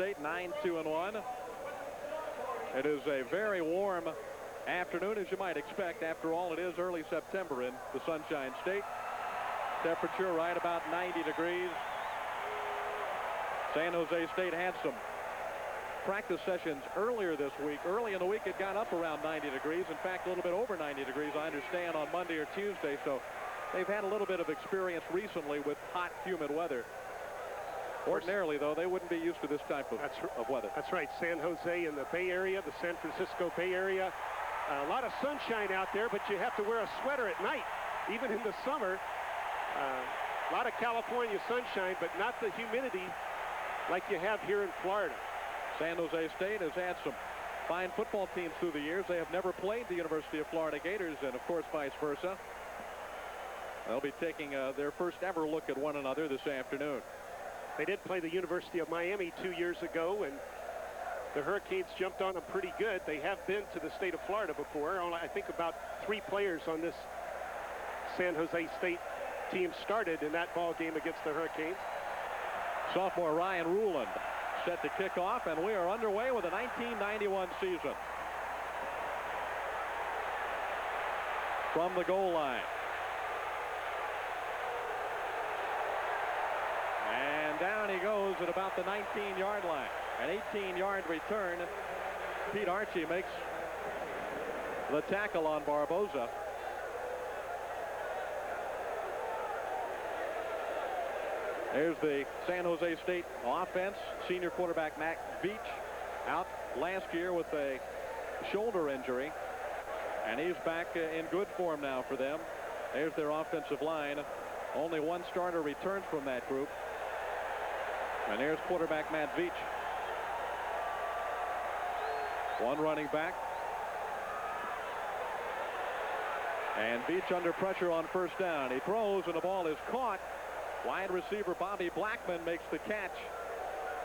State 9-2-1. It is a very warm afternoon, as you might expect. After all, it is early September in the Sunshine State. Temperature right about 90 degrees. San Jose State had some practice sessions earlier this week. Early in the week, it got up around 90 degrees. In fact, a little bit over 90 degrees, I understand, on Monday or Tuesday. So they've had a little bit of experience recently with hot, humid weather. Ordinarily, though, they wouldn't be used to this type of weather. That's right. San Jose in the Bay Area, the San Francisco Bay Area. A lot of sunshine out there, but you have to wear a sweater at night, even in the summer. A lot of California sunshine, but not the humidity like you have here in Florida. San Jose State has had some fine football teams through the years. They have never played the University of Florida Gators, and of course vice versa. They'll be taking their first ever look at one another this afternoon. They did play the University of Miami 2 years ago, and the Hurricanes jumped on them pretty good. They have been to the state of Florida before. Only, I think about 3 players on this San Jose State team started in that ball game against the Hurricanes. Sophomore Ryan Ruland set to kick off, and we are underway with the 1991 season. From the goal line. And down he goes at about the 19-yard line. An 18-yard return. Pete Archie makes the tackle on Barboza. There's the San Jose State offense. Senior quarterback Matt Veach out last year with a shoulder injury, and he's back in good form now for them. There's their offensive line. Only one starter returned from that group. And there's quarterback Matt Veach. One running back. And Veach under pressure on first down. He throws, and the ball is caught. Wide receiver Bobby Blackman makes the catch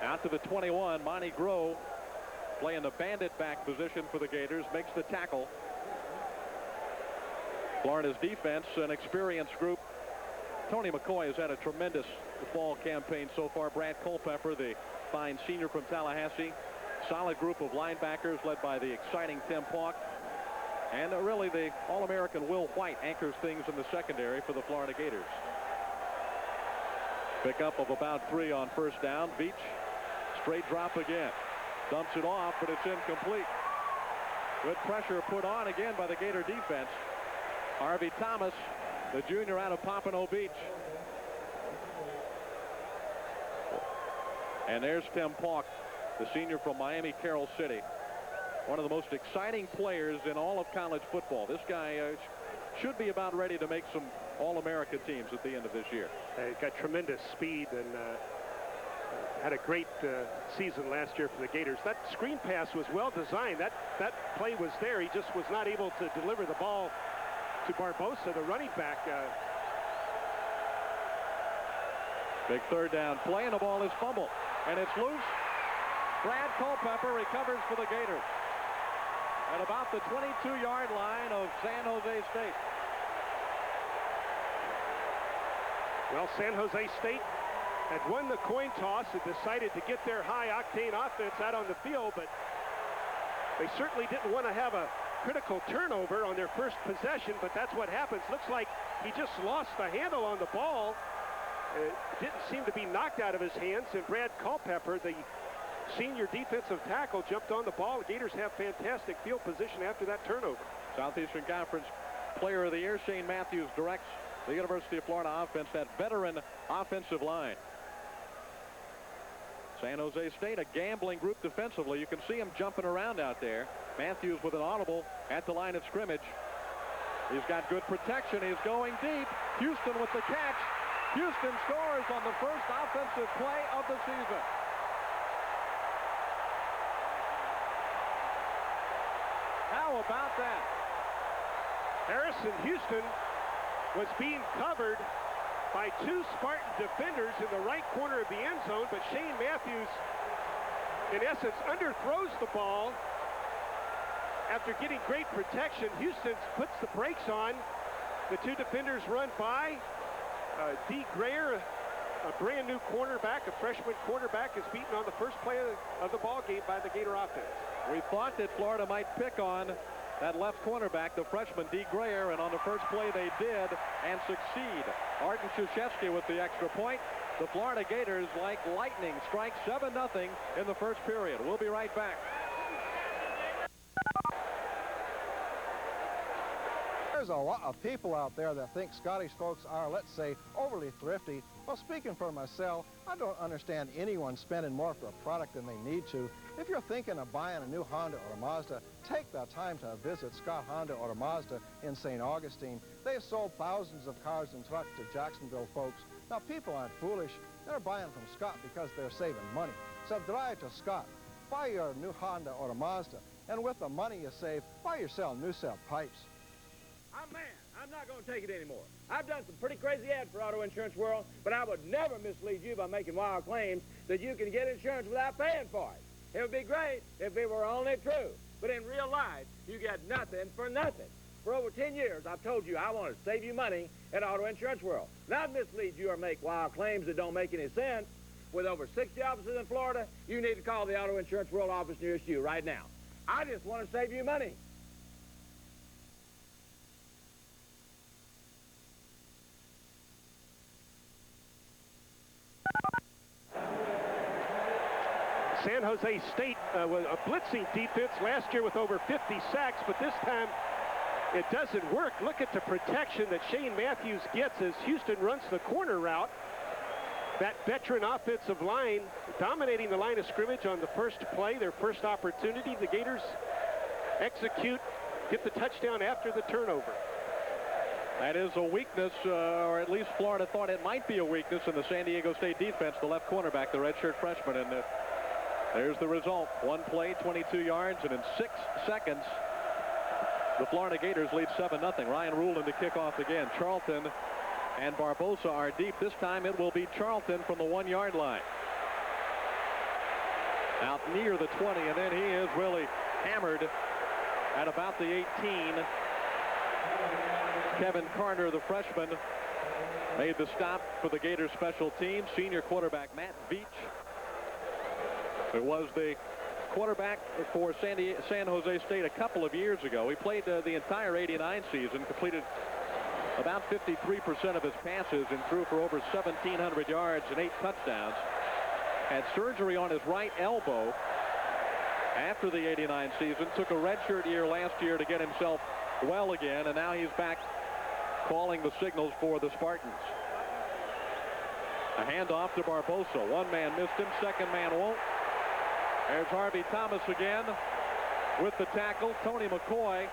out to the 21. Monty Groh, playing the bandit back position for the Gators, makes the tackle. Florida's defense, an experienced group. Tony McCoy has had a tremendous fall campaign so far. Brad Culpepper, the fine senior from Tallahassee. Solid group of linebackers led by the exciting Tim Pauk. And really the All-American Will White anchors things in the secondary for the Florida Gators. Pickup of about 3 on first down. Veach, straight drop again. Dumps it off, but it's incomplete. Good pressure put on again by the Gator defense. Harvey Thomas, the junior out of Pompano Beach. And there's Tim Pauk, the senior from Miami Carroll City. One of the most exciting players in all of college football. This guy should be about ready to make some All-America teams at the end of this year. He's got tremendous speed and had a great season last year for the Gators. That screen pass was well designed. That play was there. He just was not able to deliver the ball to Barboza, the running back. Big third down play, and the ball is fumbled. And it's loose. Brad Culpepper recovers for the Gators at about the 22-yard line of San Jose State. Well, San Jose State had won the coin toss and decided to get their high-octane offense out on the field, but they certainly didn't want to have a critical turnover on their first possession, but that's what happens. Looks like he just lost the handle on the ball. It didn't seem to be knocked out of his hands, and Brad Culpepper, the senior defensive tackle, jumped on the ball. The Gators have fantastic field position after that turnover. Southeastern Conference Player of the Year, Shane Matthews directs the University of Florida offense, that veteran offensive line. San Jose State, a gambling group defensively. You can see him jumping around out there. Matthews with an audible at the line of scrimmage. He's got good protection. He's going deep. Houston with the catch. Houston scores on the first offensive play of the season. How about that? Harrison Houston was being covered by 2 Spartan defenders in the right corner of the end zone, but Shane Matthews, in essence, underthrows the ball. After getting great protection, Houston puts the brakes on. The 2 defenders run by. D. Grayer a brand new cornerback, a freshman cornerback, is beaten on the first play of the ball game by the Gator offense. We thought that Florida might pick on that left cornerback, the freshman D. Grayer, and on the first play they did and succeed. Arden Krzyzewski with the extra point. The Florida Gators, like lightning, strike 7-0 in the first period. We'll be right back. There's a lot of people out there that think Scottish folks are, let's say, overly thrifty. Well, speaking for myself, I don't understand anyone spending more for a product than they need to. If you're thinking of buying a new Honda or a Mazda, take the time to visit Scott Honda or Mazda in St. Augustine. They've sold thousands of cars and trucks to Jacksonville folks. Now, people aren't foolish. They're buying from Scott because they're saving money. So drive to Scott, buy your new Honda or a Mazda, and with the money you save, buy yourself new cell pipes. I'm not going to take it anymore. I've done some pretty crazy ads for Auto Insurance World, but I would never mislead you by making wild claims that you can get insurance without paying for it. It would be great if it were only true, but in real life, you get nothing for nothing. For over 10 years, I've told you I want to save you money at Auto Insurance World, not mislead you or make wild claims that don't make any sense. With over 60 offices in Florida, you need to call the Auto Insurance World office nearest you right now. I just want to save you money. San Jose State was a blitzing defense last year with over 50 sacks, but this time it doesn't work. Look at the protection that Shane Matthews gets as Houston runs the corner route. That veteran offensive line dominating the line of scrimmage on the first play, their first opportunity. The Gators execute, get the touchdown after the turnover. That is a weakness, or at least Florida thought it might be a weakness in the San Diego State defense, the left cornerback, the redshirt freshman. And there's the result. One play, 22 yards, and in 6 seconds, the Florida Gators lead 7-0. Ryan Rulin to kick off again. Charlton and Barbosa are deep. This time it will be Charlton from the 1-yard line. Out near the 20, and then he is really hammered at about the 18. Kevin Carter, the freshman, made the stop for the Gators special teams. Senior quarterback Matt Veach, who was the quarterback for San Jose State a couple of years ago. He played the entire '89 season, completed about 53% of his passes, and threw for over 1,700 yards and 8 touchdowns. Had surgery on his right elbow after the '89 season. Took a redshirt year last year to get himself well again, and now he's back calling the signals for the Spartans. A handoff to Barbosa. One man missed him, second man won't. There's Harvey Thomas again with the tackle. Tony McCoy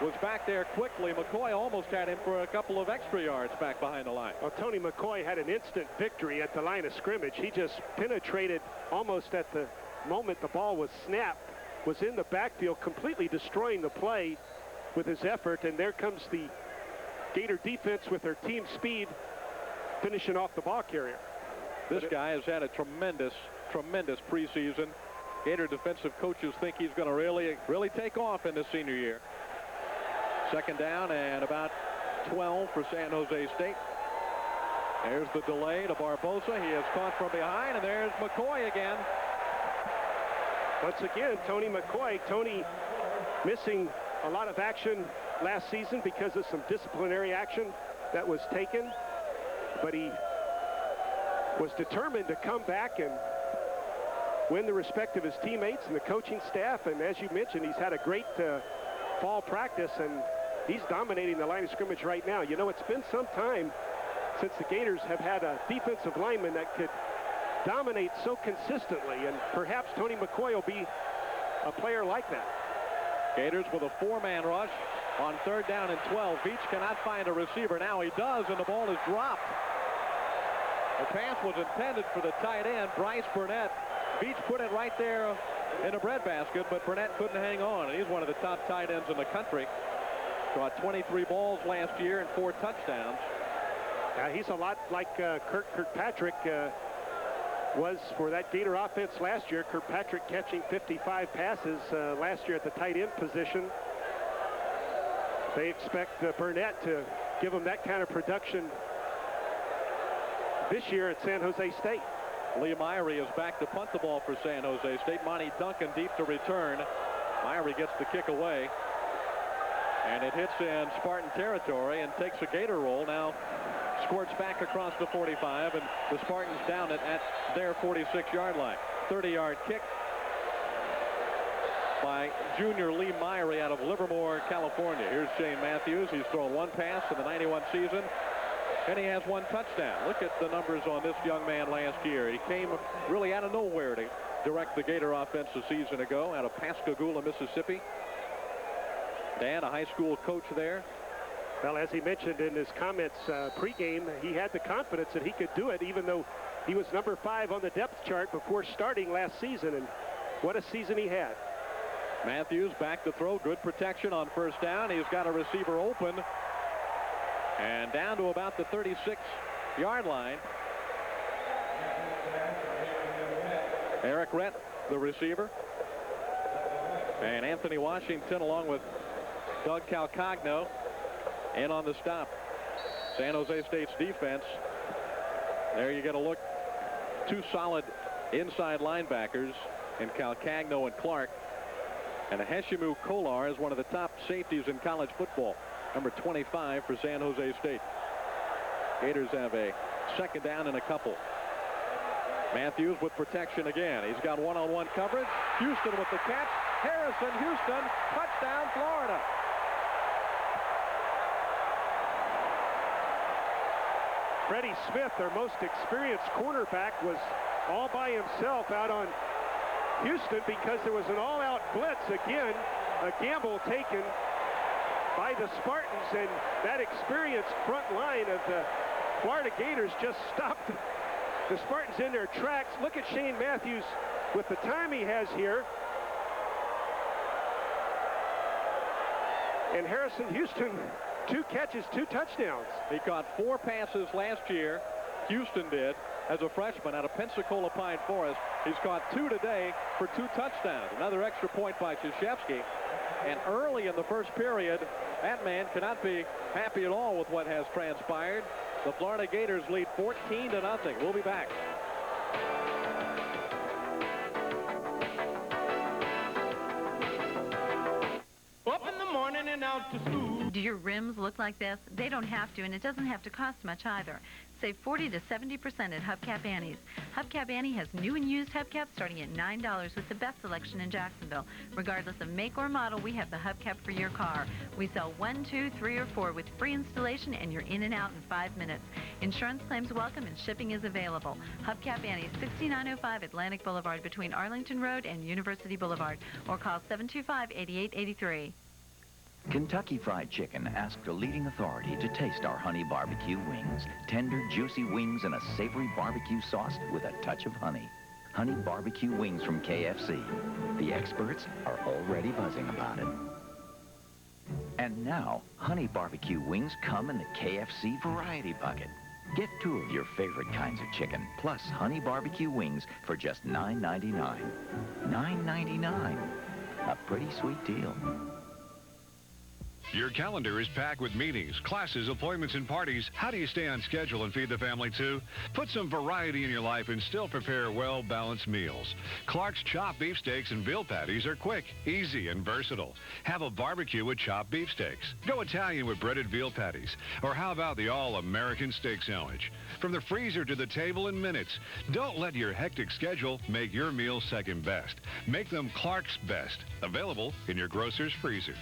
was back there quickly. McCoy almost had him for a couple of extra yards back behind the line. Well, Tony McCoy had an instant victory at the line of scrimmage. He just penetrated almost at the moment the ball was snapped, was in the backfield, completely destroying the play with his effort. And there comes the Gator defense with their team speed, finishing off the ball carrier. This guy has had a tremendous preseason. Gator defensive coaches think he's going to really take off in this senior year. Second down and about 12 for San Jose State. There's the delay to Barbosa. He is caught from behind, and there's McCoy again. Once again, Tony McCoy. Tony missing a lot of action last season because of some disciplinary action that was taken, but he was determined to come back and win the respect of his teammates and the coaching staff. And as you mentioned, he's had a great fall practice, and he's dominating the line of scrimmage right now. You know, it's been some time since the Gators have had a defensive lineman that could dominate so consistently, and perhaps Tony McCoy will be a player like that. Gators with a 4-man rush on 3rd down and 12. Veach cannot find a receiver. Now he does, and the ball is dropped. The pass was intended for the tight end, Bryce Burnett. Veach put it right there in a breadbasket, but Burnett couldn't hang on. And he's one of the top tight ends in the country. Caught 23 balls last year and 4 touchdowns. He's a lot like Kirkpatrick was for that Gator offense last year. Kirkpatrick catching 55 passes last year at the tight end position. They expect Burnett to give them that kind of production this year at San Jose State. Lee Myrie is back to punt the ball for San Jose State. Monty Duncan deep to return. Myrie gets the kick away. And it hits in Spartan territory and takes a Gator roll. Now squirts back across the 45, and the Spartans down it at their 46-yard line. 30-yard kick by junior Lee Myrie out of Livermore, California. Here's Shane Matthews. He's thrown one pass in the 91 season, and he has one touchdown. Look at the numbers on this young man last year. He came really out of nowhere to direct the Gator offense a season ago out of Pascagoula, Mississippi. Dan, a high school coach there. Well, as he mentioned in his comments pregame, he had the confidence that he could do it, even though he was number 5 on the depth chart before starting last season. And what a season he had. Matthews back to throw. Good protection on first down. He's got a receiver open. And down to about the 36-yard line. Eric Rett, the receiver. And Anthony Washington along with Doug Calcagno in on the stop. San Jose State's defense. There you get a look. 2 solid inside linebackers in Calcagno and Clark. And Heshimu Kolar is one of the top safeties in college football. Number 25 for San Jose State. Gators have a second down and a couple. Matthews with protection again. He's got one-on-one coverage. Houston with the catch. Harrison Houston. Touchdown, Florida. Freddie Smith, their most experienced cornerback, was all by himself out on Houston because there was an all-out blitz. Again, a gamble taken by the Spartans, and that experienced front line of the Florida Gators just stopped the Spartans in their tracks. Look at Shane Matthews with the time he has here. And Harrison Houston, 2 catches, 2 touchdowns. He caught 4 passes last year. Houston did as a freshman out of Pensacola Pine Forest. He's caught 2 today for 2 touchdowns. Another extra point by Krzyzewski. And early in the first period, that man cannot be happy at all with what has transpired. The Florida Gators lead 14-0. We'll be back. Up in the morning and out to school. Do your rims look like this? They don't have to, and it doesn't have to cost much either. Save 40 to 70% at Hubcap Annie's. Hubcap Annie has new and used hubcaps starting at $9 with the best selection in Jacksonville. Regardless of make or model, we have the hubcap for your car. We sell 1, 2, 3, or 4 with free installation, and you're in and out in 5 minutes. Insurance claims welcome, and shipping is available. Hubcap Annie, 6905 Atlantic Boulevard between Arlington Road and University Boulevard, or call 725-8883. Kentucky Fried Chicken asked a leading authority to taste our honey barbecue wings. Tender, juicy wings in a savory barbecue sauce with a touch of honey. Honey barbecue wings from KFC. The experts are already buzzing about it. And now, honey barbecue wings come in the KFC variety bucket. Get 2 of your favorite kinds of chicken, plus honey barbecue wings for just $9.99. $9.99. A pretty sweet deal. Your calendar is packed with meetings, classes, appointments, and parties. How do you stay on schedule and feed the family, too? Put some variety in your life and still prepare well-balanced meals. Clark's chopped beef steaks and veal patties are quick, easy, and versatile. Have a barbecue with chopped beef steaks. Go Italian with breaded veal patties. Or how about the all-American steak sandwich? From the freezer to the table in minutes. Don't let your hectic schedule make your meals second best. Make them Clark's best. Available in your grocer's freezer.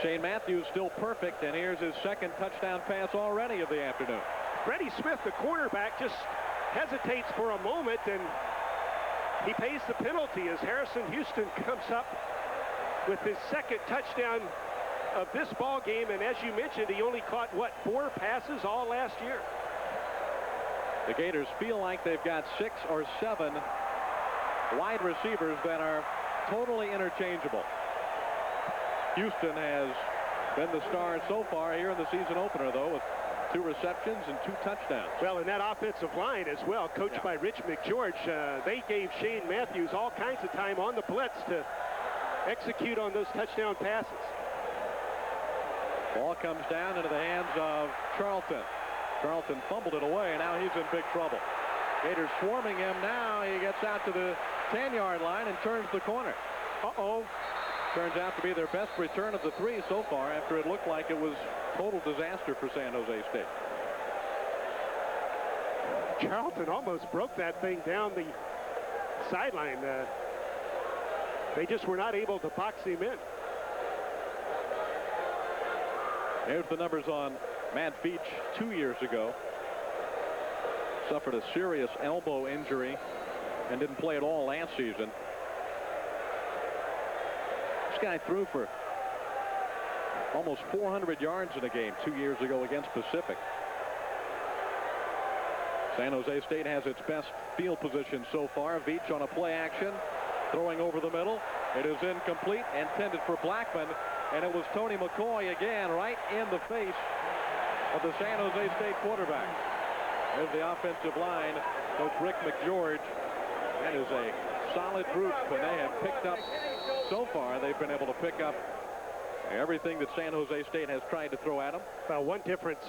Shane Matthews still perfect, and here's his second touchdown pass already of the afternoon. Freddie Smith, the cornerback, just hesitates for a moment, and he pays the penalty as Harrison Houston comes up with his second touchdown of this ball game. And as you mentioned, he only caught, what, 4 passes all last year. The Gators feel like they've got 6 or 7 wide receivers that are totally interchangeable. Houston has been the star so far here in the season opener, though, with 2 receptions and 2 touchdowns. Well, and that offensive line as well, coached by Rich McGeorge, they gave Shane Matthews all kinds of time on the blitz to execute on those touchdown passes. Ball comes down into the hands of Charlton. Charlton fumbled it away, and now he's in big trouble. Gators swarming him now. He gets out to the 10-yard line and turns the corner. Uh-oh. Turns out to be their best return of the 3 so far after it looked like it was total disaster for San Jose State. Charlton almost broke that thing down the sideline. They just were not able to box him in. There's the numbers on Matt Beach 2 years ago. Suffered a serious elbow injury and didn't play at all last season. This guy threw for almost 400 yards in a game 2 years ago against Pacific. San Jose State has its best field position so far. Veach on a play action, throwing over the middle. It is incomplete, intended for Blackman, and it was Tony McCoy again right in the face of the San Jose State quarterback. There's the offensive line, Coach Rick McGeorge. That is a solid group, and they have picked up, so far, they've been able to pick up everything that San Jose State has tried to throw at them. Well, one difference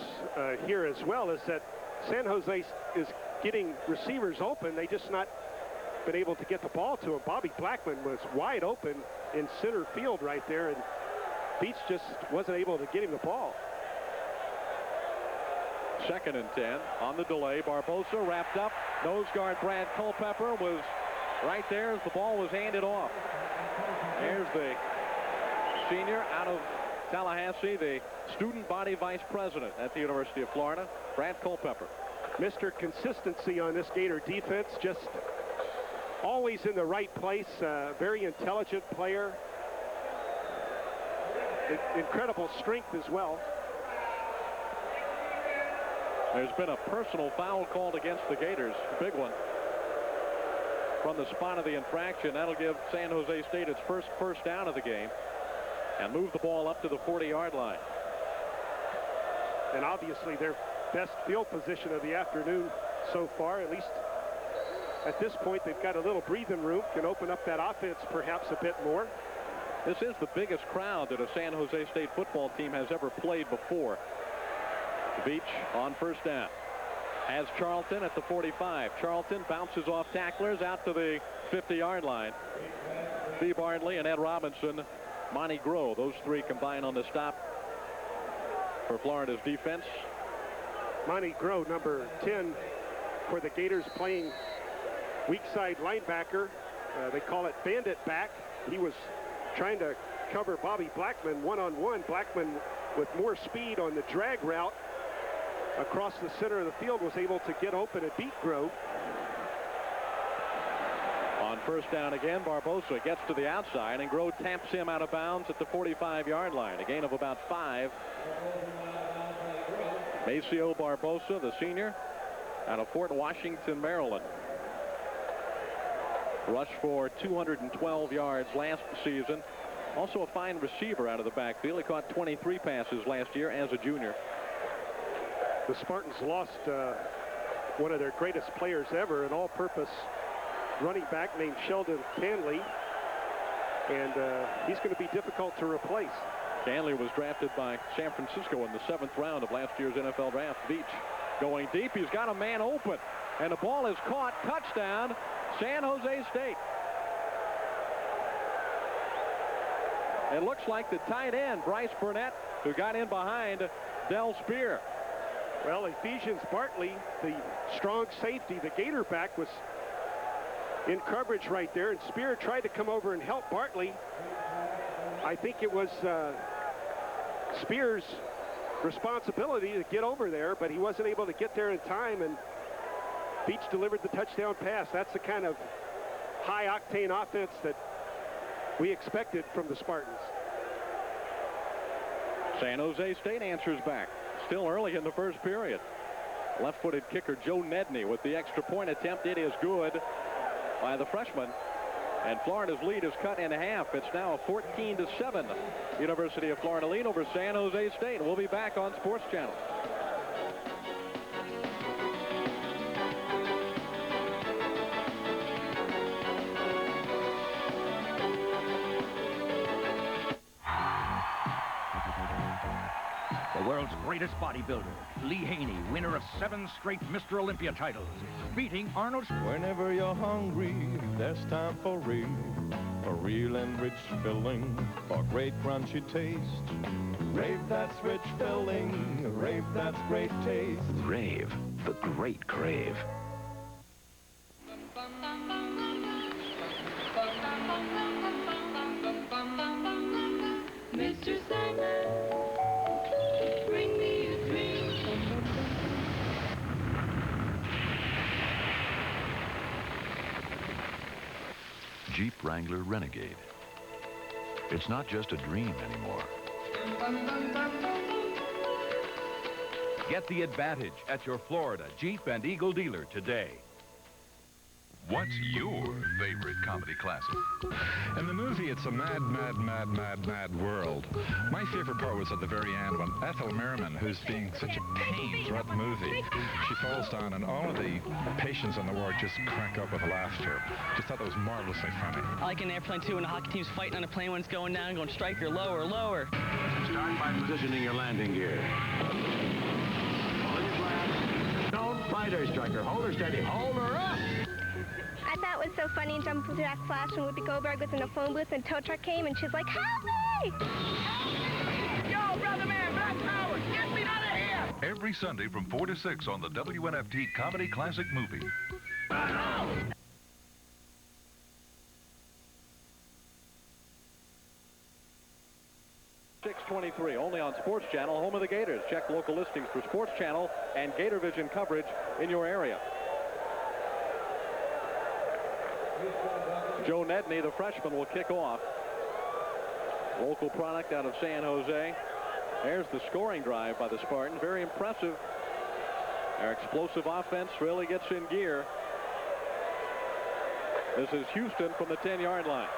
here as well is that San Jose is getting receivers open. They just not been able to get the ball to him. Bobby Blackman was wide open in center field right there, and Beach just wasn't able to get him the ball. 2nd and 10 on the delay. Barbosa wrapped up. Nose guard Brad Culpepper was right there as the ball was handed off. There's the senior out of Tallahassee, the student body vice president at the University of Florida, Brad Culpepper. Mr. Consistency on this Gator defense, just always in the right place. Very intelligent player. Incredible strength as well. There's been a personal foul called against the Gators, a big one. From the spot of the infraction, that'll give San Jose State its first down of the game and move the ball up to the 40-yard line. And obviously their best field position of the afternoon so far, at least at this point. They've got a little breathing room, can open up that offense perhaps a bit more. This is the biggest crowd that a San Jose State football team has ever played before. Beach on first down. Has Charlton at the 45. Charlton bounces off tacklers out to the 50-yard line. Steve Barnley and Ed Robinson, Monty Groh, those three combine on the stop for Florida's defense. Monty Groh, number 10 for the Gators, playing weak side linebacker. They call it bandit back. He was trying to cover Bobby Blackman one-on-one. Blackman, with more speed on the drag route across the center of the field, was able to get open and beat Groh. On first down again, Barbosa gets to the outside, and Groh taps him out of bounds at the 45-yard line. A gain of about 5. Maceo Barbosa, the senior, out of Fort Washington, Maryland. Rushed for 212 yards last season. Also a fine receiver out of the backfield. He caught 23 passes last year as a junior. The Spartans lost one of their greatest players ever, an all-purpose running back named Sheldon Canley, and he's going to be difficult to replace. Canley was drafted by San Francisco in the 7th round of last year's NFL draft. Beach going deep. He's got a man open, and the ball is caught. Touchdown, San Jose State. It looks like the tight end, Bryce Burnett, who got in behind Del Spear. Well, Ephesians Bartley, the strong safety, the Gator back, was in coverage right there, and Spear tried to come over and help Bartley. I think it was Spear's responsibility to get over there, but he wasn't able to get there in time, and Beach delivered the touchdown pass. That's the kind of high-octane offense that we expected from the Spartans. San Jose State answers back. Still early in the first period. Left-footed kicker Joe Nedney with the extra point attempt. It is good by the freshman. And Florida's lead is cut in half. It's now a 14-7 University of Florida lead over San Jose State. We'll be back on Sports Channel. The world's greatest bodybuilder, Lee Haney, winner of 7 straight Mr. Olympia titles, beating Arnold. Whenever you're hungry, there's time for Rave. For real and rich filling, for great crunchy taste. Rave, that's rich filling. Rave, that's great taste. Rave, the great crave. Mr. Sandman, bring me a drink. Jeep Wrangler Renegade. It's not just a dream anymore. Get the advantage at your Florida Jeep and Eagle dealer today. What's your favorite comedy classic? In the movie, it's a mad, mad, mad, mad, mad world. My favorite part was at the very end when Ethel Merman, who's being such a pain throughout the movie, she falls down and all of the patients on the ward just crack up with laughter. Just thought that was marvelously funny. I like an airplane too when the hockey team's fighting on a plane when it's going down, going striker, lower, lower. Start by positioning your landing gear. Hold your glass. Don't fight her, striker. Hold her steady. Hold her up. I thought it was so funny, Jumping Jack Flash, when Whoopi Goldberg was in a phone booth and a tow truck came and she's like, help me! Yo, brother man, Black Power, get me out of here! Every Sunday from 4 to 6 on the WNFT Comedy Classic Movie. 623, only on Sports Channel, home of the Gators. Check local listings for Sports Channel and Gator Vision coverage in your area. Joe Nedney, the freshman, will kick off. Local product out of San Jose. There's the scoring drive by the Spartans. Very impressive. Their explosive offense really gets in gear. This is Houston from the 10-yard line.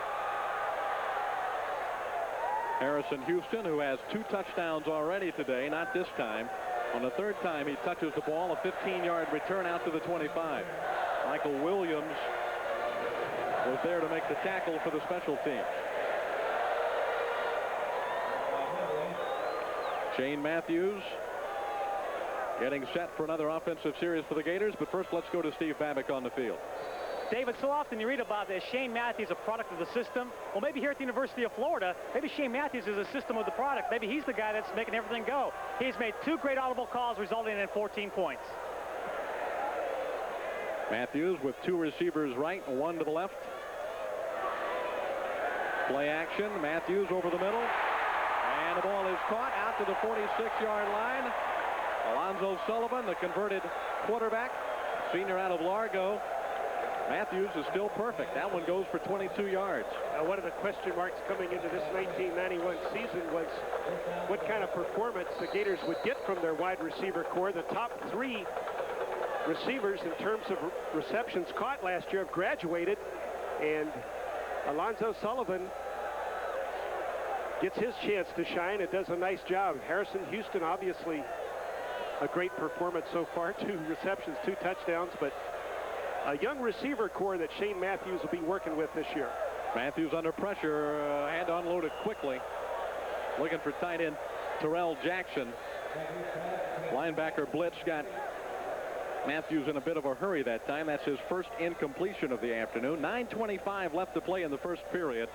Harrison Houston, who has 2 touchdowns already today, not this time. On the 3rd time he touches the ball, a 15-yard return out to the 25. Michael Williams was there to make the tackle for the special teams. Shane Matthews getting set for another offensive series for the Gators, but first let's go to Steve Babick on the field. David, so often you read about this, Shane Matthews, a product of the system. Well, maybe here at the University of Florida, maybe Shane Matthews is a system of the product. Maybe he's the guy that's making everything go. He's made 2 great audible calls, resulting in 14 points. Matthews with 2 receivers right, 1 to the left. Play action, Matthews over the middle. And the ball is caught out to the 46-yard line. Alonzo Sullivan, the converted quarterback, senior out of Largo. Matthews is still perfect. That one goes for 22 yards. Now, one of the question marks coming into this 1991 season was what kind of performance the Gators would get from their wide receiver core. The top 3 receivers in terms of receptions caught last year have graduated, and Alonzo Sullivan gets his chance to shine and does a nice job. Harrison Houston, obviously a great performance so far. 2 receptions, 2 touchdowns, but a young receiver core that Shane Matthews will be working with this year. Matthews under pressure, and unloaded quickly. Looking for tight end Terrell Jackson. Linebacker blitz got Matthews in a bit of a hurry that time. That's his first incompletion of the afternoon. 9:25 left to play in the first period.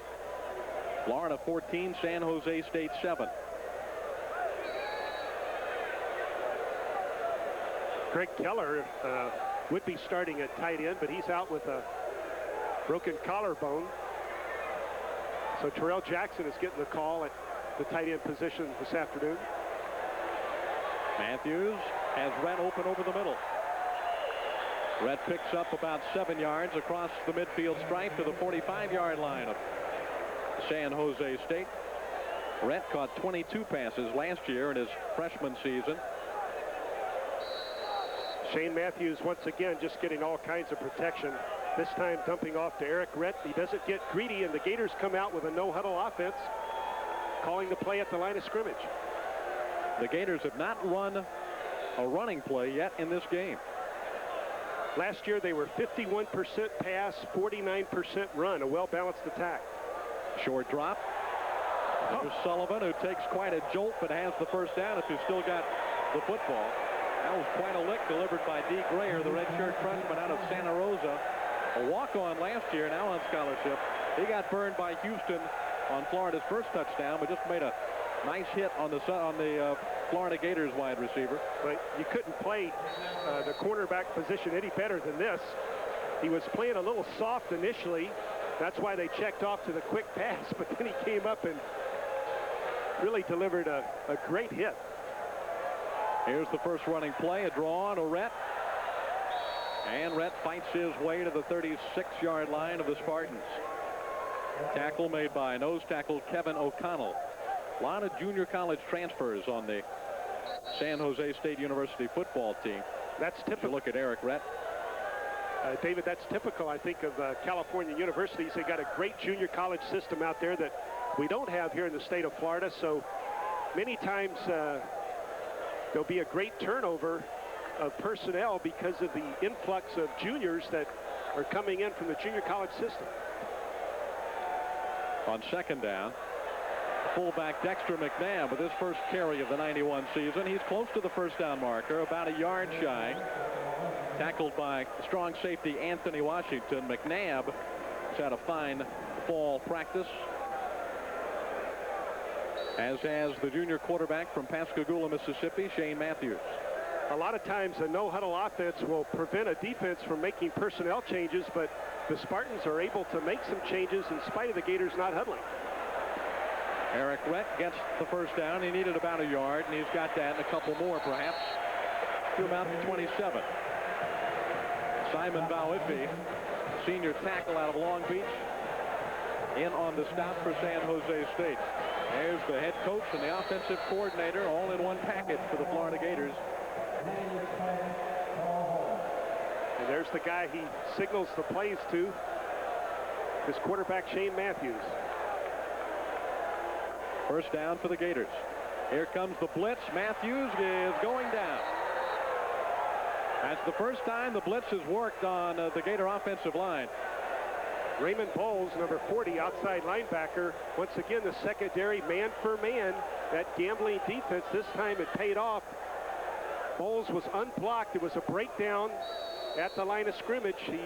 Florida 14, San Jose State 7. Greg Keller would be starting at tight end, but he's out with a broken collarbone. So Terrell Jackson is getting the call at the tight end position this afternoon. Matthews has Rhett open over the middle. Rhett picks up about 7 yards across the midfield stripe to the 45-yard line of San Jose State. Rhett caught 22 passes last year in his freshman season. Shane Matthews once again just getting all kinds of protection. This time dumping off to Eric Rhett. He doesn't get greedy, and the Gators come out with a no-huddle offense, calling the play at the line of scrimmage. The Gators have not run a running play yet in this game. Last year they were 51% pass, 49% run, a well-balanced attack. Short drop. There's Sullivan, who takes quite a jolt but has the first down if he's still got the football. That was quite a lick delivered by Dee Grayer, the redshirt freshman out of Santa Rosa. A walk-on last year, now on scholarship. He got burned by Houston on Florida's first touchdown, but just made a nice hit on the Florida Gators wide receiver. But you couldn't play the cornerback position any better than this. He was playing a little soft initially. That's why they checked off to the quick pass, but then he came up and really delivered a great hit. Here's the first running play, a draw on Rhett. And Rhett fights his way to the 36-yard line of the Spartans. Tackle made by nose tackle Kevin O'Connell. A lot of junior college transfers on the San Jose State University football team. That's typical. Look at Eric Rhett. David, that's typical, I think, of California universities. They got a great junior college system out there that we don't have here in the state of Florida. So many times there'll be a great turnover of personnel because of the influx of juniors that are coming in from the junior college system. On second down, fullback Dexter McNabb with his first carry of the 91 season. He's close to the first down marker, about a yard shy. Tackled by strong safety Anthony Washington. McNabb has had a fine fall practice, as has the junior quarterback from Pascagoula, Mississippi, Shane Matthews. A lot of times a no-huddle offense will prevent a defense from making personnel changes, but the Spartans are able to make some changes in spite of the Gators not huddling. Eric Rhett gets the first down. He needed about a yard, and he's got that and a couple more, perhaps, to about the 27. Simon Bowifi, senior tackle out of Long Beach, in on the stop for San Jose State. There's the head coach and the offensive coordinator all in one package for the Florida Gators. And there's the guy he signals the plays to, his quarterback Shane Matthews. First down for the Gators. Here comes the blitz. Matthews is going down. That's the first time the blitz has worked on the Gator offensive line. Raymond Bowles, number 40, outside linebacker. Once again, the secondary man for man. That gambling defense, this time it paid off. Bowles was unblocked. It was a breakdown at the line of scrimmage. He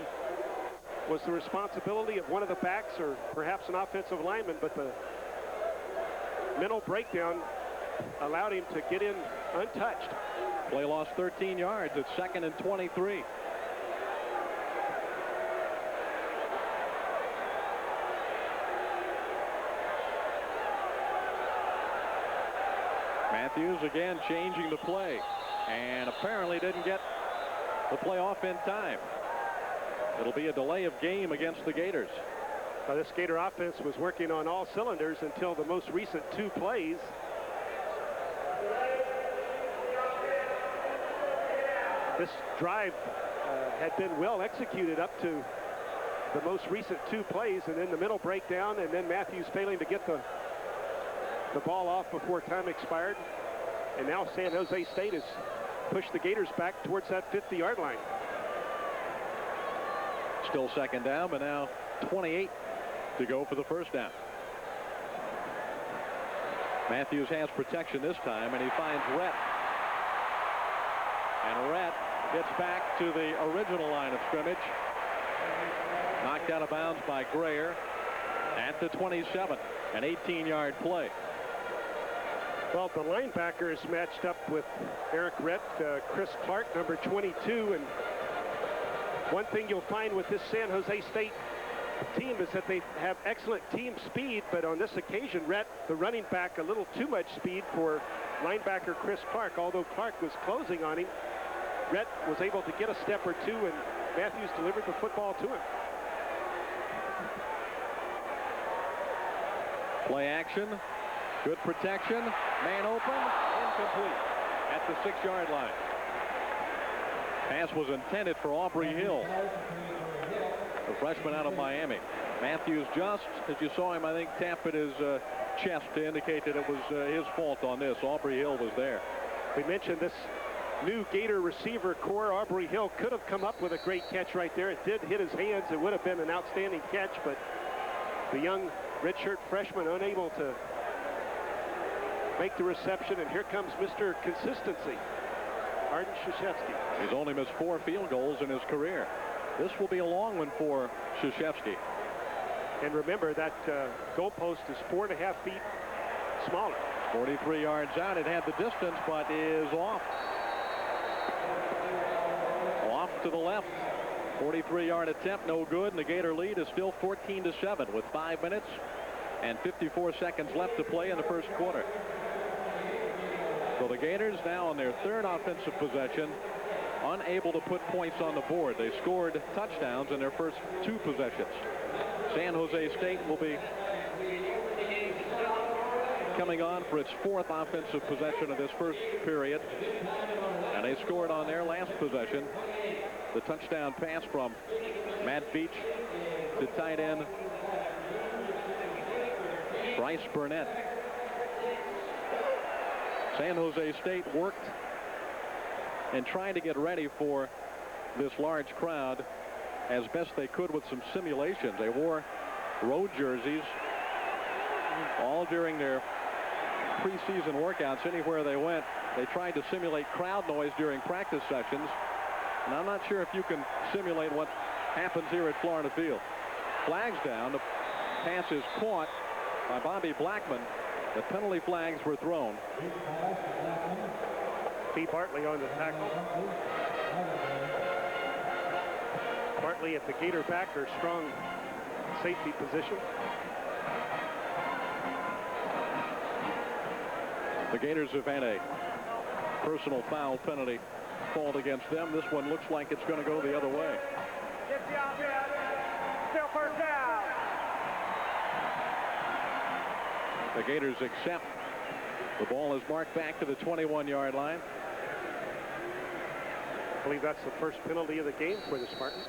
was the responsibility of one of the backs or perhaps an offensive lineman, but the mental breakdown allowed him to get in untouched. Play lost 13 yards. It's 2nd and 23. Matthews again changing the play, and apparently didn't get the play off in time. It'll be a delay of game against the Gators. This Gator offense was working on all cylinders until the most recent two plays. This drive had been well executed up to the most recent two plays, and then the middle breakdown, and then Matthews failing to get the ball off before time expired. And now San Jose State has pushed the Gators back towards that 50-yard line. Still second down, but now 28 to go for the first down. Matthews has protection this time, and he finds Rhett. And Rhett gets back to the original line of scrimmage. Knocked out of bounds by Grayer at the 27. An 18-yard play. Well, the linebackers matched up with Eric Rhett, Chris Clark, number 22. And one thing you'll find with this San Jose State team is that they have excellent team speed, but on this occasion, Rhett, the running back, a little too much speed for linebacker Chris Clark. Although Clark was closing on him, Rhett was able to get a step or two, and Matthews delivered the football to him. Play action. Good protection. Man open. Incomplete at the 6-yard line. Pass was intended for Aubrey Hill, the freshman out of Miami. Matthews just, as you saw him, I think, tap at his chest to indicate that it was his fault on this. Aubrey Hill was there. We mentioned this new Gator receiver core. Aubrey Hill could have come up with a great catch right there. It did hit his hands. It would have been an outstanding catch, but the young redshirt freshman unable to make the reception, and here comes Mr. Consistency, Arden Krzyzewski. He's only missed 4 field goals in his career. This will be a long one for Krzyzewski. And remember, that goalpost is 4.5 feet smaller. 43 yards out. It had the distance, but is off. Off to the left. 43-yard attempt, no good, and the Gator lead is still 14-7 with 5 minutes and 54 seconds left to play in the first quarter. So the Gators now on their 3rd offensive possession, unable to put points on the board. They scored touchdowns in their first 2 possessions. San Jose State will be coming on for its 4th offensive possession of this first period. And they scored on their last possession. The touchdown pass from Matt Beach to tight end Bryce Burnett. San Jose State worked and trying to get ready for this large crowd as best they could with some simulations. They wore road jerseys all during their preseason workouts. Anywhere they went, they tried to simulate crowd noise during practice sessions. And I'm not sure if you can simulate what happens here at Florida Field. Flags down. The pass is caught by Bobby Blackman. The penalty flags were thrown. T. Bartley on the tackle. Bartley at the Gator backer, strong safety position. The Gators have had a personal foul penalty called against them. This one looks like it's going to go the other way. Still first down. The Gators accept. The ball is marked back to the 21-yard line. I believe that's the first penalty of the game for the Spartans.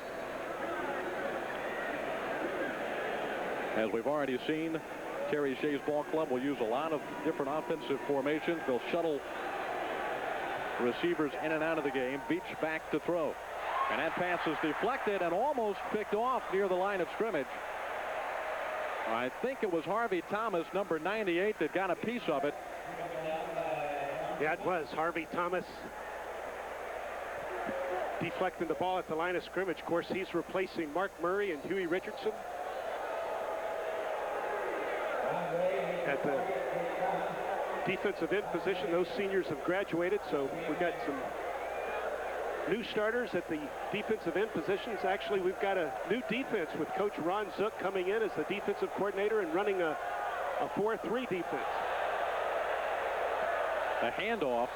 As we've already seen, Terry Shea's ball club will use a lot of different offensive formations. They'll shuttle receivers in and out of the game. Beach back to throw. And that pass is deflected and almost picked off near the line of scrimmage. I think it was Harvey Thomas, number 98, that got a piece of it. Yeah, it was Harvey Thomas deflecting the ball at the line of scrimmage. Of course, he's replacing Mark Murray and Huey Richardson at the defensive end position. Those seniors have graduated, so we've got some new starters at the defensive end positions. Actually, we've got a new defense with Coach Ron Zook coming in as the defensive coordinator and running a 4-3 defense. A handoff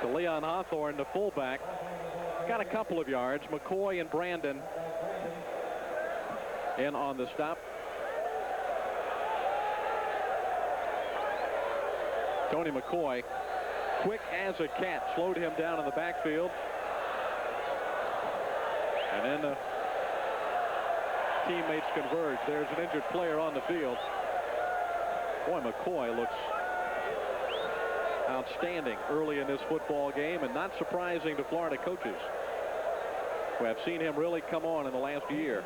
to Leon Hawthorne, the fullback. Got a couple of yards. McCoy and Brandon in on the stop. Tony McCoy, quick as a cat, slowed him down in the backfield. And then the teammates converge. There's an injured player on the field. Boy, McCoy looks outstanding early in this football game, and not surprising to Florida coaches who have seen him really come on in the last year.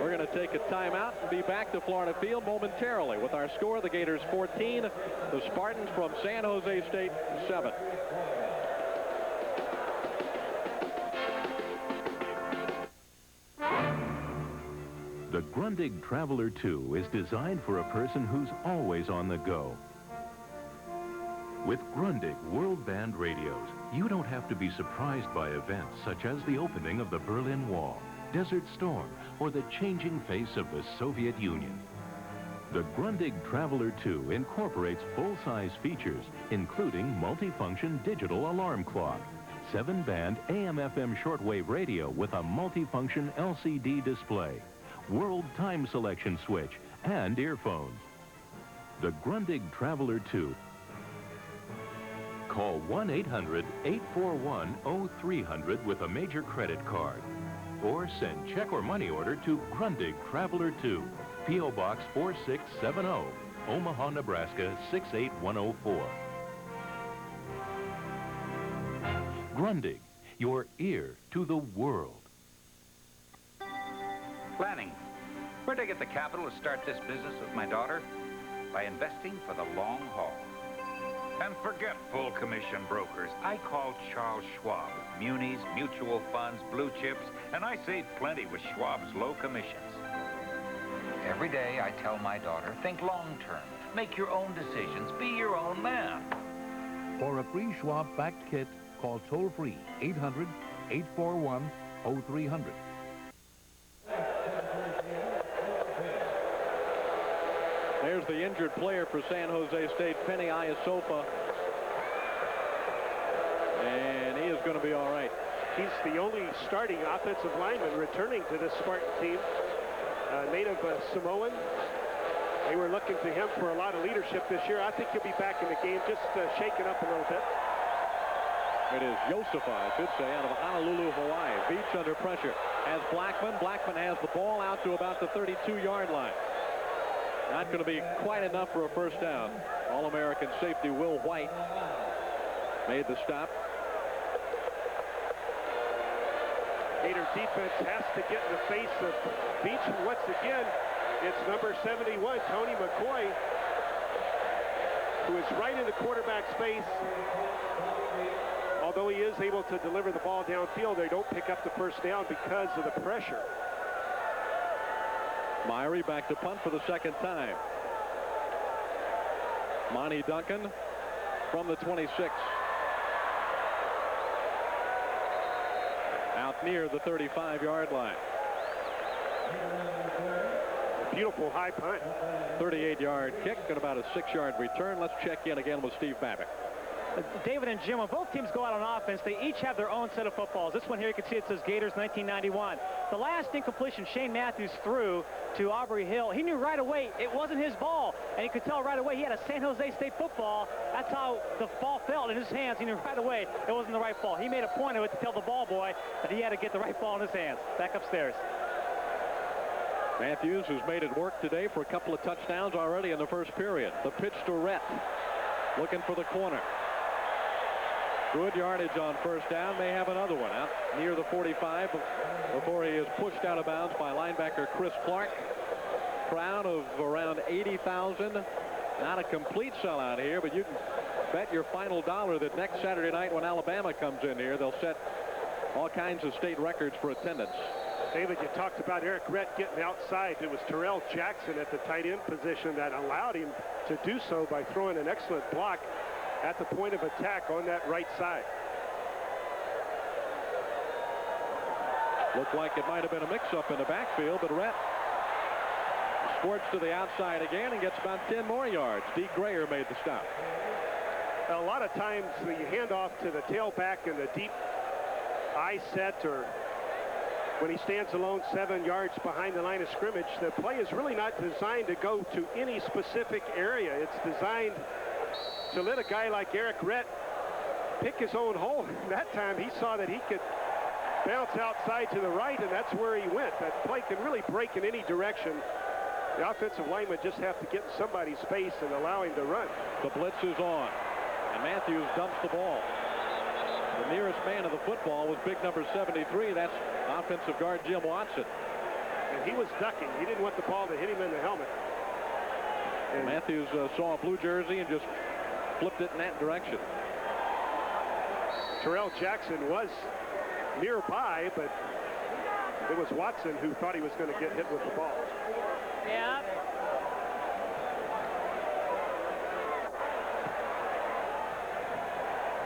We're going to take a timeout and be back to Florida Field momentarily with our score: the Gators 14, the Spartans from San Jose State 7. The Grundig Traveler 2 is designed for a person who's always on the go. With Grundig World Band radios, you don't have to be surprised by events such as the opening of the Berlin Wall, Desert Storm, or the changing face of the Soviet Union. The Grundig Traveler 2 incorporates full-size features, including multifunction digital alarm clock, 7-band AM/FM shortwave radio with a multifunction LCD display, world time selection switch, and earphones. The Grundig Traveler 2. Call 1-800-841-0300 with a major credit card. Or send check or money order to Grundig Traveler 2, P.O. Box 4670, Omaha, Nebraska 68104. Grundig, your ear to the world. Planning. Where'd I get the capital to start this business with my daughter? By investing for the long haul. And forget full commission brokers. I called Charles Schwab. Munis, mutual funds, blue chips, and I save plenty with Schwab's low commissions. Every day I tell my daughter, think long term. Make your own decisions. Be your own man. For a free Schwab Fact Kit, call toll-free 800-841-0300. There's the injured player for San Jose State, Penny Iasofa. And he is going to be all right. He's the only starting offensive lineman returning to this Spartan team. Native Samoan. They were looking to him for a lot of leadership this year. I think he'll be back in the game, just shaken up a little bit. It is Yosefa, I should say, out of Honolulu, Hawaii. Beach under pressure. Has Blackman. Blackman has the ball out to about the 32-yard line. Not going to be quite enough for a first down. All-American safety Will White made the stop. Gator defense has to get in the face of Beach, and once again, it's number 71, Tony McCoy, who is right in the quarterback's face. Although he is able to deliver the ball downfield, they don't pick up the first down because of the pressure. Myrie back to punt for the second time. Monty Duncan from the 26. Out near the 35-yard line. Beautiful high punt. 38-yard kick and about a 6-yard return. Let's check in again with Steve Babbitt. David and Jim, when both teams go out on offense, they each have their own set of footballs. This one here, you can see it says Gators 1991. The last incompletion Shane Matthews threw to Aubrey Hill, he knew right away it wasn't his ball. And you could tell right away he had a San Jose State football. That's how the ball felt in his hands. He knew right away it wasn't the right ball. He made a point of it to tell the ball boy that he had to get the right ball in his hands. Back upstairs. Matthews has made it work today for a couple of touchdowns already in the first period. The pitch to Rhett, looking for the corner. Good yardage on first down. May have another one out near the 45 before he is pushed out of bounds by linebacker Chris Clark. Crowd of around 80,000. Not a complete sellout here, but you can bet your final dollar that next Saturday night when Alabama comes in here, they'll set all kinds of state records for attendance. David, you talked about Eric Rhett getting outside. It was Terrell Jackson at the tight end position that allowed him to do so by throwing an excellent block at the point of attack on that right side. Looked like it might have been a mix-up in the backfield, but Rhett squirts to the outside again and gets about 10 more yards. Dee Grayer made the stop. A lot of times the handoff to the tailback in the deep eye set, or when he stands alone 7 yards behind the line of scrimmage, the play is really not designed to go to any specific area. It's designed to let a guy like Eric Rhett pick his own hole. That time he saw that he could bounce outside to the right, and that's where he went. That play can really break in any direction. The offensive linemen just have to get in somebody's face and allow him to run. The blitz is on, and Matthews dumps the ball. The nearest man to the football was big number 73. That's offensive guard Jim Watson. And he was ducking. He didn't want the ball to hit him in the helmet. And Matthews saw a blue jersey and just flipped it in that direction. Terrell Jackson was nearby, but it was Watson who thought he was going to get hit with the ball. Yeah.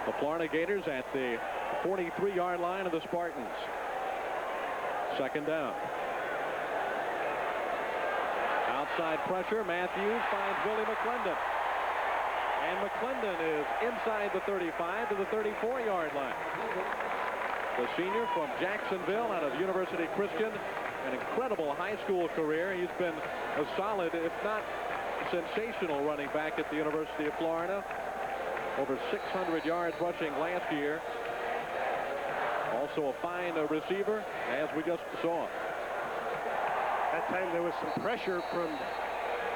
The Florida Gators at the 43-yard line of the Spartans. Second down. Outside pressure. Matthews finds Willie McClendon. And McClendon is inside the 35 to the 34-yard line. The senior from Jacksonville out of University Christian. An incredible high school career. He's been a solid, if not sensational, running back at the University of Florida. Over 600 yards rushing last year. Also a fine receiver, as we just saw. That time there was some pressure from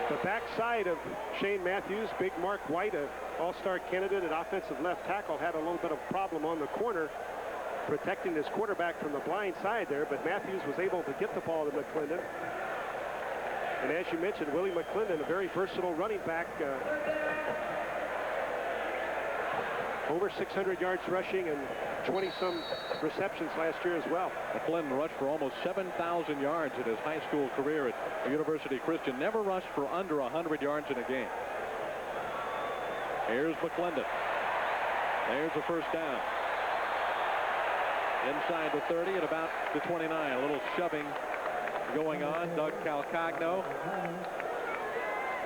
the backside of Shane Matthews. Big Mark White, an all-star candidate at offensive left tackle, had a little bit of problem on the corner, protecting his quarterback from the blind side there, but Matthews was able to get the ball to McClendon. And as you mentioned, Willie McClendon, a very versatile running back. Over 600 yards rushing and 20-some receptions last year as well. McClendon rushed for almost 7,000 yards in his high school career at University Christian. Never rushed for under 100 yards in a game. Here's McClendon. There's a first down. Inside the 30 at about the 29. A little shoving going on. Doug Calcagno,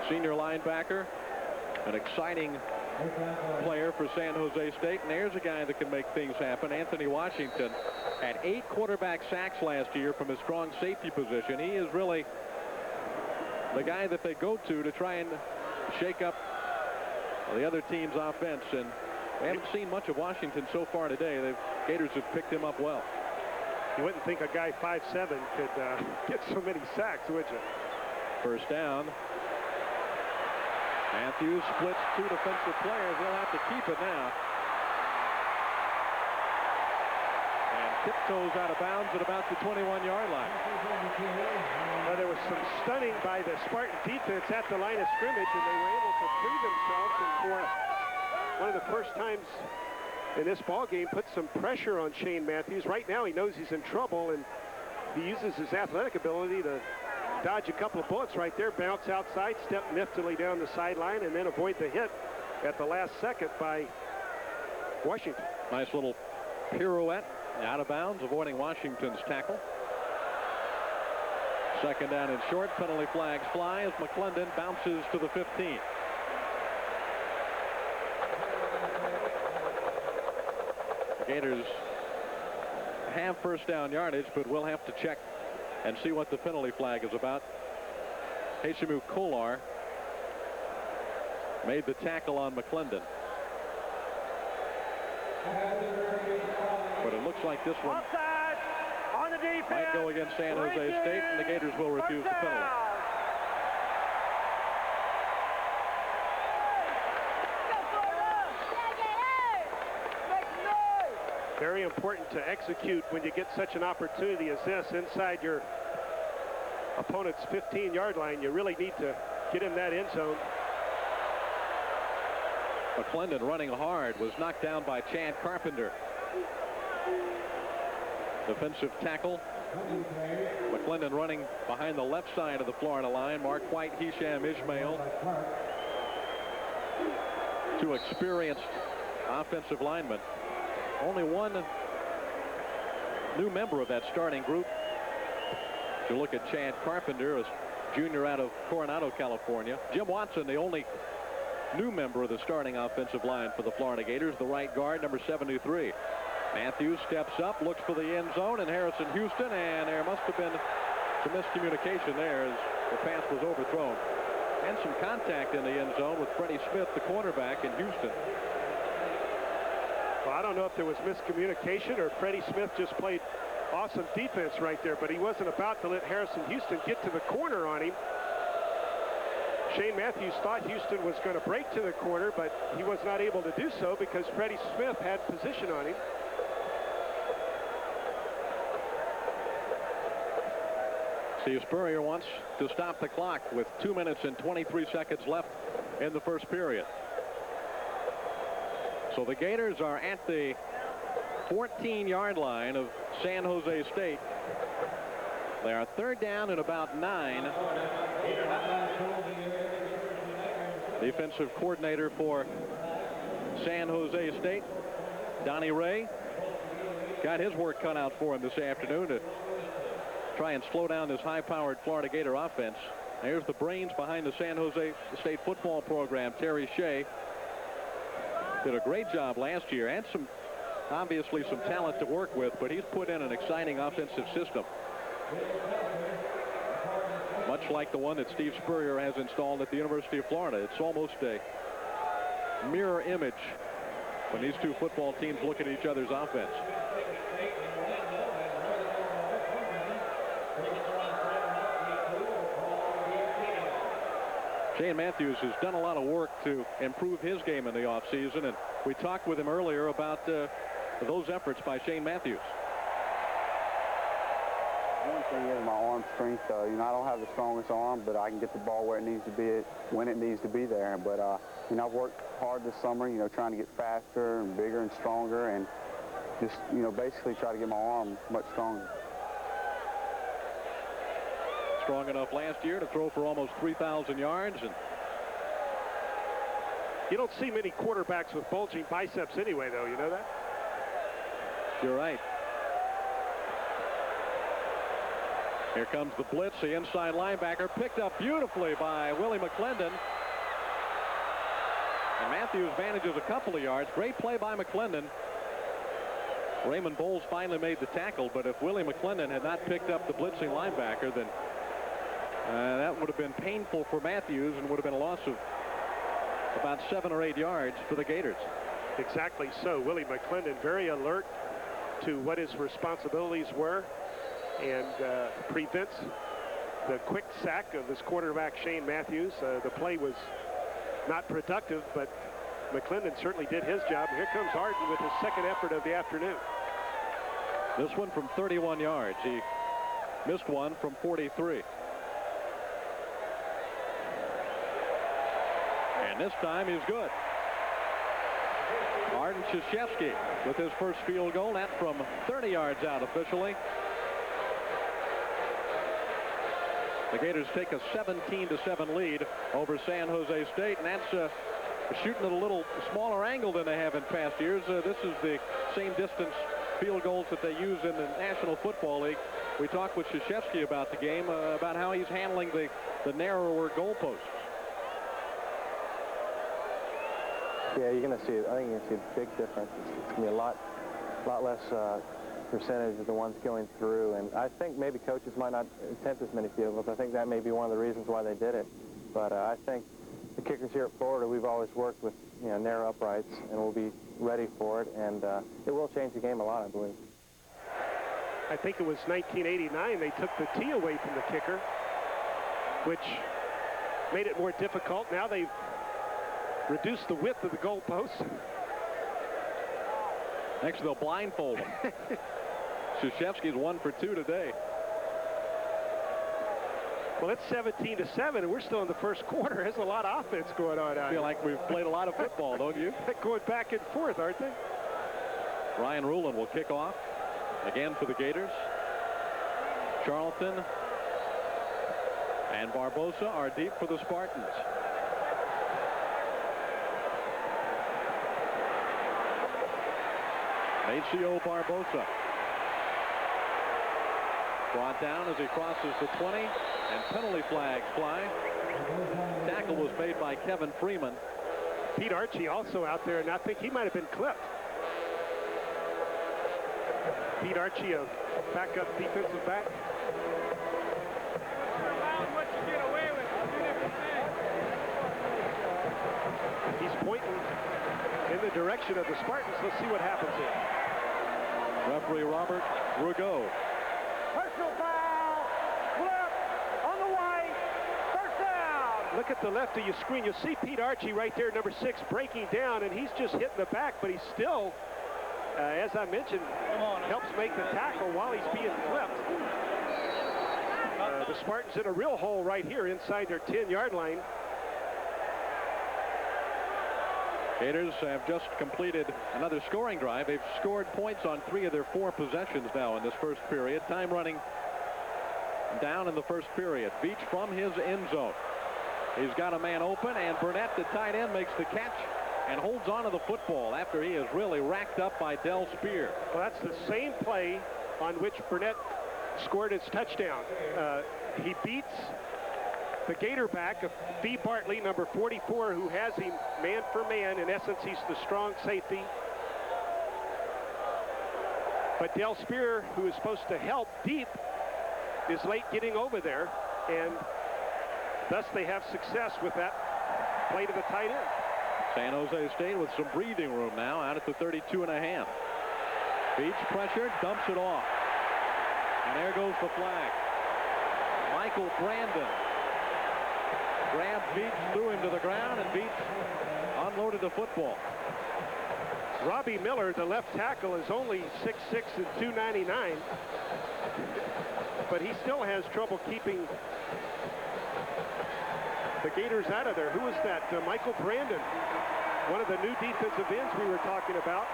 senior linebacker, an exciting player for San Jose State. And there's a guy that can make things happen. Anthony Washington had 8 quarterback sacks last year from his strong safety position. He is really the guy that they go to try and shake up the other team's offense. And we haven't seen much of Washington so far today. The Gators have picked him up well. You wouldn't think a guy 5'7" could get so many sacks, would you? First down. Matthews splits 2 defensive players. They'll have to keep it now. And tiptoes out of bounds at about the 21-yard line. Well, there was some stunning by the Spartan defense at the line of scrimmage, and they were able to free themselves and for one of the first times in this ball game put some pressure on Shane Matthews. Right now he knows he's in trouble, and he uses his athletic ability to dodge a couple of bullets right there, bounce outside, step niftily down the sideline, and then avoid the hit at the last second by Washington. Nice little pirouette out of bounds, avoiding Washington's tackle. Second down and short. Penalty flags fly as McClendon bounces to the 15. The Gators have first down yardage, but we'll have to check and see what the penalty flag is about. Heshamu Kolar made the tackle on McClendon. But it looks like this one on the defense might go against San Jose State, and the Gators will refuse the penalty. Very important to execute when you get such an opportunity as this inside your opponent's 15-yard line. You really need to get in that end zone. McClendon running hard was knocked down by Chad Carpenter. Defensive tackle. McClendon running behind the left side of the Florida line. Mark White, Hisham Ishmael. 2 experienced offensive linemen. Only one new member of that starting group. If you look at Chad Carpenter, a junior out of Coronado, California. Jim Watson, the only new member of the starting offensive line for the Florida Gators, the right guard, number 73. Matthews steps up, looks for the end zone, and Harrison Houston, and there must have been some miscommunication there as the pass was overthrown. And some contact in the end zone with Freddie Smith, the cornerback, in Houston. Well, I don't know if there was miscommunication or Freddie Smith just played awesome defense right there, but he wasn't about to let Harrison Houston get to the corner on him. Shane Matthews thought Houston was going to break to the corner, but he was not able to do so because Freddie Smith had position on him. Steve Spurrier wants to stop the clock with 2 minutes and 23 seconds left in the first period. So the Gators are at the 14-yard line of San Jose State. They are third down and about 9. Defensive coordinator for San Jose State, Donnie Ray, got his work cut out for him this afternoon to try and slow down this high-powered Florida Gator offense. There's the brains behind the San Jose State football program, Terry Shea. Did a great job last year, and obviously some talent to work with, but he's put in an exciting offensive system. Much like the one that Steve Spurrier has installed at the University of Florida. It's almost a mirror image when these two football teams look at each other's offense. Shane Matthews has done a lot of work to improve his game in the offseason, and we talked with him earlier about those efforts by Shane Matthews. thing is my arm strength. I don't have the strongest arm, but I can get the ball where it needs to be when it needs to be there. But, I've worked hard this summer, trying to get faster and bigger and stronger and just, basically try to get my arm much stronger. Strong enough last year to throw for almost 3,000 yards. And you don't see many quarterbacks with bulging biceps anyway, though. You know that? You're right. Here comes the blitz. The inside linebacker picked up beautifully by Willie McClendon. And Matthews manages a couple of yards. Great play by McClendon. Raymond Bowles finally made the tackle, but if Willie McClendon had not picked up the blitzing linebacker, then that would have been painful for Matthews and would have been a loss of about 7 or 8 yards for the Gators. Exactly so. Willie McClendon very alert to what his responsibilities were and prevents the quick sack of his quarterback Shane Matthews. The play was not productive, but McClendon certainly did his job. Here comes Arden with his second effort of the afternoon. This one from 31 yards. He missed one from 43. And this time he's good. Arden Krzyzewski with his first field goal. That's from 30 yards out officially. The Gators take a 17-7 lead over San Jose State, and that's shooting at a little smaller angle than they have in past years. This is the same distance field goals that they use in the National Football League. We talked with Krzyzewski about the game, about how he's handling the narrower goalposts. Yeah, you're going to see it. I think you're going to see a big difference. It's going to be a lot less percentage of the ones going through. And I think maybe coaches might not attempt as many field goals. I think that may be one of the reasons why they did it. But I think the kickers here at Florida, we've always worked with narrow uprights, and we'll be ready for it. And it will change the game a lot, I believe. I think it was 1989 they took the tee away from the kicker, which made it more difficult. Now they've reduced the width of the goalposts. Next they'll blindfold him. Krzyzewski's 1 for 2 today. Well, it's 17-7, and we're still in the first quarter. There's a lot of offense going on. I feel like we've played a lot of football, don't you? They're going back and forth, aren't they? Ryan Rulin will kick off again for the Gators. Charlton and Barbosa are deep for the Spartans. Maceo Barbosa brought down as he crosses the 20, and penalty flags fly. Tackle was made by Kevin Freeman. Pete Archie also out there, and I think he might have been clipped. Pete Archie, a backup defensive back. He's pointing in the direction of the Spartans. Let's see what happens here. Referee Robert Rougeau. Personal foul, flip on the right, first down. Look at the left of your screen. You'll see Pete Archie right there, number 6, breaking down, and he's just hitting the back, but he's still, as I mentioned, helps make the tackle while he's being flipped. The Spartans in a real hole right here inside their 10-yard line. Gators have just completed another scoring drive. They've scored points on 3 of their 4 possessions now in this first period. Time running down in the first period. Beach from his end zone. He's got a man open, and Burnett, the tight end, makes the catch and holds on to the football after he is really racked up by Del Spear. Well, that's the same play on which Burnett scored his touchdown. He beats the Gator back, B. Bartley, number 44, who has him man for man. In essence, he's the strong safety. But Del Spear, who is supposed to help deep, is late getting over there, and thus they have success with that play to the tight end. San Jose State with some breathing room now out at the 32.5. Beach pressured, dumps it off. And there goes the flag. Michael Brandon grabbed Beach, threw him to the ground, and Beach unloaded the football. Robbie Miller, the left tackle, is only 6'6" and 299, but he still has trouble keeping the Gators out of there. Who is that? Michael Brandon, one of the new defensive ends we were talking about.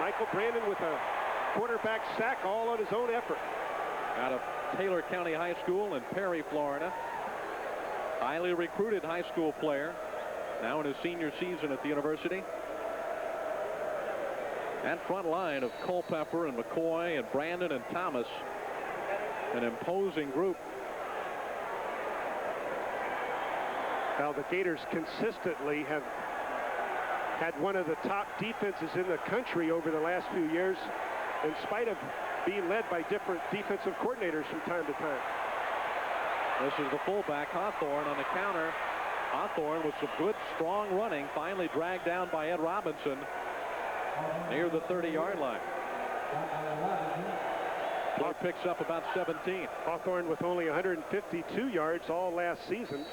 Michael Brandon with a quarterback sack all on his own effort. Out of Taylor County High School in Perry, Florida. Highly recruited high school player. Now in his senior season at the university. That front line of Culpepper and McCoy and Brandon and Thomas. An imposing group. Now the Gators consistently have had one of the top defenses in the country over the last few years, in spite of being led by different defensive coordinators from time to time. This is the fullback, Hawthorne, on the counter. Hawthorne with some good, strong running, finally dragged down by Ed Robinson near the 30-yard line. Clark picks up about 17. Hawthorne with only 152 yards all last season.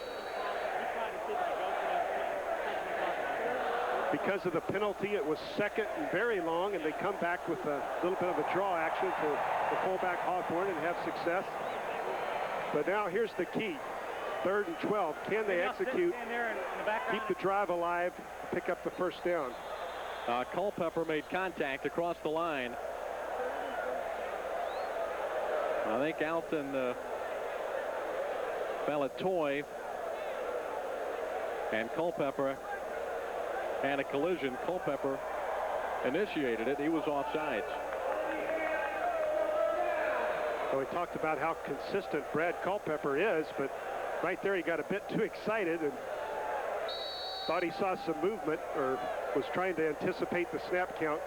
Because of the penalty, it was second and very long, and they come back with a little bit of a draw action to the fullback Hawthorne and have success. But now here's the key. 3rd and 12. Can they execute, keep the drive alive, pick up the first down? Culpepper made contact across the line. I think Alton Balatoy and Culpepper had a collision. Culpepper initiated it. He was offsides. So we talked about how consistent Brad Culpepper is, but right there he got a bit too excited and thought he saw some movement, or was trying to anticipate the snap count.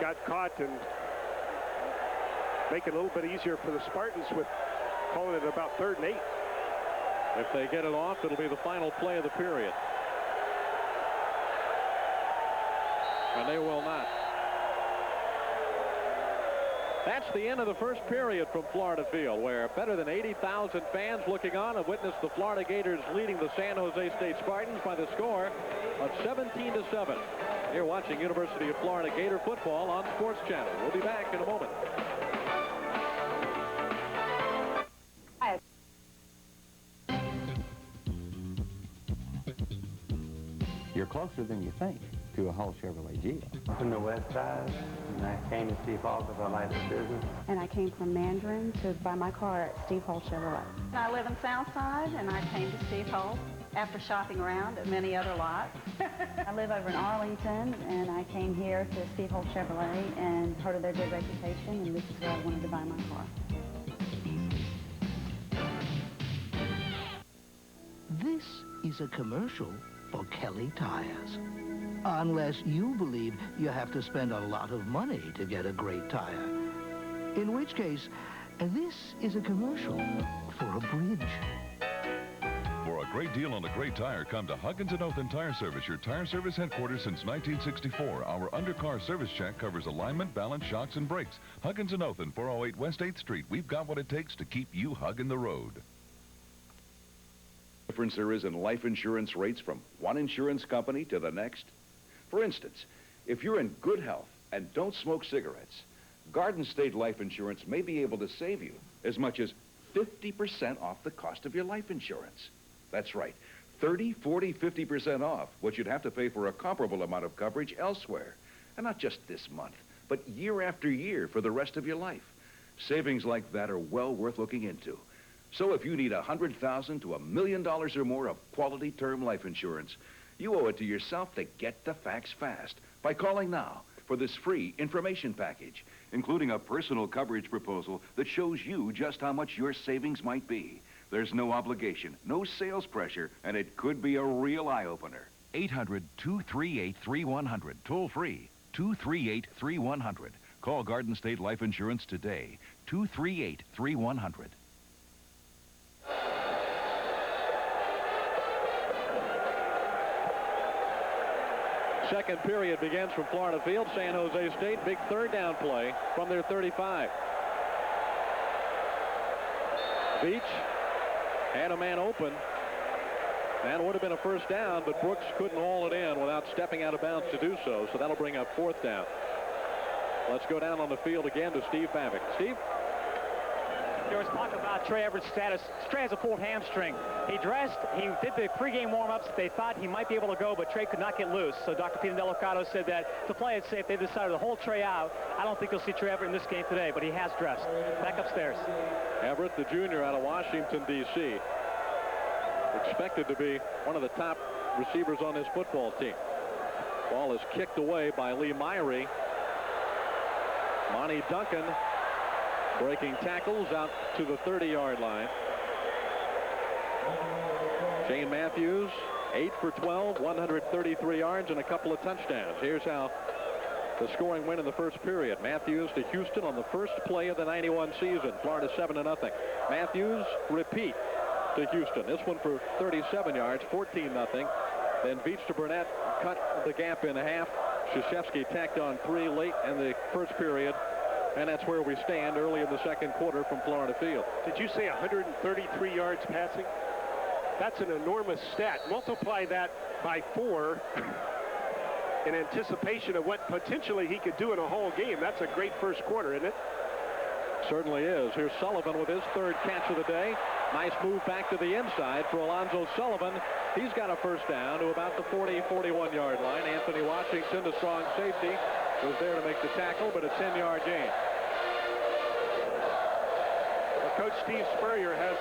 Got caught, and make it a little bit easier for the Spartans with calling it about 3rd and 8. If they get it off, it'll be the final play of the period. And they will not. That's the end of the first period from Florida Field, where better than 80,000 fans looking on have witnessed the Florida Gators leading the San Jose State Spartans by the score of 17-7. You're watching University of Florida Gator football on Sports Channel. We'll be back in a moment. You're closer than you think to a Hull Chevrolet Jeep. From the west side, and I came to Steve Hall because I like the business. And I came from Mandarin to buy my car at Steve Hall Chevrolet. I live in Southside, and I came to Steve Hall after shopping around at many other lots. I live over in Arlington, and I came here to Steve Hall Chevrolet and heard of their good reputation, and this is where I wanted to buy my car. This is a commercial for Kelly Tires. Unless you believe you have to spend a lot of money to get a great tire. In which case, this is a commercial for a bridge. For a great deal on a great tire, come to Huggins & Oathen Tire Service, your tire service headquarters since 1964. Our undercar service check covers alignment, balance, shocks, and brakes. Huggins & Oathen, 408 West 8th Street. We've got what it takes to keep you hugging the road. Difference there is in life insurance rates from one insurance company to the next. For instance, if you're in good health and don't smoke cigarettes, Garden State Life Insurance may be able to save you as much as 50% off the cost of your life insurance. That's right, 30, 40, 50% off what you'd have to pay for a comparable amount of coverage elsewhere. And not just this month, but year after year for the rest of your life. Savings like that are well worth looking into. So if you need $100,000 to $1 million or more of quality term life insurance, you owe it to yourself to get the facts fast by calling now for this free information package, including a personal coverage proposal that shows you just how much your savings might be. There's no obligation, no sales pressure, and it could be a real eye-opener. 800-238-3100, toll free, 238-3100. Call Garden State Life Insurance today, 238-3100. Second period begins from Florida Field. San Jose State, big third down play from their 35. Beach had a man open That would have been a first down, but Brooks couldn't haul it in without stepping out of bounds to do so. So that'll bring up fourth down. Let's go down on the field again to Steve Babick. Steve? There was talk about Trey Everett's status. Trey has a pulled hamstring. He dressed, he did the pregame warm-ups. They thought he might be able to go, but Trey could not get loose. So Dr. Peter Delicato said that to play it safe, they decided to hold Trey out. I don't think you'll see Trey Everett in this game today, but he has dressed. Back upstairs. Everett, the junior out of Washington, D.C. Expected to be one of the top receivers on this football team. Ball is kicked away by Lee Myrie. Monty Duncan breaking tackles out to the 30-yard line. Shane Matthews, 8 for 12, 133 yards and a couple of touchdowns. Here's how the scoring went in the first period. Matthews to Houston on the first play of the 91 season. Florida 7-0. Matthews repeat to Houston. This one for 37 yards, 14-0. Then Veach to Burnett cut the gap in half. Krzyzewski tacked on 3 late in the first period. And that's where we stand early in the second quarter from Florida Field. Did you say 133 yards passing? That's an enormous stat. Multiply that by 4 in anticipation of what potentially he could do in a whole game. That's a great first quarter, isn't it? Certainly is. Here's Sullivan with his third catch of the day. Nice move back to the inside for Alonzo Sullivan. He's got a first down to about the 40-41-yard line. Anthony Washington, the strong safety, was there to make the tackle, but a 10-yard gain. Well, Coach Steve Spurrier has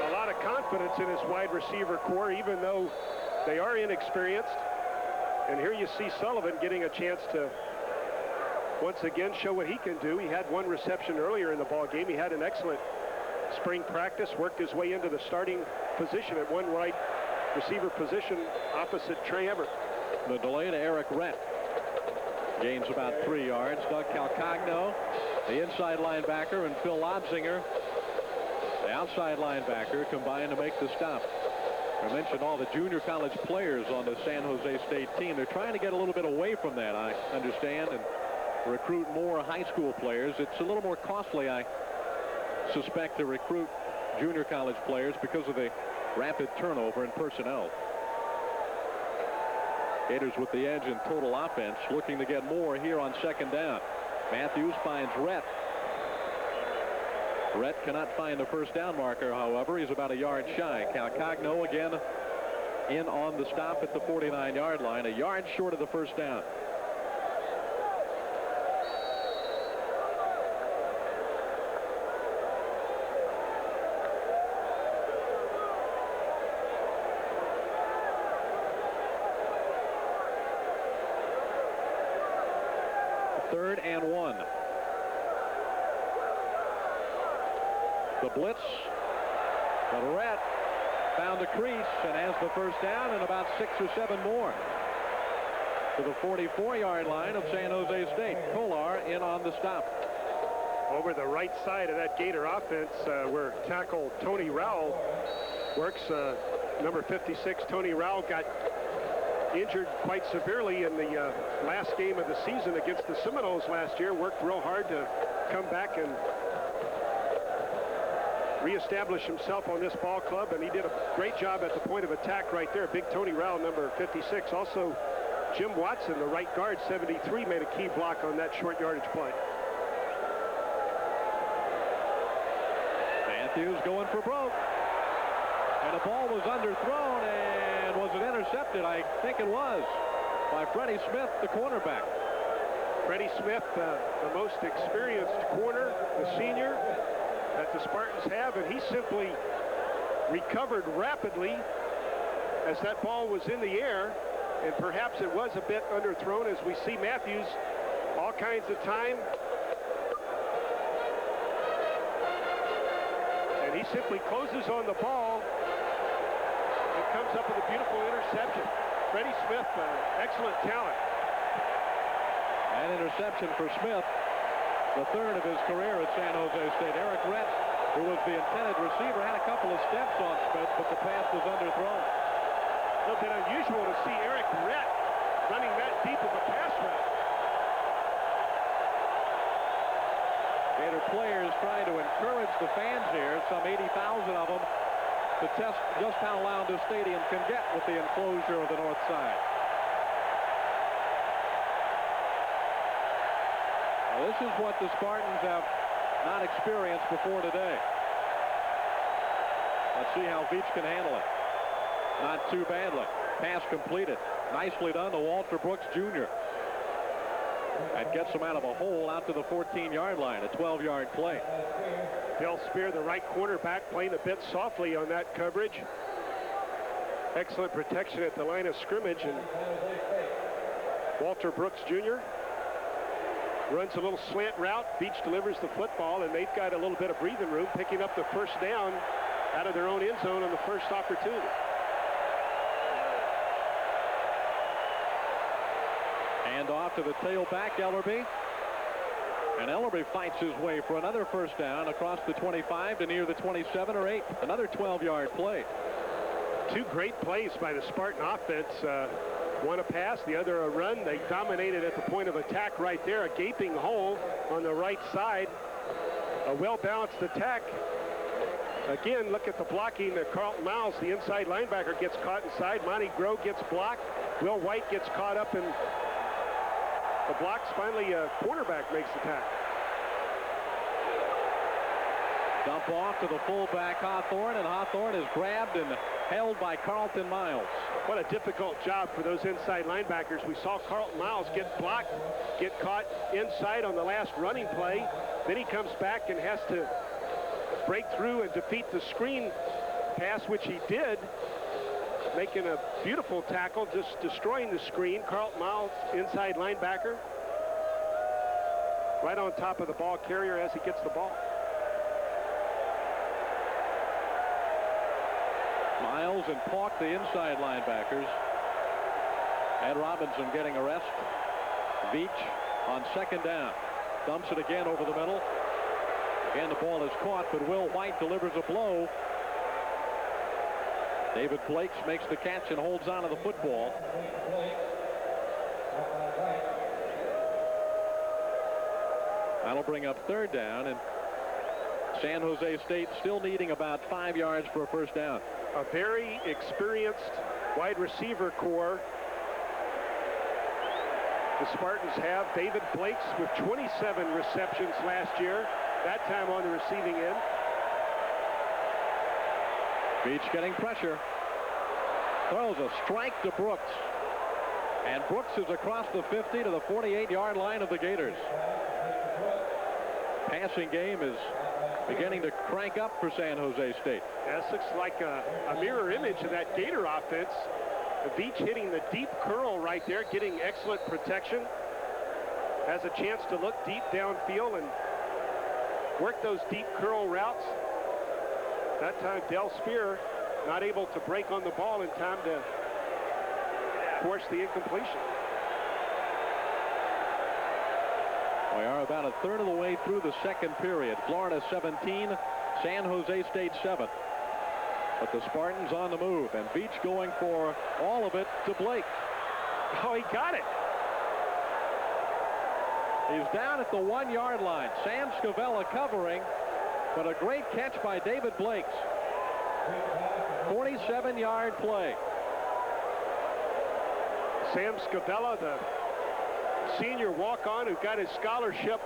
a lot of confidence in his wide receiver core, even though they are inexperienced. And here you see Sullivan getting a chance to once again show what he can do. He had 1 reception earlier in the ball game. He had an excellent spring practice, worked his way into the starting position at one right receiver position opposite Trey Everett. The delay to Eric Rett. Gains about 3 yards. Doug Calcagno, the inside linebacker, and Phil Lobsinger, the outside linebacker, combined to make the stop. I mentioned all the junior college players on the San Jose State team. They're trying to get a little bit away from that, I understand, and recruit more high school players. It's a little more costly, I suspect, to recruit junior college players because of the rapid turnover in personnel. Gators with the edge in total offense, looking to get more here on second down. Matthews finds Rett. Rett cannot find the first down marker, however. He's about a yard shy. Calcagno again in on the stop at the 49-yard line, a yard short of the first down. Third and 1. The blitz, but Rett found a crease and has the first down and about 6 or 7 more to the 44-yard line of San Jose State. Kolar in on the stop. Over the right side of that Gator offense, where tackle Tony Rowell works. Number 56, Tony Rowell, got injured quite severely in the last game of the season against the Seminoles last year. Worked real hard to come back and reestablish himself on this ball club, and he did a great job at the point of attack right there. Big Tony Rowell, number 56. Also, Jim Watson, the right guard, 73, made a key block on that short yardage play. Matthews going for broke, and the ball was underthrown, and was it intercepted? I think it was, by Freddie Smith, the cornerback. Freddie Smith, the most experienced corner, the senior that the Spartans have, and he simply recovered rapidly as that ball was in the air, and perhaps it was a bit underthrown, as we see Matthews all kinds of time. And he simply closes on the ball and comes up with a beautiful interception. Freddie Smith, excellent talent. An interception for Smith, the third of his career at San Jose State. Eric Rett, who was the intended receiver, had a couple of steps on Smith, but the pass was underthrown. A little bit unusual to see Eric Rett running that deep of a pass route. Gator players trying to encourage the fans here, some 80,000 of them, to test just how loud this stadium can get with the enclosure of the north side. Now, this is what the Spartans have not experienced before today. Let's see how Veach can handle it. Not too badly. Pass completed. Nicely done to Walter Brooks Jr. And gets him out of a hole out to the 14-yard line, a 12-yard play. Del Spear, the right cornerback, playing a bit softly on that coverage. Excellent protection at the line of scrimmage. And Walter Brooks Jr. runs a little slant route. Veach delivers the football, and they've got a little bit of breathing room, picking up the first down out of their own end zone on the first opportunity. And off to the tailback, Ellerby. And Ellerby fights his way for another first down across the 25 to near the 27 or 8. Another 12-yard play. Two great plays by the Spartan offense. One a pass, the other a run. They dominated at the point of attack right there. A gaping hole on the right side. A well-balanced attack. Again, look at the blocking. Carlton Miles, the inside linebacker, gets caught inside. Monty Grove gets blocked. Will White gets caught up in the blocks. Finally, a cornerback makes the tackle. Dump off to the fullback, Hawthorne, and Hawthorne is grabbed and held by Carlton Miles. What a difficult job for those inside linebackers. We saw Carlton Miles get blocked, get caught inside on the last running play. Then he comes back and has to break through and defeat the screen pass, which he did, making a beautiful tackle, just destroying the screen. Carlton Miles, inside linebacker, right on top of the ball carrier as he gets the ball. Miles and Pauk, the inside linebackers. Ed Robinson getting a rest. Veach on second down. Dumps it again over the middle. Again, the ball is caught, but Will White delivers a blow. David Blakes makes the catch and holds on to the football. That'll bring up third down, and San Jose State still needing about 5 yards for a first down. A very experienced wide receiver core the Spartans have. David Blakes with 27 receptions last year, that time on the receiving end. Veach getting pressure. Throws a strike to Brooks. And Brooks is across the 50 to the 48-yard line of the Gators. Passing game is beginning to crank up for San Jose State. This looks like a mirror image of that Gator offense. Veach hitting the deep curl right there, getting excellent protection. Has a chance to look deep downfield and work those deep curl routes. That time, Del Spear not able to break on the ball in time to force the incompletion. We are about a third of the way through the second period. Florida 17, San Jose State 7. But the Spartans on the move, and Veach going for all of it to Blake. Oh, he got it. He's down at the 1-yard line. Sam Scavella covering, but a great catch by David Blakes. 47-yard play. Sam Scavella, the senior walk-on who got his scholarship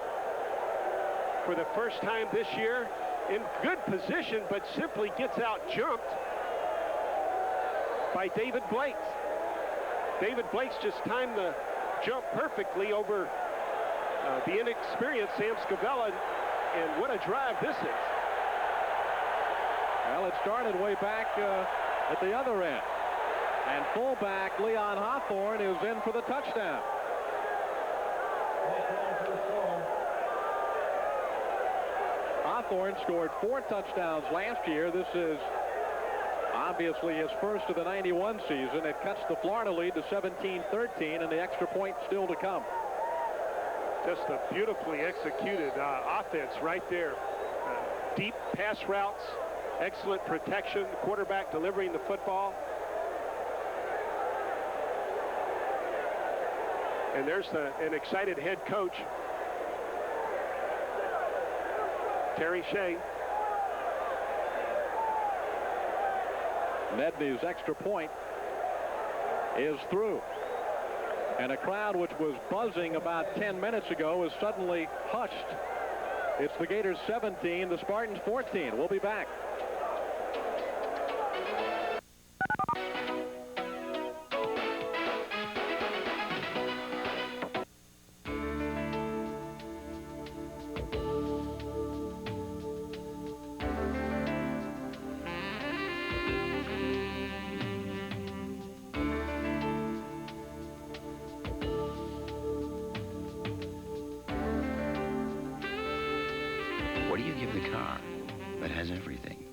for the first time this year, in good position, but simply gets out-jumped by David Blakes. David Blakes just timed the jump perfectly over the inexperienced Sam Scavella, and what a drive this is. Well, it started way back at the other end. And fullback Leon Hawthorne is in for the touchdown. Hawthorne scored 4 touchdowns last year. This is obviously his first of the 91 season. It cuts the Florida lead to 17-13, and the extra point still to come. Just a beautifully executed offense right there. Deep pass routes, excellent protection, quarterback delivering the football. And there's an excited head coach, Terry Shea. Nedney's extra point is through. And a crowd which was buzzing about 10 minutes ago is suddenly hushed. It's the Gators 17, the Spartans 14. We'll be back. What do you give the car that has everything?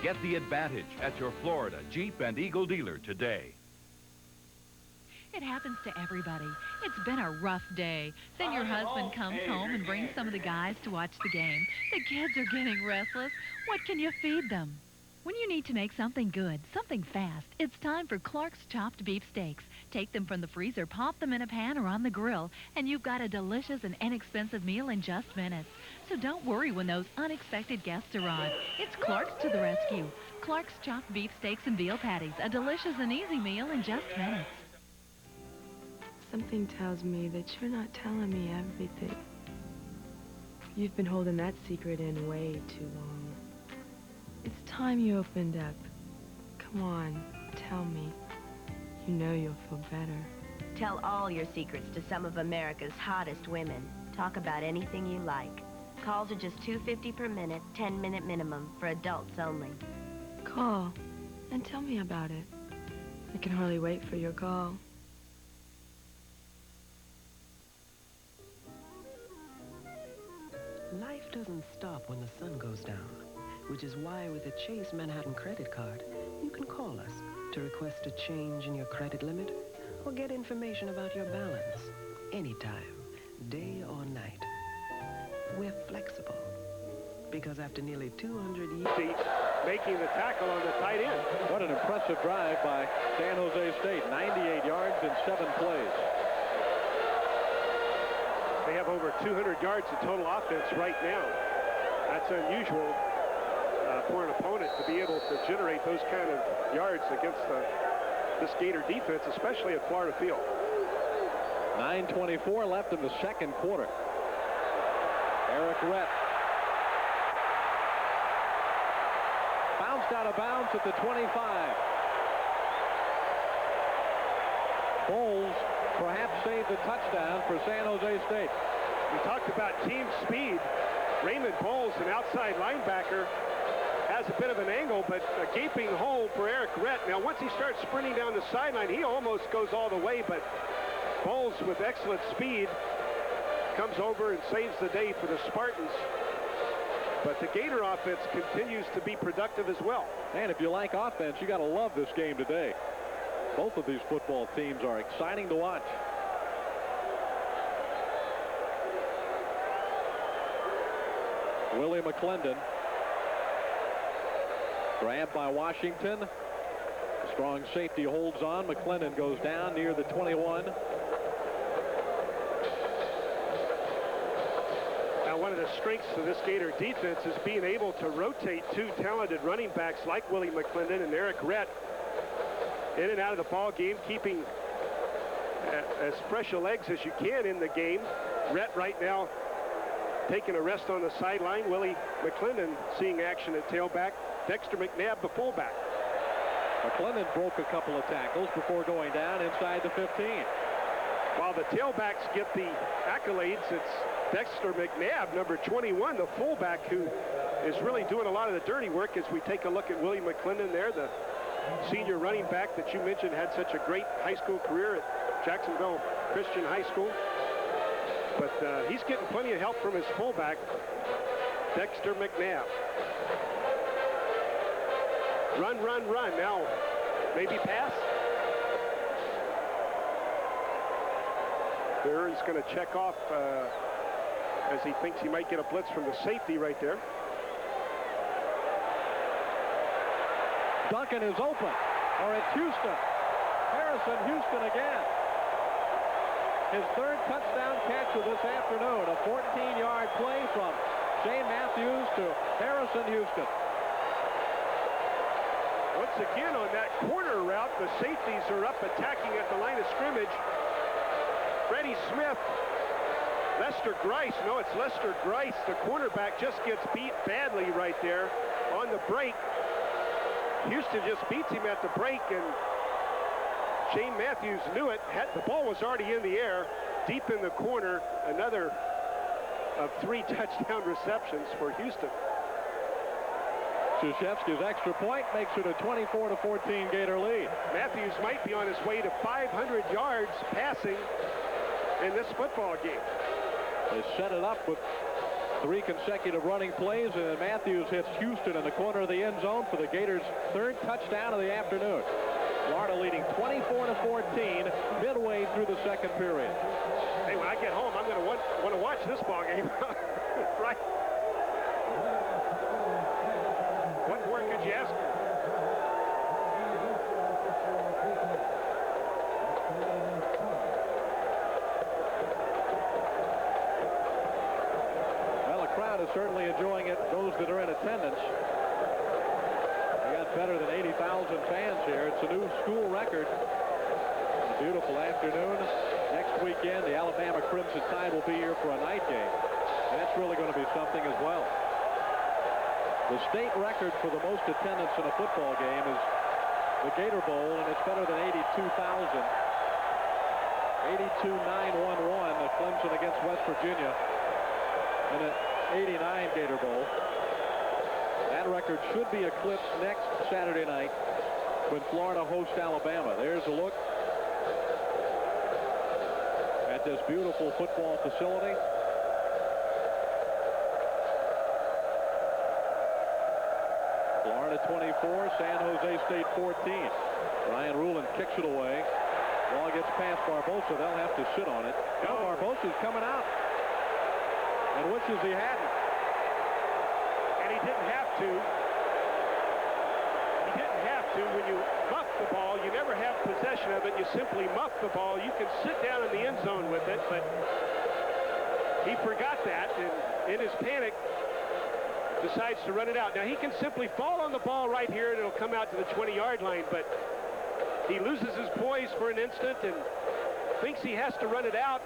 Get the advantage at your Florida Jeep and Eagle dealer today. It happens to everybody. It's been a rough day. Then your husband comes home and brings some of the guys to watch the game. The kids are getting restless. What can you feed them? When you need to make something good, something fast, it's time for Clark's chopped beef steaks. Take them from the freezer, pop them in a pan or on the grill, and you've got a delicious and inexpensive meal in just minutes. So don't worry when those unexpected guests arrive. It's Clark's to the rescue. Clark's chopped beef steaks and veal patties, a delicious and easy meal in just minutes. Something tells me that you're not telling me everything. You've been holding that secret in way too long. It's time you opened up. Come on, tell me. You know you'll feel better. Tell all your secrets to some of America's hottest women. Talk about anything you like. Calls are just $2.50 per minute, 10-minute minimum, for adults only. Call, and tell me about it. I can hardly wait for your call. Life doesn't stop when the sun goes down, which is why with a Chase Manhattan credit card, you can call us to request a change in your credit limit or get information about your balance anytime, day or night. We're flexible because after nearly 200 years... Making the tackle on the tight end. What an impressive drive by San Jose State. 98 yards in 7 plays. They have over 200 yards of total offense right now. That's unusual for an opponent to be able to generate those kind of yards against this Gator defense, especially at Florida Field. 9:24 left in the second quarter. Eric Rett bounced out of bounds at the 25. Bowles perhaps saved a touchdown for San Jose State. We talked about team speed. Raymond Bowles, an outside linebacker, has a bit of an angle, but a gaping hole for Eric Rett. Now, once he starts sprinting down the sideline, he almost goes all the way, but Bowles, with excellent speed, comes over and saves the day for the Spartans. But the Gator offense continues to be productive as well. And if you like offense, you got to love this game today. Both of these football teams are exciting to watch. Willie McClendon grabbed by Washington. Strong safety holds on. McClendon goes down near the 21. Now, one of the strengths of this Gator defense is being able to rotate two talented running backs like Willie McClendon and Eric Rett in and out of the ball game, keeping as fresh a legs as you can in the game. Rett right now taking a rest on the sideline. Willie McClendon seeing action at tailback. Dexter McNabb, the fullback. McClendon broke a couple of tackles before going down inside the 15. While the tailbacks get the accolades, it's Dexter McNabb, number 21, the fullback, who is really doing a lot of the dirty work as we take a look at Willie McClendon there, the senior running back that you mentioned had such a great high school career at Jacksonville Christian High School. But he's getting plenty of help from his fullback, Dexter McNabb. Run, run, run. Now, maybe pass. There he's going to check off as he thinks he might get a blitz from the safety right there. Duncan is open, or it's Houston. Harrison Houston again. His third touchdown catch of this afternoon. A 14-yard play from Shane Matthews to Harrison Houston. Once again on that corner route, the safeties are up attacking at the line of scrimmage. Freddie Smith, Lester Grice, no, it's Lester Grice, the cornerback, just gets beat badly right there on the break. Houston just beats him at the break, and Shane Matthews knew it. The ball was already in the air, deep in the corner. Another of 3 touchdown receptions for Houston. Krzyzewski's extra point makes it a 24-14 Gator lead. Matthews might be on his way to 500 yards passing in this football game. They set it up with 3 consecutive running plays, and Matthews hits Houston in the corner of the end zone for the Gators' 3rd touchdown of the afternoon. Florida leading 24-14 midway through the 2nd period. Hey, when I get home, I'm going to want to watch this ball game. Right? What more could you ask for? Well, the crowd is certainly enjoying it, those that are in attendance. We got better than 80,000 fans here. It's a new school record. A beautiful afternoon. Next weekend, the Alabama Crimson Tide will be here for a night game. And that's really going to be something as well. The state record for the most attendance in a football game is the Gator Bowl, and it's better than 82,000. 82,911 at Clemson against West Virginia in an 89 Gator Bowl. That record should be eclipsed next Saturday night when Florida hosts Alabama. There's a look at this beautiful football facility. Florida 24, San Jose State 14. Ryan Rulin kicks it away. Ball gets past Barbosa. They'll have to sit on it. Now Barbosa's coming out and wishes he hadn't. And he didn't have to. He didn't have to. When you muff the ball, you never have possession of it. You simply muff the ball. You can sit down in the end zone with it, but he forgot that, and in his panic, decides to run it out. Now, he can simply fall on the ball right here, and it'll come out to the 20-yard line, but he loses his poise for an instant and thinks he has to run it out.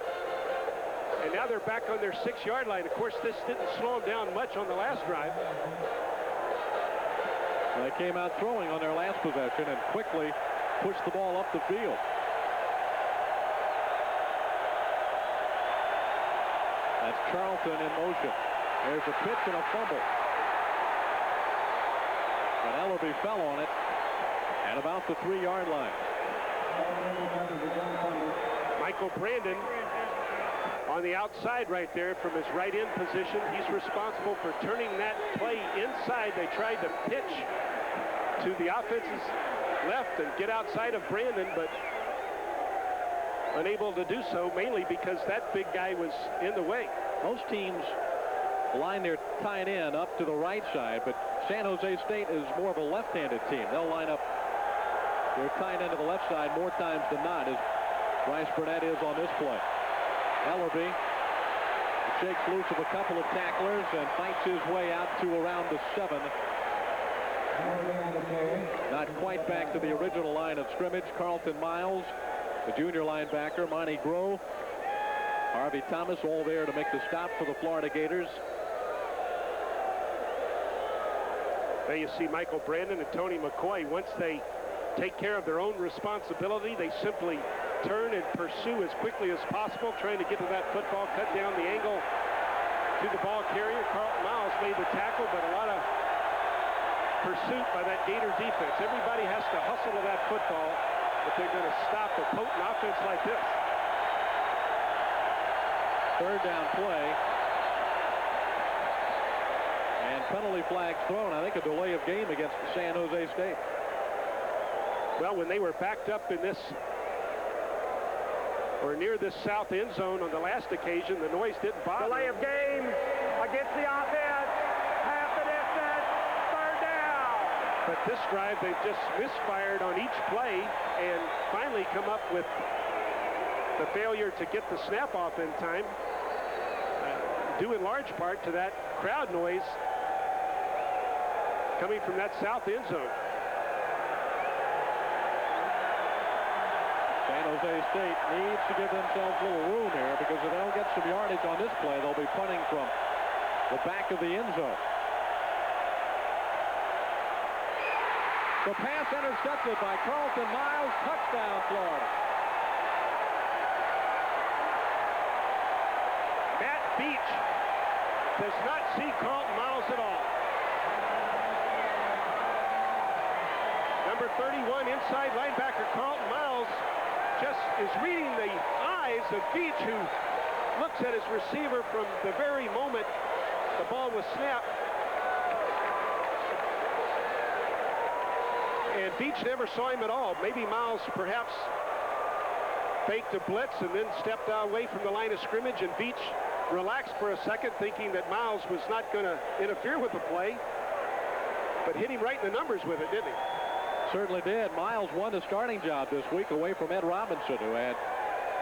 And now they're back on their 6-yard line. Of course, this didn't slow them down much on the last drive. They came out throwing on their last possession and quickly pushed the ball up the field. That's Charlton in motion. There's a pitch and a fumble. But Ellerby fell on it at about the 3-yard line. Michael Brandon on the outside right there from his right end position. He's responsible for turning that play inside. They tried to pitch to the offense's left and get outside of Brandon, but unable to do so, mainly because that big guy was in the way. Most teams line their tight end up to the right side, but San Jose State is more of a left-handed team. They'll line up their tight end to the left side more times than not, as Bryce Burnett is on this play. Ellerby shakes loose of a couple of tacklers and fights his way out to around the 7. Not quite back to the original line of scrimmage. Carlton Miles, the junior linebacker, Monty Grove, Harvey Thomas, all there to make the stop for the Florida Gators. There you see Michael Brandon and Tony McCoy. Once they take care of their own responsibility, they simply turn and pursue as quickly as possible, trying to get to that football, cut down the angle to the ball carrier. Carlton Miles made the tackle, but a lot of pursuit by that Gator defense. Everybody has to hustle to that football if they're going to stop a potent offense like this. 3rd down play. And penalty flags thrown. I think a delay of game against San Jose State. Well, when they were backed up in this, or near this south end zone on the last occasion, the noise didn't bother. Delay of game against the offense. Half the distance. 3rd down. But this drive, they've just misfired on each play and finally come up with the failure to get the snap off in time. due in large part to that crowd noise coming from that south end zone. San Jose State needs to give themselves a little room here, because if they don't get some yardage on this play, they'll be punting from the back of the end zone. The pass intercepted by Carlton Miles. Touchdown, Florida. Matt Beach does not see Carlton Miles at all. Number 31, inside linebacker Carlton Miles, just is reading the eyes of Beach, who looks at his receiver from the very moment the ball was snapped. And Beach never saw him at all. Maybe Miles perhaps faked a blitz and then stepped away from the line of scrimmage, and Beach relaxed for a second, thinking that Miles was not going to interfere with the play, but hit him right in the numbers with it, didn't he? Certainly did. Miles won the starting job this week away from Ed Robinson, who had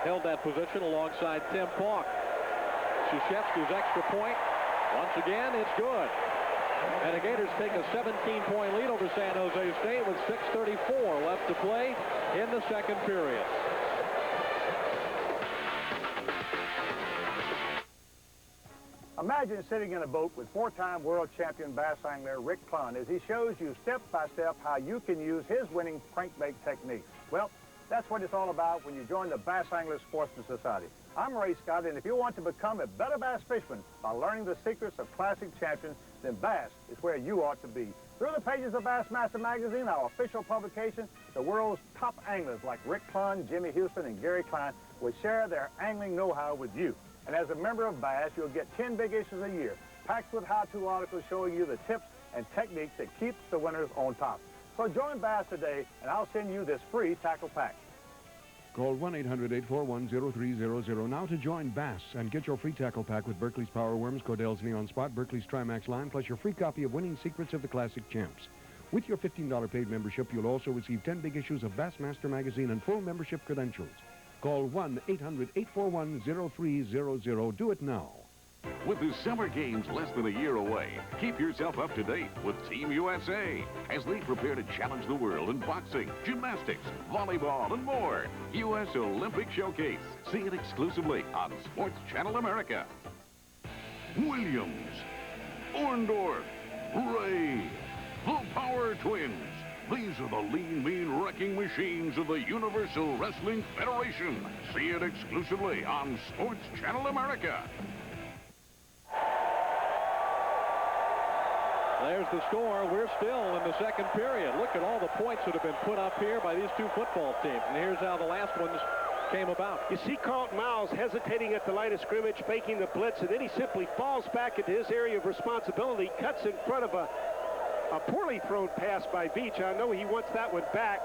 held that position alongside Tim Pauk. Krzyzewski's extra point. Once again, it's good. And the Gators take a 17-point lead over San Jose State with 6:34 left to play in the second period. Imagine sitting in a boat with four-time world champion bass angler Rick Clunn as he shows you step-by-step how you can use his winning crankbait techniques. Well, that's what it's all about when you join the Bass Anglers Sportsman Society. I'm Ray Scott, and if you want to become a better bass fisherman by learning the secrets of classic champions, then bass is where you ought to be. Through the pages of Bassmaster Magazine, our official publication, the world's top anglers like Rick Clunn, Jimmy Houston, and Gary Klein will share their angling know-how with you. And as a member of Bass, you'll get 10 big issues a year, packed with how-to articles showing you the tips and techniques that keeps the winners on top. So join Bass today, and I'll send you this free tackle pack. Call 1-800-841-0300 now to join Bass and get your free tackle pack with Berkley's Power Worms, Cordell's Neon Spot, Berkley's Trimax line, plus your free copy of Winning Secrets of the Classic Champs. With your $15 paid membership, you'll also receive 10 big issues of Bassmaster Magazine and full membership credentials. Call 1-800-841-0300. Do it now. With the summer games less than a year away, keep yourself up to date with Team USA as they prepare to challenge the world in boxing, gymnastics, volleyball, and more. U.S. Olympic Showcase. See it exclusively on Sports Channel America. Williams, Orndorff, Ray, the Power Twins. These are the lean, mean wrecking machines of the Universal Wrestling Federation. See it exclusively on Sports Channel America. There's the score. We're still in the second period. Look at all the points that have been put up here by these two football teams. And here's how the last ones came about. You see Carlton Miles hesitating at the line of scrimmage, faking the blitz, and then he simply falls back into his area of responsibility, cuts in front of a poorly thrown pass by Beach. I know he wants that one back.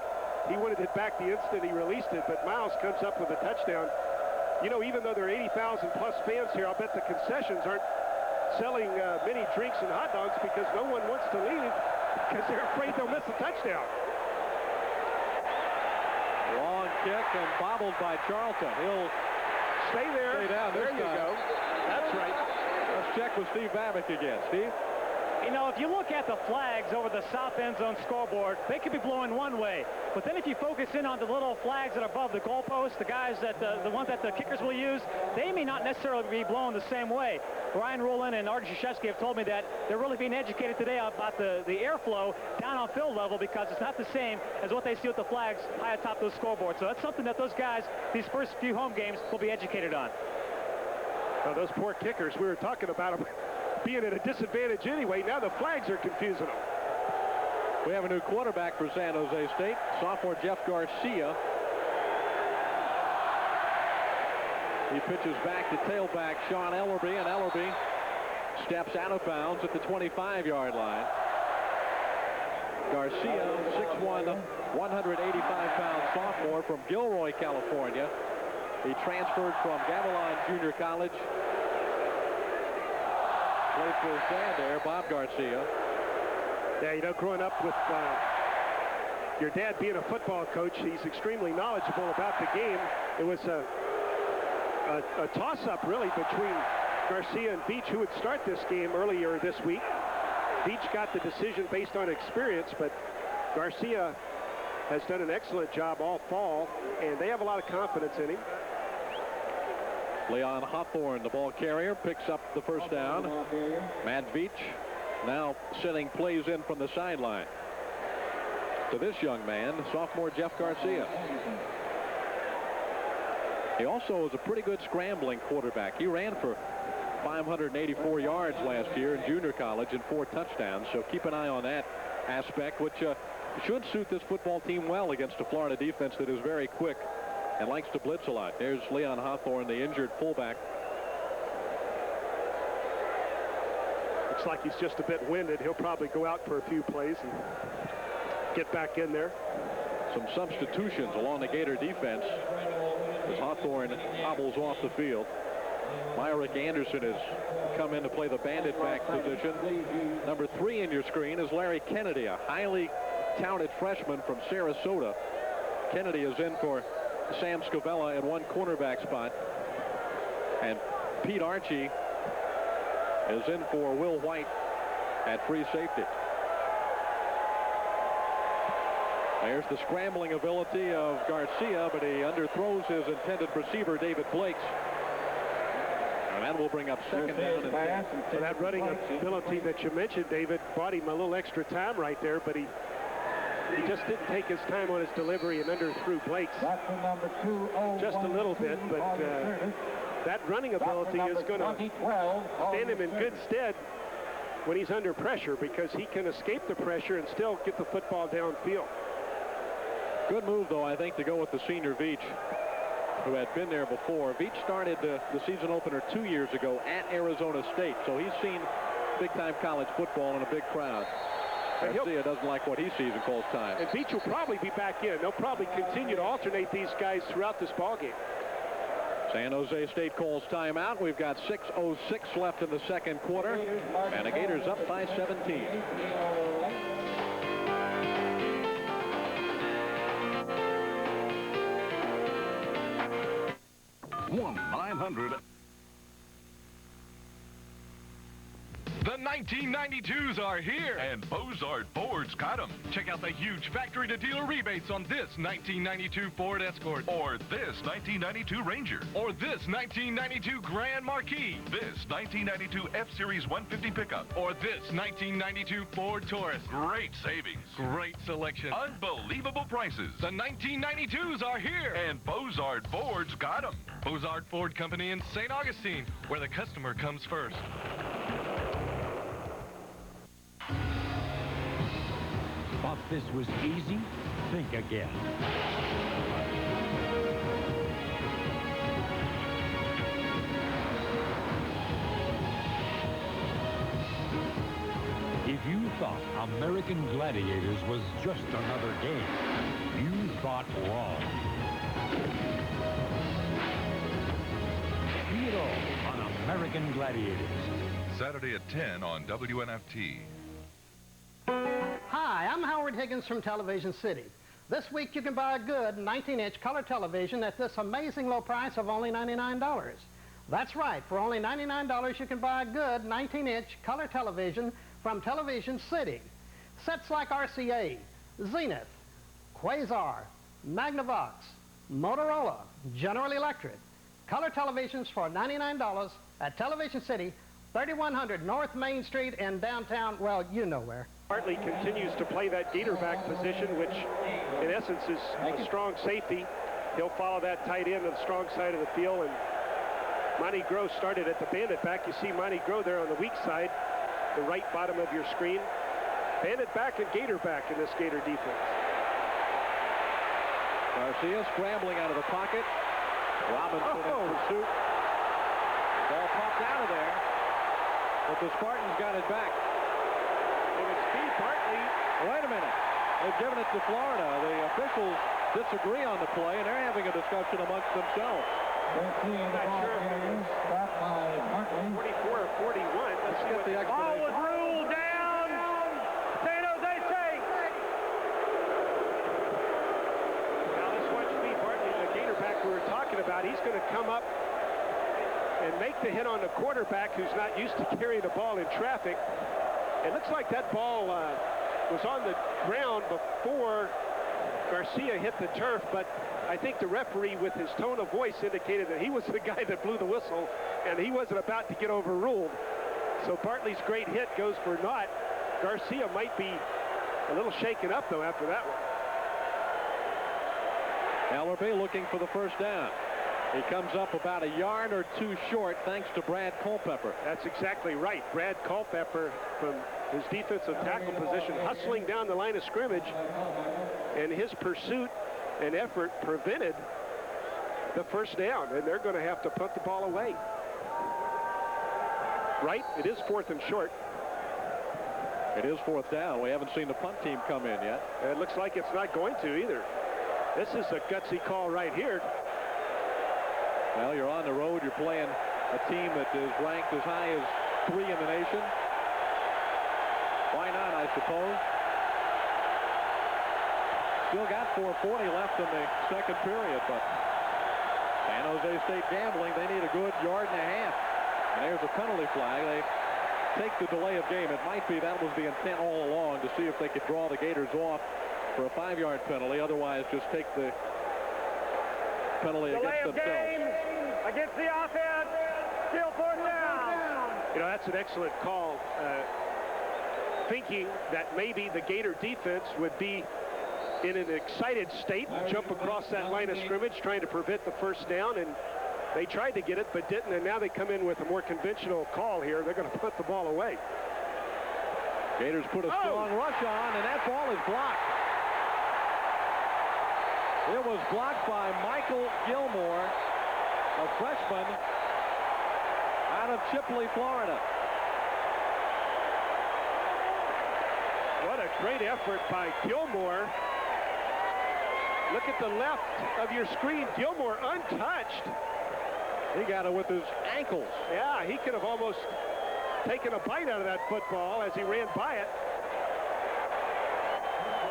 He wanted it back the instant he released it, but Miles comes up with a touchdown. You know, even though there are 80,000 plus fans here, I'll bet the concessions aren't selling many drinks and hot dogs because no one wants to leave because they're afraid they'll miss a touchdown. Long kick and bobbled by Charlton. He'll stay there. Stay down. There you go. That's right. Let's check with Steve Babick again. Steve? You know, if you look at the flags over the south end zone scoreboard, they could be blowing one way. But then if you focus in on the little flags that are above the goalpost, the guys that the ones that the kickers will use, they may not necessarily be blowing the same way. Brian Rulin and Artie Krzyzewski have told me that they're really being educated today about the airflow down on field level because it's not the same as what they see with the flags high atop those scoreboards. So that's something that those guys, these first few home games, will be educated on. Well, those poor kickers, we were talking about them being at a disadvantage anyway. Now the flags are confusing them. We have a new quarterback for San Jose State, sophomore Jeff Garcia. He pitches back to tailback Sean Ellerby, and Ellerby steps out of bounds at the 25-yard line. Garcia, 6'1", 185-pound sophomore from Gilroy, California. He transferred from Gavilan Junior College. Played for his dad there, Bob Garcia. Yeah, you know, growing up with your dad being a football coach, he's extremely knowledgeable about the game. It was a toss-up, really, between Garcia and Beach, who would start this game earlier this week. Beach got the decision based on experience, but Garcia has done an excellent job all fall, and they have a lot of confidence in him. Leon Hawthorne, the ball carrier, picks up the first down. Matt Beach now setting plays in from the sideline to this young man, sophomore Jeff Garcia. He also is a pretty good scrambling quarterback. He ran for 584 yards last year in junior college and 4 touchdowns, so keep an eye on that aspect, which should suit this football team well against a Florida defense that is very quick and likes to blitz a lot. There's Leon Hawthorne, the injured fullback. Looks like he's just a bit winded. He'll probably go out for a few plays and get back in there. Some substitutions along the Gator defense as Hawthorne hobbles off the field. Myrick Anderson has come in to play the bandit back position. Number 3 in your screen is Larry Kennedy, a highly touted freshman from Sarasota. Kennedy is in for Sam Scavella at one cornerback spot. And Pete Archie is in for Will White at free safety. There's the scrambling ability of Garcia, but he underthrows his intended receiver, David Blakes. And that will bring up second down. So that running ability that you mentioned, David, bought him a little extra time right there, but he just didn't take his time on his delivery and underthrew Blakes just a little bit, but that running ability is going to stand him in good stead when he's under pressure, because he can escape the pressure and still get the football downfield. Good move, though, I think, to go with the senior Veach, who had been there before. Veach started the season opener 2 years ago at Arizona State, so he's seen big-time college football in a big crowd. Garcia doesn't like what he sees and calls time. And Veach will probably be back in. They'll probably continue to alternate these guys throughout this ballgame. San Jose State calls timeout. We've got 6:06 left in the second quarter, and the Gators up by 17. 1-900. The 1992s are here. And Bozard Ford's got them. Check out the huge factory-to-dealer rebates on this 1992 Ford Escort. Or this 1992 Ranger. Or this 1992 Grand Marquis. This 1992 F-Series 150 pickup. Or this 1992 Ford Taurus. Great savings. Great selection. Unbelievable prices. The 1992s are here. And Bozard Ford's got them. Bozard Ford Company in St. Augustine, where the customer comes first. Thought this was easy? Think again. If you thought American Gladiators was just another game, you thought wrong. See it all on American Gladiators. Saturday at 10 on WNFT. Hi, I'm Howard Higgins from Television City. This week you can buy a good 19-inch color television at this amazing low price of only $99. That's right, for only $99 you can buy a good 19-inch color television from Television City. Sets like RCA, Zenith, Quasar, Magnavox, Motorola, General Electric. Color televisions for $99 at Television City, 3100 North Main Street in downtown, well, you know where. Hartley continues to play that Gator back position, which in essence is a strong safety. He'll follow that tight end to the strong side of the field, and Monty Groh started at the bandit back. You see Monty Groh there on the weak side, the right bottom of your screen. Bandit back and Gator back in this Gator defense. Garcia scrambling out of the pocket. Robinson in pursuit. Ball popped out of there, but the Spartans got it back. It was Steve Bartley. Wait a minute. They've given it to Florida. The officials disagree on the play, and they're having a discussion amongst themselves. I'm not sure if it was 44 or 41. Let's get the explanation. Ball was ruled down. San Jose State. Now let's watch Steve Bartley, the Gator back we were talking about. He's going to come up and make the hit on the quarterback who's not used to carrying the ball in traffic. It looks like that ball was on the ground before Garcia hit the turf, but I think the referee, with his tone of voice, indicated that he was the guy that blew the whistle, and he wasn't about to get overruled. So Bartley's great hit goes for naught. Garcia might be a little shaken up, though, after that one. Ellerbe looking for the first down. He comes up about a yard or two short thanks to Brad Culpepper. That's exactly right. Brad Culpepper from his defensive tackle position hustling down the line of scrimmage, and his pursuit and effort prevented the first down, and they're going to have to punt the ball away. Right? It is 4th and short. It is 4th down. We haven't seen the punt team come in yet. It looks like it's not going to either. This is a gutsy call right here. Well, you're on the road. You're playing a team that is ranked as high as 3 in the nation. Why not, I suppose? Still got 4:40 left in the second period, but San Jose State gambling. They need a good yard and a half. And there's a penalty flag. They take the delay of game. It might be that was the intent all along, to see if they could draw the Gators off for a 5-yard penalty. Otherwise, just take the penalty against themselves. Against the offense, still 4th down. You know, that's an excellent call. Thinking that maybe the Gator defense would be in an excited state, jump across that line of scrimmage, trying to prevent the first down, and they tried to get it but didn't, and now they come in with a more conventional call here. They're going to put the ball away. Gators put a strong rush on, and that ball is blocked. It was blocked by Michael Gilmore, a freshman out of Chipley, Florida. What a great effort by Gilmore. Look at the left of your screen. Gilmore untouched. He got it with his ankles. Yeah, he could have almost taken a bite out of that football as he ran by it.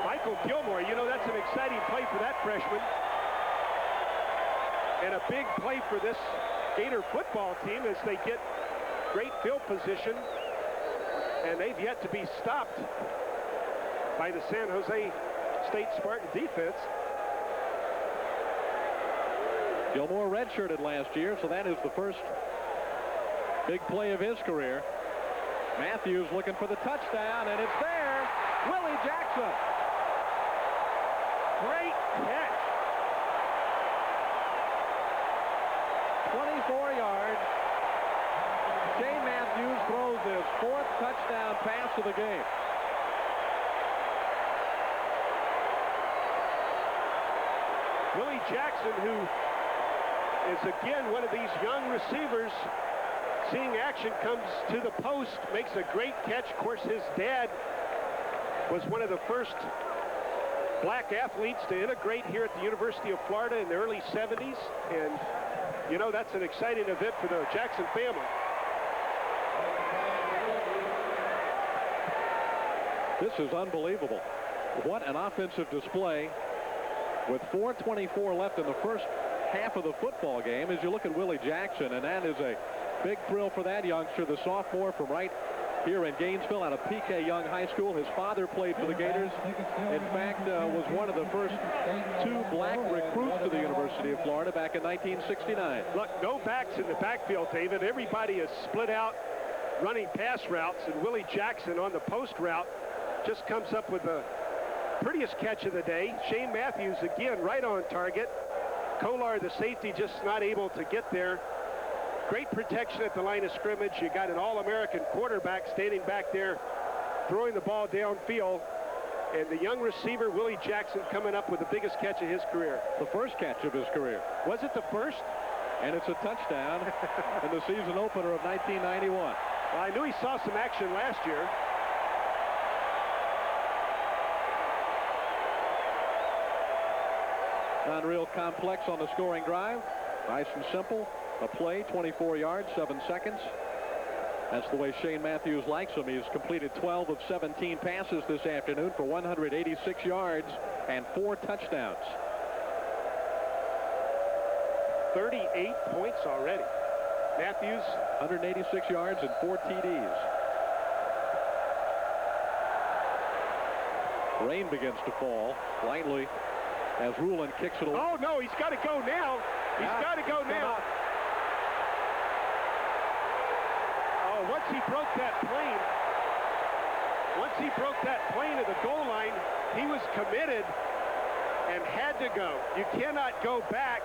Michael Gilmore, you know, that's an exciting play for that freshman. And a big play for this Gator football team as they get great field position. And they've yet to be stopped by the San Jose State Spartan defense. Gilmore redshirted last year, so that is the first big play of his career. Matthews looking for the touchdown, and it's there. Willie Jackson. Great catch. 24 yards. Shane Matthews throws his 4th touchdown pass of the game. Willie Jackson, who is again one of these young receivers, seeing action, comes to the post, makes a great catch. Of course, his dad was one of the first black athletes to integrate here at the University of Florida in the early 70s. And, you know, that's an exciting event for the Jackson family. This is unbelievable. What an offensive display. With 4:24 left in the first half of the football game, as you look at Willie Jackson, and that is a big thrill for that youngster, the sophomore from right here in Gainesville out of P.K. Young High School. His father played for the Gators. In fact, was one of the first 2 black recruits to the University of Florida back in 1969. Look, no backs in the backfield, David. Everybody is split out running pass routes, and Willie Jackson on the post route just comes up with the prettiest catch of the day. Shane Matthews, again, right on target. Kolar, the safety, just not able to get there. Great protection at the line of scrimmage. You got an All-American quarterback standing back there throwing the ball downfield. And the young receiver, Willie Jackson, coming up with the biggest catch of his career. The first catch of his career. Was it the first? And it's a touchdown in the season opener of 1991. Well, I knew he saw some action last year. Unreal complex on the scoring drive. Nice and simple. A play, 24 yards, 7 seconds. That's the way Shane Matthews likes him. He's completed 12 of 17 passes this afternoon for 186 yards and 4 touchdowns. 38 points already. Matthews. 186 yards and 4 TDs. Rain begins to fall lightly as Ruland kicks it away. Oh, no, he's got to go now. He's got to go now. Oh, once he broke that plane at the goal line, he was committed and had to go. You cannot go back.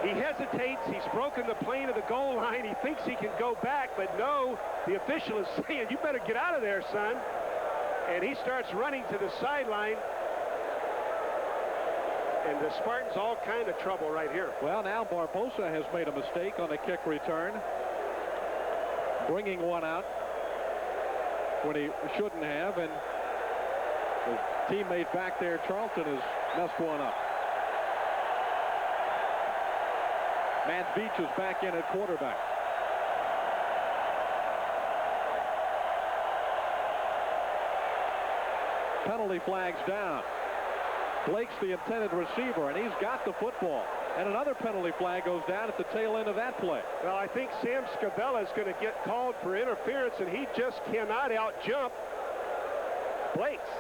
He hesitates. He's broken the plane of the goal line. He thinks he can go back, but no, the official is saying, you better get out of there, son. And he starts running to the sideline. And the Spartans all kind of trouble right here. Well, now Barbosa has made a mistake on the kick return, bringing one out when he shouldn't have, and his teammate back there, Charlton, has messed one up. Matt Beach is back in at quarterback. Penalty flags down. Blake's the intended receiver, and he's got the football. And another penalty flag goes down at the tail end of that play. Well, I think Sam Scavella is going to get called for interference, and he just cannot out-jump Blake's.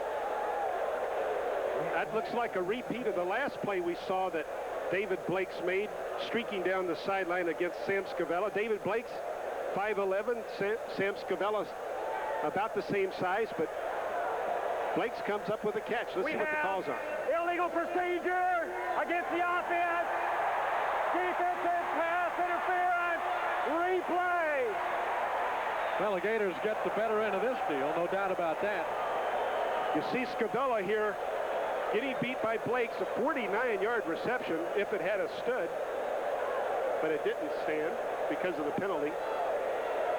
That looks like a repeat of the last play we saw that David Blake's made, streaking down the sideline against Sam Scavella. David Blake's 5'11", Sam Scavella's about the same size, but Blake's comes up with a catch. Let's see what the calls are. Illegal procedure against the offense. Defensive pass interference. Replay. Well, the Gators get the better end of this deal, no doubt about that. You see Scavella here getting beat by Blake's, a 49-yard reception if it had stood, but it didn't stand because of the penalty.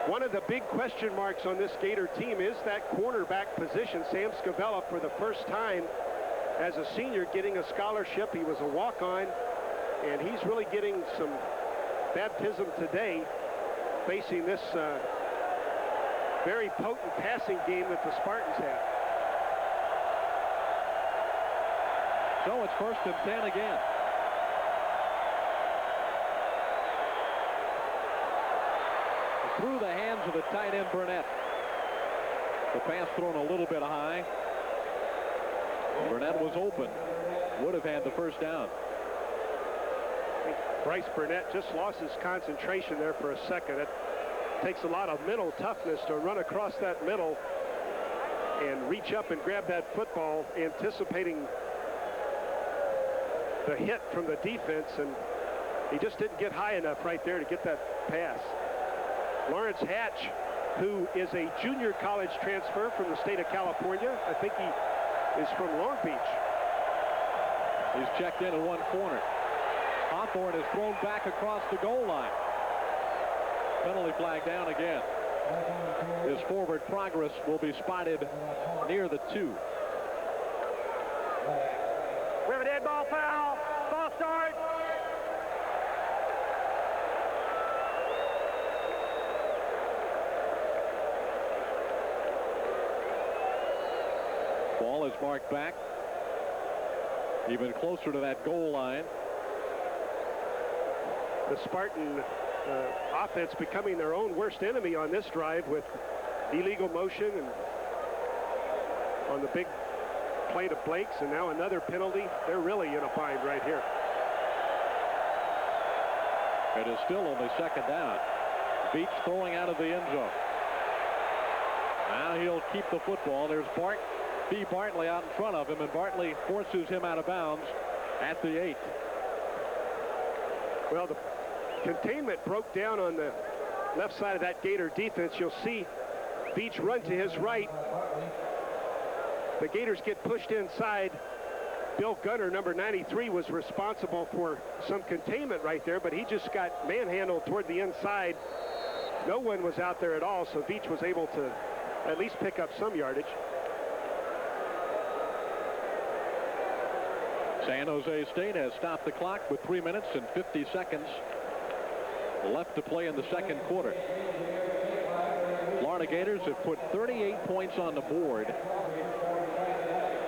One of the big question marks on this Gator team is that cornerback position. Sam Scavella, for the first time as a senior, getting a scholarship. He was a walk-on, and he's really getting some baptism today, facing this very potent passing game that the Spartans have. So it's 1st and 10 again. Through the hands of the tight end, Burnett. The pass thrown a little bit high. Burnett was open. Would have had the first down. I think Bryce Burnett just lost his concentration there for a second. It takes a lot of mental toughness to run across that middle and reach up and grab that football, anticipating the hit from the defense, and he just didn't get high enough right there to get that pass. Lawrence Hatch, who is a junior college transfer from the state of California. I think he is from Long Beach. He's checked in one corner. Hawthorne is thrown back across the goal line. Penalty flag down again. His forward progress will be spotted near the 2. We have a dead ball foul. Ball start. Ball is marked back. Even closer to that goal line. The Spartan offense becoming their own worst enemy on this drive with illegal motion and on the big play to Blake's, and now another penalty. They're really in a bind right here. It is still only 2nd down. Beach throwing out of the end zone. Now he'll keep the football. There's B. Bartley out in front of him, and Bartley forces him out of bounds at the 8. Well, the containment broke down on the left side of that Gator defense. You'll see Beach run to his right. The Gators get pushed inside. Bill Gunner, number 93, was responsible for some containment right there, but he just got manhandled toward the inside. No one was out there at all, so Beach was able to at least pick up some yardage. San Jose State has stopped the clock with 3 minutes and 50 seconds left to play in the 2nd quarter. Florida Gators have put 38 points on the board,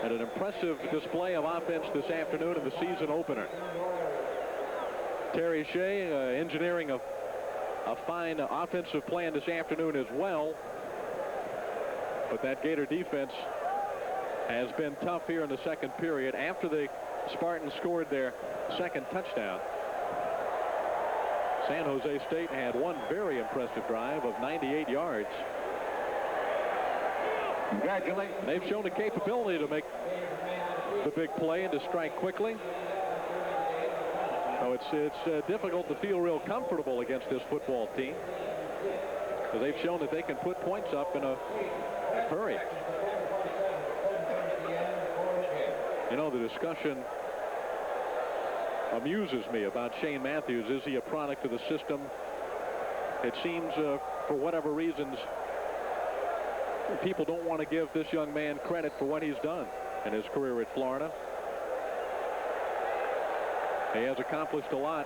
and an impressive display of offense this afternoon in the season opener. Terry Shea engineering a fine offensive plan this afternoon as well. But that Gator defense has been tough here in the second period after the Spartans scored their second touchdown. San Jose State had one very impressive drive of 98 yards. Congratulations. They've shown the capability to make the big play and to strike quickly. So it's difficult to feel real comfortable against this football team, because they've shown that they can put points up in a hurry. You know, the discussion amuses me about Shane Matthews. Is he a product of the system? It seems, for whatever reasons, people don't want to give this young man credit for what he's done in his career at Florida. He has accomplished a lot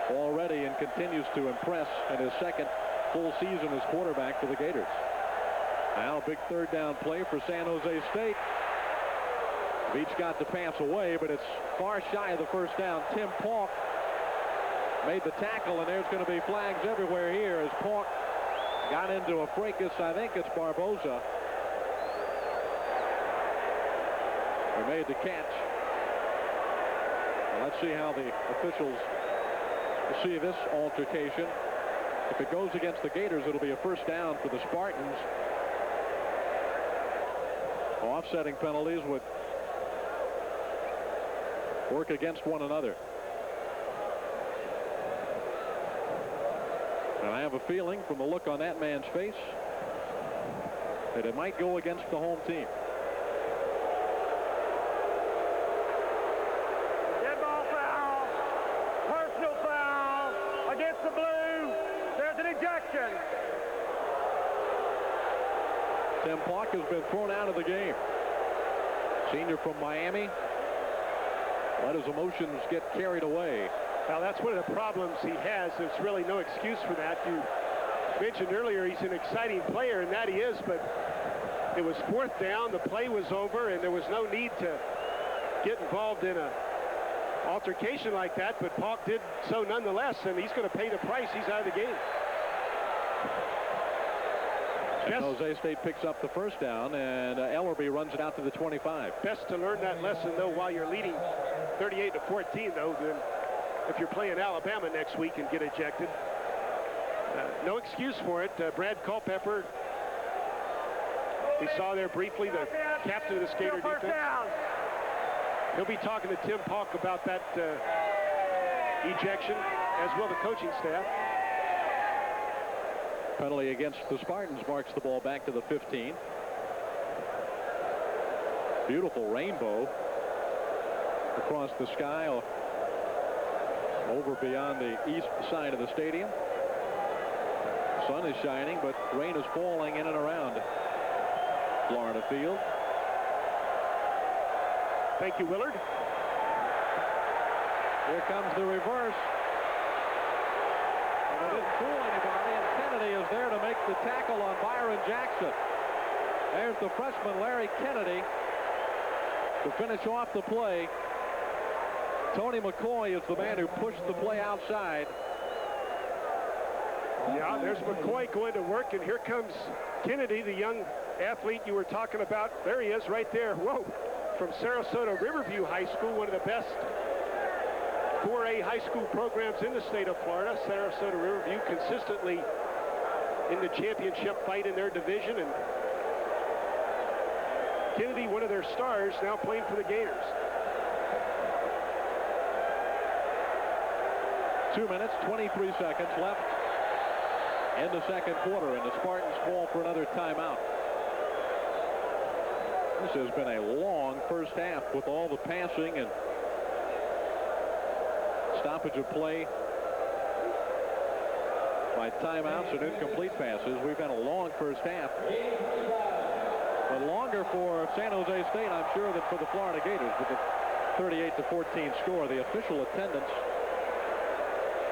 already and continues to impress in his second full season as quarterback for the Gators. Now a big third down play for San Jose State. Beach got the pass away, but it's far shy of the first down. Tim Paulk made the tackle, and there's going to be flags everywhere here as Paulk got into a fracas. I think it's Barboza who made the catch. Well, let's see how the officials see this altercation. If it goes against the Gators, it'll be a first down for the Spartans. Offsetting penalties would work against one another. And I have a feeling from the look on that man's face that it might go against the home team. Dead ball foul. Personal foul against the Blue. There's an ejection. Tim Paulk has been thrown out of the game. Senior from Miami. Let his emotions get carried away. Well, that's one of the problems he has. There's really no excuse for that. You mentioned earlier he's an exciting player, and that he is, but it was fourth down. The play was over, and there was no need to get involved in an altercation like that, but Paulk did so nonetheless, and he's going to pay the price. He's out of the game. San Jose State picks up the first down, and Ellerby runs it out to the 25. Best to learn that lesson, though, while you're leading 38-14, though, than if you're playing Alabama next week and get ejected. No excuse for it. Brad Culpepper, we saw there briefly, the captain of the Gator defense. He'll be talking to Tim Paulk about that ejection, as will the coaching staff. Penalty against the Spartans marks the ball back to the 15. Beautiful rainbow across the sky over beyond the east side of the stadium. Sun is shining, but rain is falling in and around Florida Field. Thank you, Willard. Here comes the reverse. And it didn't fool anybody, and Kennedy is there to make the tackle on Byron Jackson. There's the freshman Larry Kennedy to finish off the play. Tony McCoy is the man who pushed the play outside. Yeah, there's McCoy going to work, and here comes Kennedy, the young athlete you were talking about. There he is right there. Whoa, from Sarasota Riverview High School, one of the best 4A high school programs in the state of Florida. Sarasota Riverview consistently in the championship fight in their division, and Kennedy, one of their stars, now playing for the Gators. 2 minutes, 23 seconds left in the second quarter, and the Spartans call for another timeout. This has been a long first half with all the passing and stoppage of play by timeouts and incomplete passes. We've had a long first half, but longer for San Jose State, I'm sure, than for the Florida Gators with the 38-14 score. The official attendance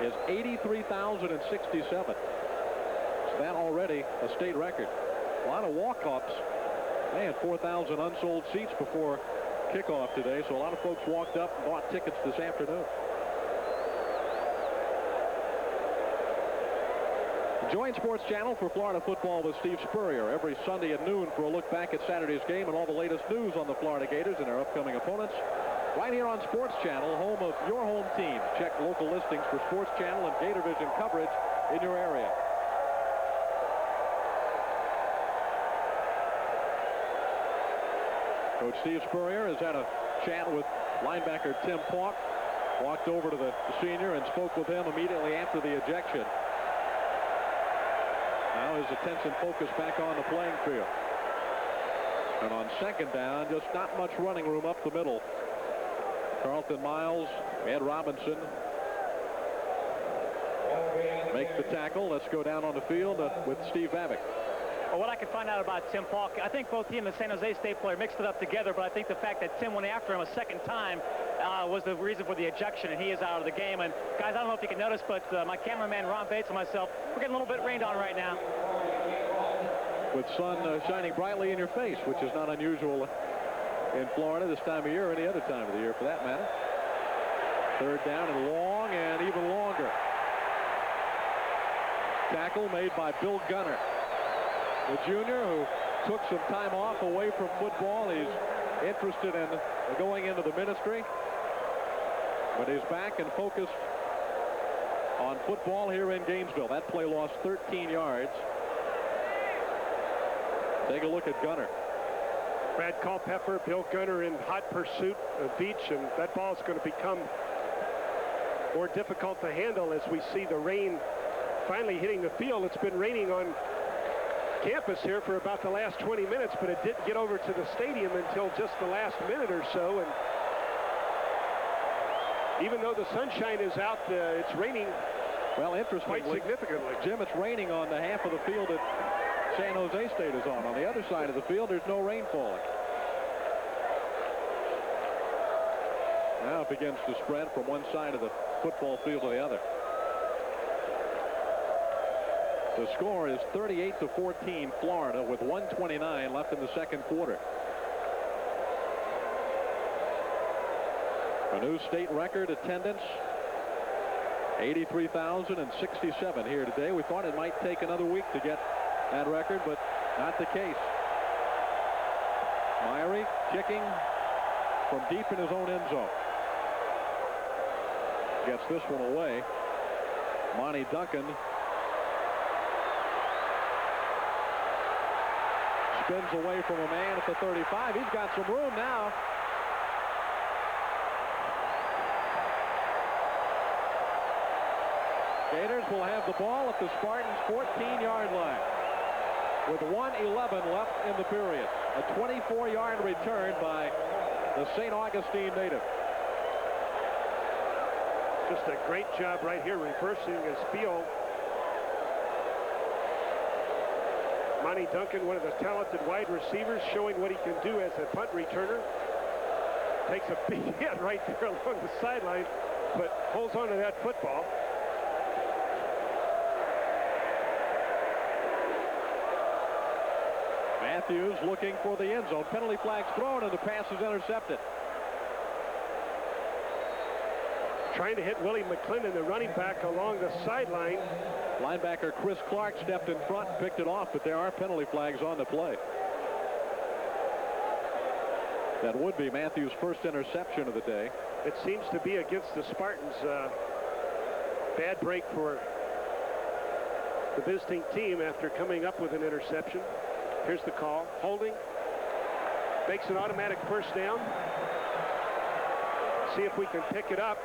is 83,067. So that already a state record. A lot of walk-ups. They had 4,000 unsold seats before kickoff today, so a lot of folks walked up and bought tickets this afternoon. Join Sports Channel for Florida football with Steve Spurrier every Sunday at noon for a look back at Saturday's game and all the latest news on the Florida Gators and their upcoming opponents. Right here on Sports Channel, home of your home team. Check local listings for Sports Channel and Gator Vision coverage in your area. Coach Steve Spurrier has had a chat with linebacker Tim Pauk. Walked over to the senior and spoke with him immediately after the ejection. Now his attention focused back on the playing field. And on second down, just not much running room up the middle. Carlton Miles, Ed Robinson make the tackle. Let's go down on the field with Steve Babick. Well, what I can find out about Tim Pauk, I think both he and the San Jose State player mixed it up together, but I think the fact that Tim went after him a second time was the reason for the ejection, and he is out of the game. And guys, I don't know if you can notice, but my cameraman Ron Bates and myself, we're getting a little bit rained on right now. With sun shining brightly in your face, which is not unusual in Florida this time of year or any other time of the year for that matter. Third down and long and even longer. Tackle made by Bill Gunner, the junior who took some time off away from football. He's interested in going into the ministry, but he's back and focused on football here in Gainesville. That play lost 13 yards. Take a look at Gunner. Brad Culpepper, Bill Gunner in hot pursuit of Veach, and that ball is going to become more difficult to handle as we see the rain finally hitting the field. It's been raining on campus here for about the last 20 minutes, but it didn't get over to the stadium until just the last minute or so. And even though the sunshine is out, it's raining. Well, interestingly, quite significantly. Jim, it's raining on the half of the field that San Jose State is on. On the other side of the field, there's no rain falling. Now it begins to spread from one side of the football field to the other. The score is 38-14 Florida with 1:29 left in the second quarter. A new state record attendance, 83,067 here today. We thought it might take another week to get that record, but not the case. Myrie kicking from deep in his own end zone. Gets this one away. Monty Duncan spins away from a man at the 35. He's got some room now. Gators will have the ball at the Spartans' 14-yard line with 1:11 left in the period. A 24-yard return by the St. Augustine native. Just a great job right here reversing his field. Monty Duncan, one of the talented wide receivers, showing what he can do as a punt returner. Takes a big hit right there along the sideline, but holds on to that football. Matthews looking for the end zone. Penalty flag's thrown and the pass is intercepted. Trying to hit Willie McClendon, the running back, along the sideline. Linebacker Chris Clark stepped in front and picked it off, but there are penalty flags on the play. That would be Matthews' first interception of the day. It seems to be against the Spartans. Bad break for the visiting team after coming up with an interception. Here's the call. Holding. Makes an automatic first down. See if we can pick it up.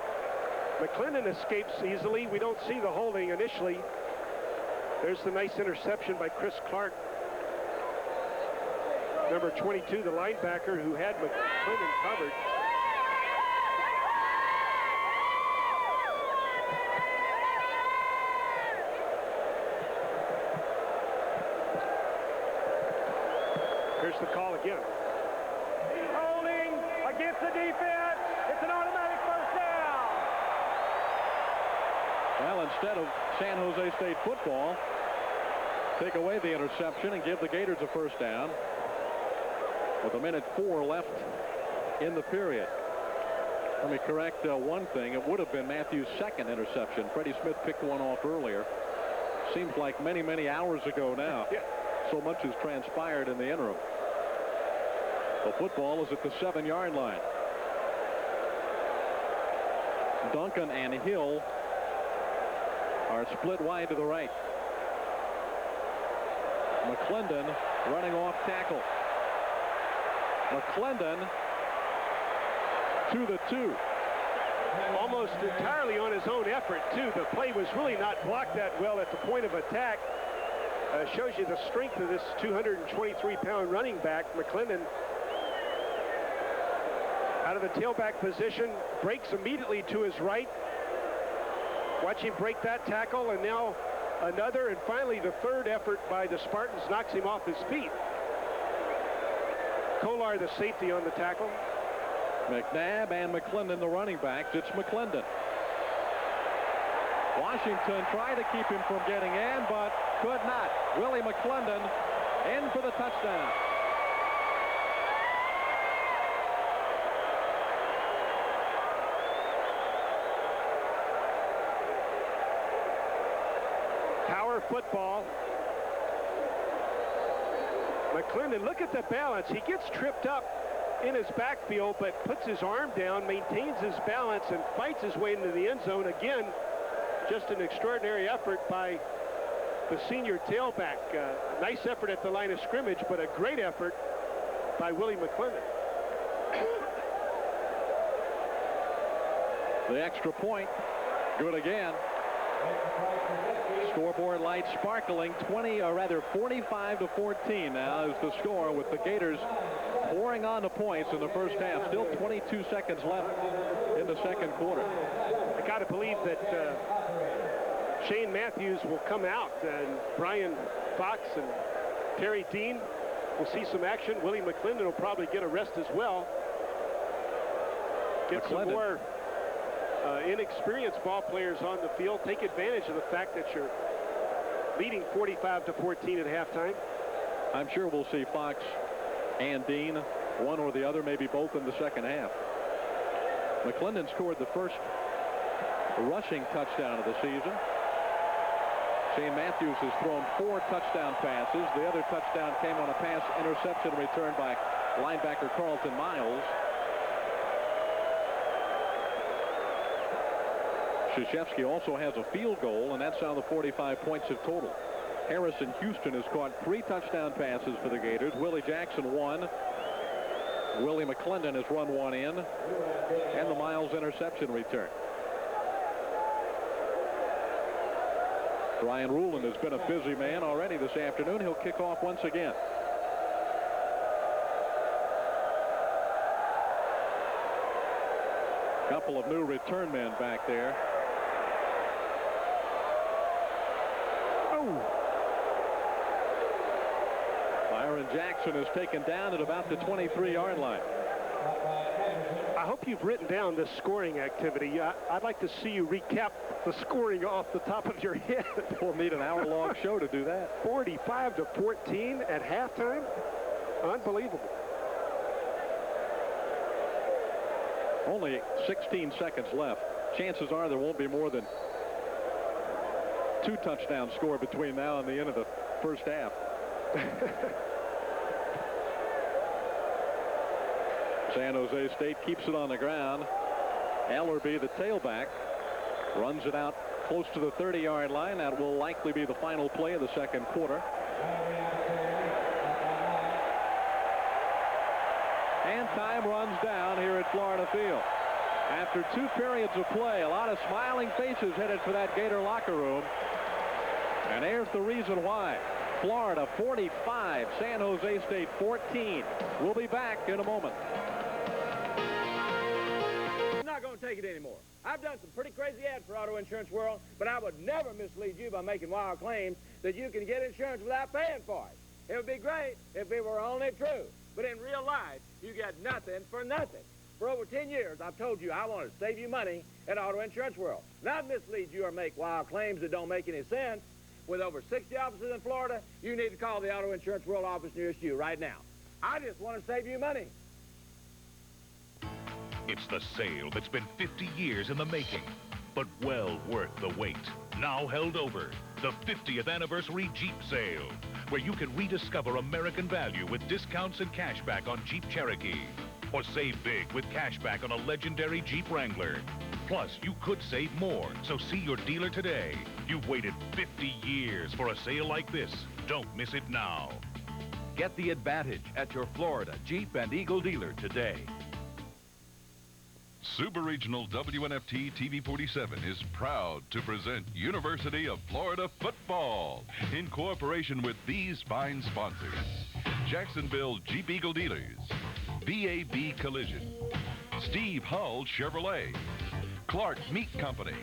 McClendon escapes easily. We don't see the holding initially. There's the nice interception by Chris Clark. Number 22, the linebacker who had McClendon covered. Here's the call again. Holding against the defense. It's an automatic first down. Well, instead of San Jose State football, take away the interception and give the Gators a first down with 1:04 left in the period. Let me correct one thing. It would have been Matthews' second interception. Freddie Smith picked one off earlier. Seems like many, many hours ago now. Yeah. So much has transpired in the interim. The football is at the 7-yard line. Duncan and Hill are split wide to the right. McClendon running off tackle. McClendon to the 2. Almost entirely on his own effort, too. The play was really not blocked that well at the point of attack. Shows you the strength of this 223-pound running back. McClendon out of the tailback position, breaks immediately to his right. Watch him break that tackle, and now another, and finally the third effort by the Spartans knocks him off his feet. Kolar, the safety, on the tackle. McNabb and McClendon, the running backs. It's McClendon. Washington tried to keep him from getting in, but could not. Willie McClendon in for the touchdown. Power football. McClendon, look at the balance. He gets tripped up in his backfield, but puts his arm down, maintains his balance, and fights his way into the end zone. Again, just an extraordinary effort by the senior tailback. Nice effort at the line of scrimmage, but a great effort by Willie McClendon. The extra point, good again. Scoreboard light sparkling. 45-14 now is the score, with the Gators pouring on the points in the first half. Still 22 seconds left in the second quarter. I got to believe that Shane Matthews will come out, and Brian Fox and Terry Dean will see some action. Willie McClendon will probably get a rest as well. Get some more inexperienced ball players on the field. Take advantage of the fact that you're leading 45-14 at halftime. I'm sure we'll see Fox and Dean, one or the other, maybe both in the second half. McClendon scored the first rushing touchdown of the season. Shane Matthews has thrown 4 touchdown passes. The other touchdown came on a pass interception returned by linebacker Carlton Miles. Krzyzewski also has a field goal, and that's how the 45 points have totaled. Harrison Houston has caught 3 touchdown passes for the Gators. Willie Jackson 1. Willie McClendon has run 1 in. And the Miles interception return. Brian Ruland has been a busy man already this afternoon. He'll kick off once again. Couple of new return men back there. Byron Jackson is taken down at about the 23-yard line. I hope you've written down this scoring activity. I'd like to see you recap the scoring off the top of your head. We'll need an hour-long show to do that. 45-14 at halftime. Unbelievable. Only 16 seconds left. Chances are there won't be more than 2 touchdowns scored between now and the end of the first half. San Jose State keeps it on the ground. Ellerby, the tailback, runs it out close to the 30-yard line. That will likely be the final play of the second quarter. And time runs down here at Florida Field. After 2 periods of play, a lot of smiling faces headed for that Gator locker room. And there's the reason why. Florida 45, San Jose State 14. We'll be back in a moment. I'm not going to take it anymore. I've done some pretty crazy ads for Auto Insurance World, but I would never mislead you by making wild claims that you can get insurance without paying for it. It would be great if it were only true. But in real life, you get nothing for nothing. For over 10 years, I've told you I want to save you money at Auto Insurance World. Not mislead you or make wild claims that don't make any sense. With over 60 offices in Florida, you need to call the Auto Insurance World office nearest you right now. I just want to save you money. It's the sale that's been 50 years in the making. but well worth the wait. Now held over, the 50th anniversary Jeep sale, where you can rediscover American value with discounts and cashback on Jeep Cherokee. Or save big with cashback on a legendary Jeep Wrangler. Plus, you could save more, so see your dealer today. You've waited 50 years for a sale like this. Don't miss it now. Get the advantage at your Florida Jeep and Eagle dealer today. Super Regional WNFT TV 47 is proud to present University of Florida football in cooperation with these fine sponsors: Jacksonville Jeep Eagle Dealers, VAB Collision, Steve Hull Chevrolet, Clark Meat Company,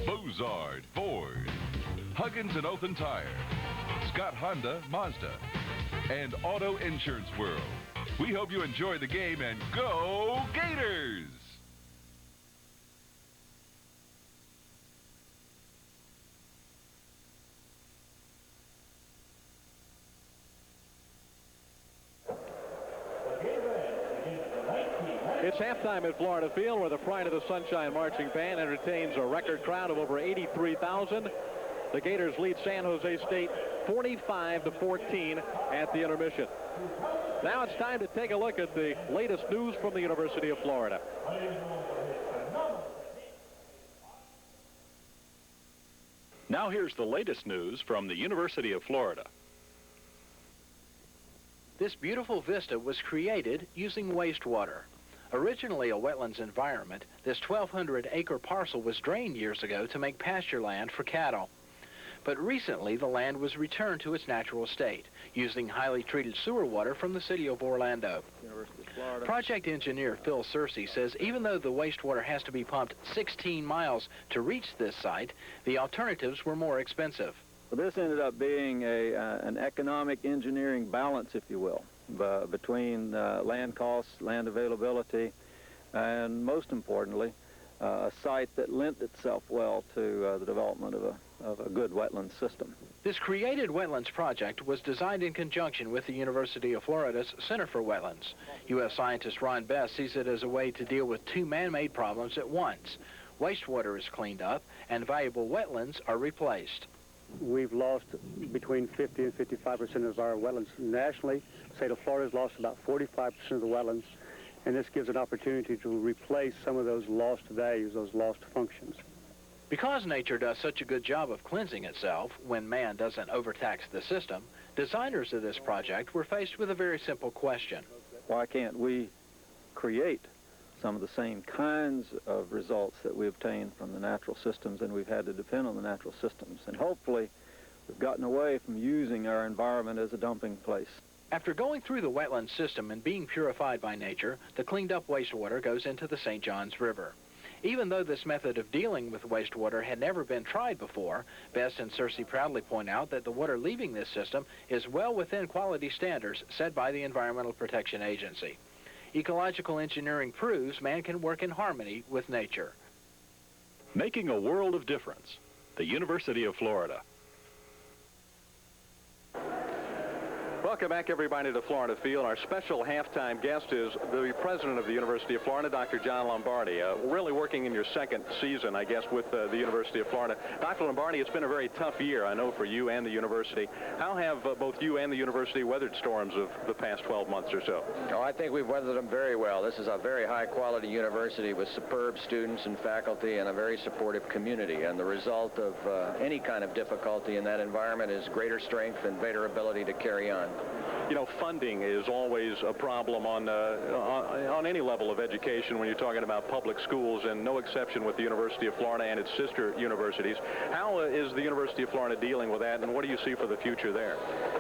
Bozard Ford, Huggins and Othen Tire, Scott Honda Mazda, and Auto Insurance World. We hope you enjoy the game and go Gators! It's halftime at Florida Field, where the Pride of the Sunshine Marching Band entertains a record crowd of over 83,000. The Gators lead San Jose State 45-14 at the intermission. Now it's time to take a look at the latest news from the University of Florida. Now here's the latest news from the University of Florida. This beautiful vista was created using wastewater. Originally a wetlands environment, this 1,200-acre parcel was drained years ago to make pasture land for cattle. But recently, the land was returned to its natural state, using highly treated sewer water from the city of Orlando. Project engineer Phil Searcy says even though the wastewater has to be pumped 16 miles to reach this site, the alternatives were more expensive. Well, this ended up being an economic engineering balance, if you will, between land costs, land availability, and most importantly, a site that lent itself well to the development of a good wetland system. This created wetlands project was designed in conjunction with the University of Florida's Center for Wetlands. U.S. scientist Ron Best sees it as a way to deal with two man-made problems at once. Wastewater is cleaned up and valuable wetlands are replaced. We've lost between 50 and 55% of our wetlands nationally. The state of Florida has lost about 45% of the wetlands, and this gives an opportunity to replace some of those lost values, those lost functions. Because nature does such a good job of cleansing itself when man doesn't overtax the system, designers of this project were faced with a very simple question. Why can't we create some of the same kinds of results that we obtain from the natural systems, and we've had to depend on the natural systems? And hopefully we've gotten away from using our environment as a dumping place. After going through the wetland system and being purified by nature, the cleaned up wastewater goes into the St. Johns River. Even though this method of dealing with wastewater had never been tried before, Best and Searcy proudly point out that the water leaving this system is well within quality standards set by the Environmental Protection Agency. Ecological engineering proves man can work in harmony with nature. Making a world of difference. The University of Florida. Welcome back, everybody, to Florida Field. Our special halftime guest is the president of the University of Florida, Dr. John Lombardi. Really working in your second season, I guess, with the University of Florida. Dr. Lombardi, it's been a very tough year, I know, for you and the university. How have both you and the university weathered storms of the past 12 months or so? Oh, I think we've weathered them very well. This is a very high-quality university with superb students and faculty and a very supportive community. And the result of any kind of difficulty in that environment is greater strength and greater ability to carry on. You know, funding is always a problem on any level of education when you're talking about public schools, and no exception with the University of Florida and its sister universities. How is the University of Florida dealing with that, and what do you see for the future there?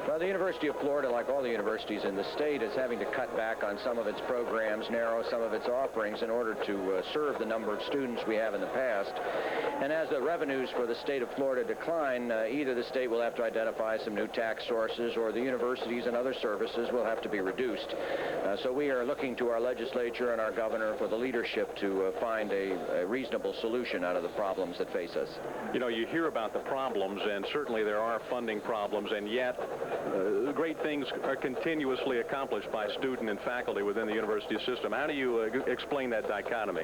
Well, the University of Florida, like all the universities in the state, is having to cut back on some of its programs, narrow some of its offerings in order to serve the number of students we have in the past. And as the revenues for the state of Florida decline, either the state will have to identify some new tax sources or the universities and other services will have to be reduced. So we are looking to our legislature and our governor for the leadership to find a reasonable solution out of the problems that face us. You know, you hear about the problems, and certainly there are funding problems, and yet great things are continuously accomplished by student and faculty within the university system. How do you explain that dichotomy?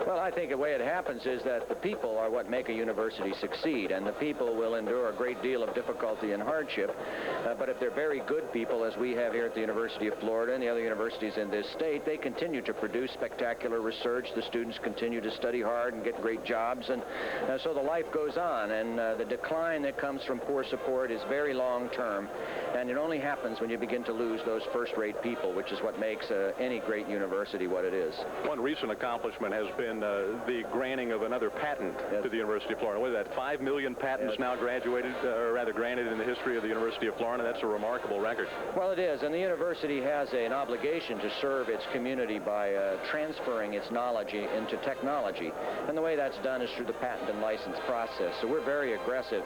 Well, I think the way it happens is that the people are what make a university succeed, and the people will endure a great deal of difficulty and hardship. But if they're very good people, as we have here at the University of Florida and the other universities in this state, they continue to produce spectacular research. The students continue to study hard and get great jobs, and so the life goes on. And the decline that comes from poor support is very long-term, and it only happens when you begin to lose those first-rate people, which is what makes any great university what it is. One recent accomplishment has been the granting of another patent to the University of Florida. What is that, 5 million patents now graduated, or rather granted in the history of the University of Florida? That's a remarkable record. Well, it is, and the university has an obligation to serve its community by transferring its knowledge into technology, and the way that's done is through the patent and license process. So we're very aggressive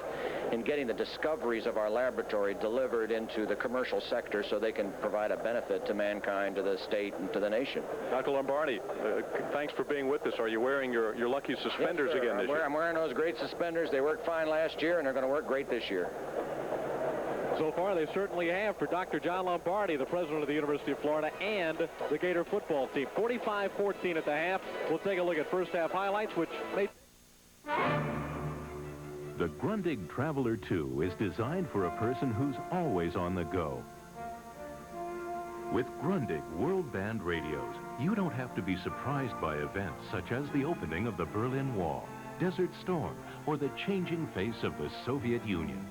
in getting the discoveries of our laboratory delivered into the commercial sector so they can provide a benefit to mankind, to the state, and to the nation. Dr. Lombardi, thanks for being with us. Are you wearing your lucky suspenders again this year? I'm wearing those great suspenders. They worked fine last year, and they're going to work great this year. So far, they certainly have for Dr. John Lombardi, the president of the University of Florida, and the Gator football team. 45-14 at the half. We'll take a look at first half highlights, which may... The Grundig Traveler 2 is designed for a person who's always on the go. With Grundig World Band radios, you don't have to be surprised by events such as the opening of the Berlin Wall, Desert Storm, or the changing face of the Soviet Union.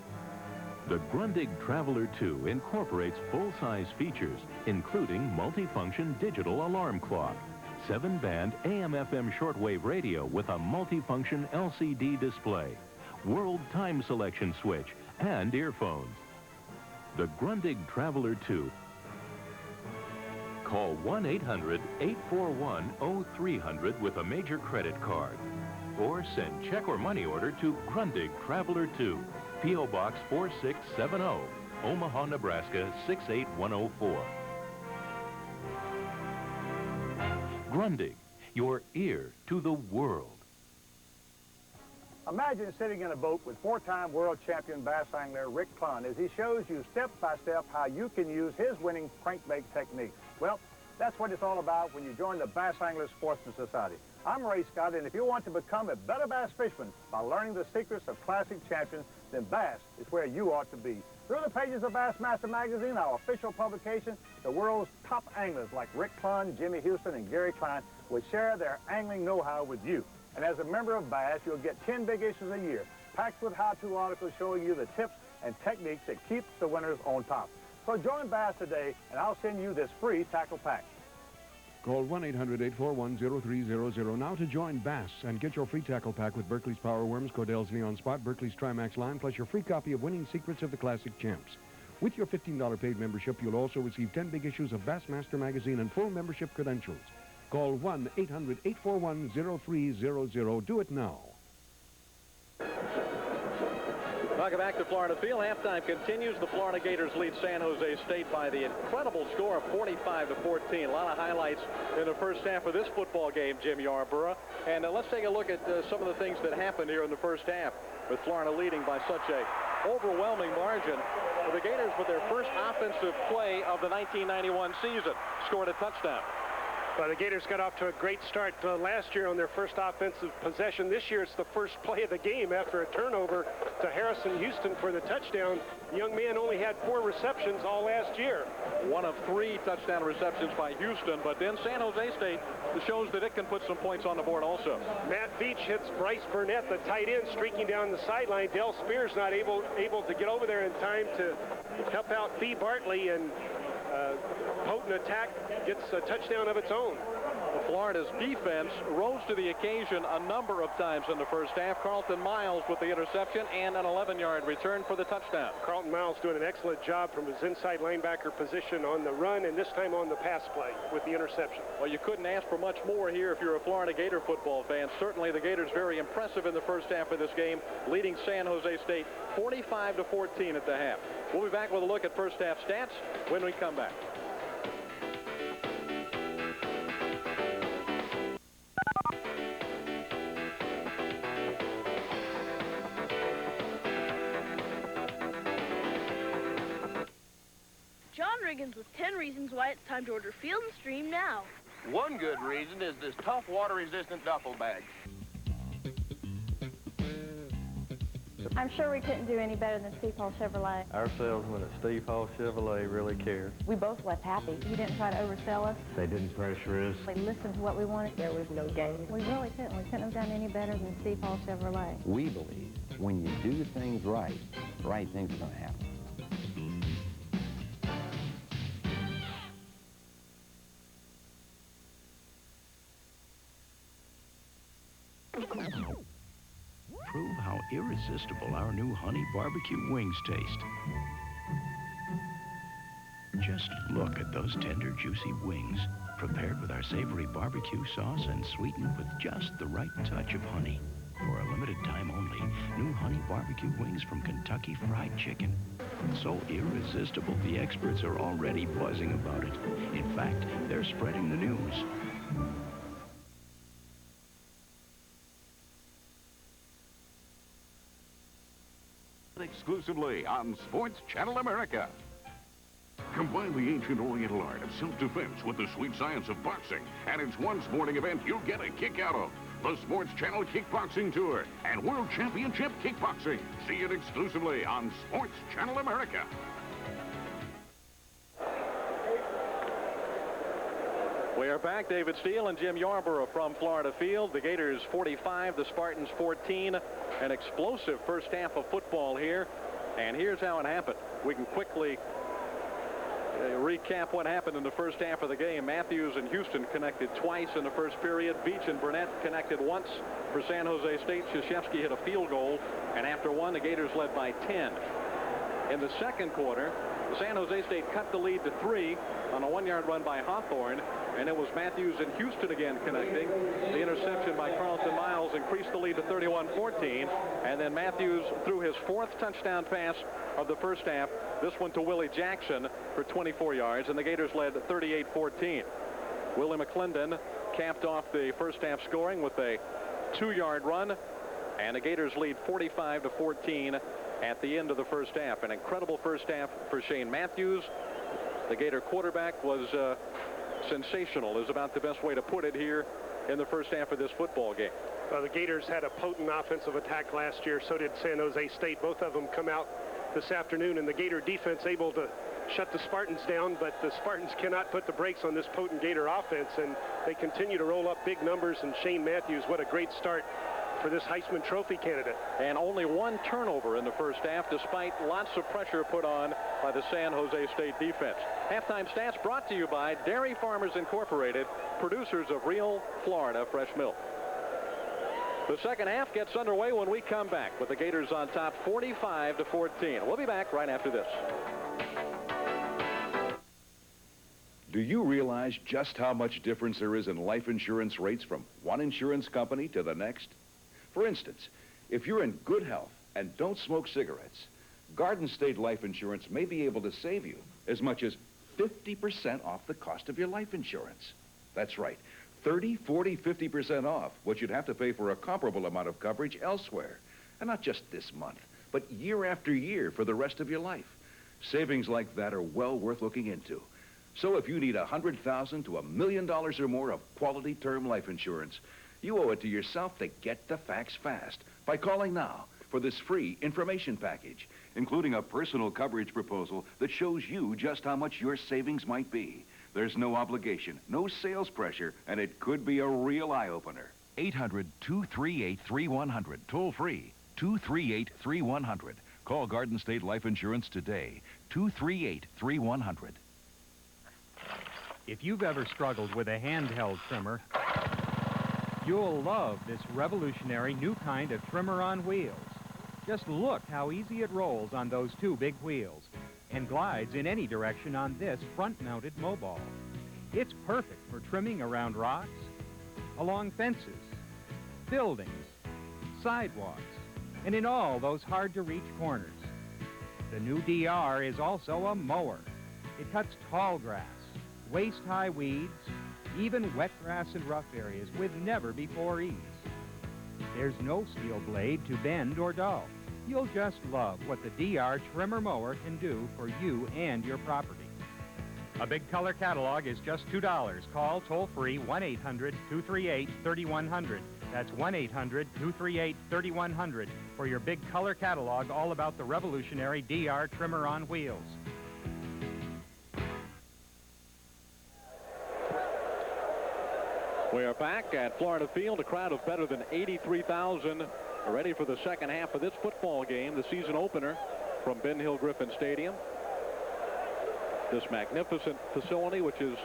The Grundig Traveler 2 incorporates full-size features, including multifunction digital alarm clock, 7-band AM/FM shortwave radio with a multifunction LCD display, world time selection switch, and earphones. The Grundig Traveler 2. Call 1-800-841-0300 with a major credit card, or send check or money order to Grundig Traveler 2, P.O. Box 4670, Omaha, Nebraska 68104. Grundig, your ear to the world. Imagine sitting in a boat with 4-time world champion bass angler Rick Clunn as he shows you step-by-step how you can use his winning crankbait techniques. Well, that's what it's all about when you join the Bass Anglers Sportsman Society. I'm Ray Scott, and if you want to become a better bass fisherman by learning the secrets of classic champions, then bass is where you ought to be. Through the pages of Bassmaster Magazine, our official publication, the world's top anglers like Rick Clunn, Jimmy Houston, and Gary Klein will share their angling know-how with you. And as a member of Bass, you'll get 10 big issues a year, packed with how-to articles showing you the tips and techniques that keep the winners on top. So join Bass today, and I'll send you this free tackle pack. Call 1-800-841-0300 now to join Bass and get your free tackle pack with Berkley's Power Worms, Cordell's Neon Spot, Berkley's Trimax line, plus your free copy of Winning Secrets of the Classic Champs. With your $15 paid membership, you'll also receive 10 big issues of Bassmaster Magazine and full membership credentials. Call 1-800-841-0300. Do it now. Welcome back to Florida Field. Halftime continues. The Florida Gators lead San Jose State by the incredible score of 45-14. A lot of highlights in the first half of this football game, Jim Yarborough. And let's take a look at some of the things that happened here in the first half, with Florida leading by such a overwhelming margin. The Gators, with their first offensive play of the 1991 season, scored a touchdown. Well, the Gators got off to a great start last year on their first offensive possession. This year, it's the first play of the game after a turnover to Harrison Houston for the touchdown. The young man only had 4 receptions all last year. One of 3 touchdown receptions by Houston, but then San Jose State shows that it can put some points on the board also. Matt Veach hits Bryce Burnett, the tight end, streaking down the sideline. Del Spears not able to get over there in time to help out B. Bartley, and potent attack gets a touchdown of its own. The Florida's defense rose to the occasion a number of times in the first half. Carlton Miles with the interception and an 11-yard return for the touchdown. Carlton Miles doing an excellent job from his inside linebacker position on the run and this time on the pass play with the interception. Well, you couldn't ask for much more here if you're a Florida Gator football fan. Certainly the Gators very impressive in the first half of this game, leading San Jose State 45-14 at the half. We'll be back with a look at first half stats when we come back. John Riggins with 10 reasons why it's time to order Field & Stream now. One good reason is this tough water-resistant duffel bag. I'm sure we couldn't do any better than Steve Hall Chevrolet. Our salesman at Steve Hall Chevrolet really cared. We both left happy. He didn't try to oversell us. They didn't pressure us. We listened to what we wanted. There was no game. We really couldn't. We couldn't have done any better than Steve Hall Chevrolet. We believe when you do things right, right things are going to happen. Prove how irresistible our new honey barbecue wings taste. Just look at those tender, juicy wings, prepared with our savory barbecue sauce and sweetened with just the right touch of honey. For a limited time only, new honey barbecue wings from Kentucky Fried Chicken. So irresistible, the experts are already buzzing about it. In fact, they're spreading the news. Exclusively on Sports Channel America. Combine the ancient oriental art of self-defense with the sweet science of boxing, and it's one sporting event you'll get a kick out of. The Sports Channel Kickboxing Tour and World Championship Kickboxing. See it exclusively on Sports Channel America. We are back. David Steele and Jim Yarborough from Florida Field. The Gators 45, the Spartans 14. An explosive first half of football here. And here's how it happened. We can quickly recap what happened in the first half of the game. Matthews and Houston connected twice in the first period. Beach and Burnett connected once for San Jose State. Krzyzewski hit a field goal. And after one, the Gators led by 10. In the second quarter, San Jose State cut the lead to 3 on a 1-yard run by Hawthorne, and it was Matthews and Houston again connecting. The interception by Carlton Miles increased the lead to 31-14, and then Matthews threw his 4th touchdown pass of the first half, this one to Willie Jackson for 24 yards, and the Gators led 38-14. Willie McClendon capped off the first half scoring with a 2-yard run, and the Gators lead 45-14 at the end of the first half. An incredible first half for Shane Matthews. The Gator quarterback was sensational, is about the best way to put it here in the first half of this football game. Well, the Gators had a potent offensive attack last year. So did San Jose State. Both of them come out this afternoon, and the Gator defense able to shut the Spartans down, but the Spartans cannot put the brakes on this potent Gator offense, and they continue to roll up big numbers. And Shane Matthews, what a great start for this Heisman Trophy candidate. And only 1 turnover in the first half, despite lots of pressure put on by the San Jose State defense. Halftime stats brought to you by Dairy Farmers Incorporated, producers of real Florida fresh milk. The second half gets underway when we come back with the Gators on top 45-14. We'll be back right after this. Do you realize just how much difference there is in life insurance rates from one insurance company to the next? For instance, if you're in good health and don't smoke cigarettes, Garden State Life Insurance may be able to save you as much as 50% off the cost of your life insurance. That's right, 30, 40, 50% off what you'd have to pay for a comparable amount of coverage elsewhere. And not just this month, but year after year for the rest of your life. Savings like that are well worth looking into. So if you need $100,000 to $1 million or more of quality term life insurance, you owe it to yourself to get the facts fast by calling now for this free information package, including a personal coverage proposal that shows you just how much your savings might be. There's no obligation, no sales pressure, and it could be a real eye-opener. 800-238-3100, toll free, 238-3100. Call Garden State Life Insurance today, 238-3100. If you've ever struggled with a handheld trimmer, you'll love this revolutionary new kind of trimmer on wheels. Just look how easy it rolls on those two big wheels and glides in any direction on this front-mounted mobile. It's perfect for trimming around rocks, along fences, buildings, sidewalks, and in all those hard-to-reach corners. The new DR is also a mower. It cuts tall grass, waist-high weeds, even wet grass and rough areas with never-before ease. There's no steel blade to bend or dull. You'll just love what the DR Trimmer Mower can do for you and your property. A big color catalog is just $2. Call toll-free 1-800-238-3100. That's 1-800-238-3100 for your big color catalog all about the revolutionary DR Trimmer on wheels. We are back at Florida Field, a crowd of better than 83,000 ready for the second half of this football game, the season opener from Ben Hill Griffin Stadium. This magnificent facility, which is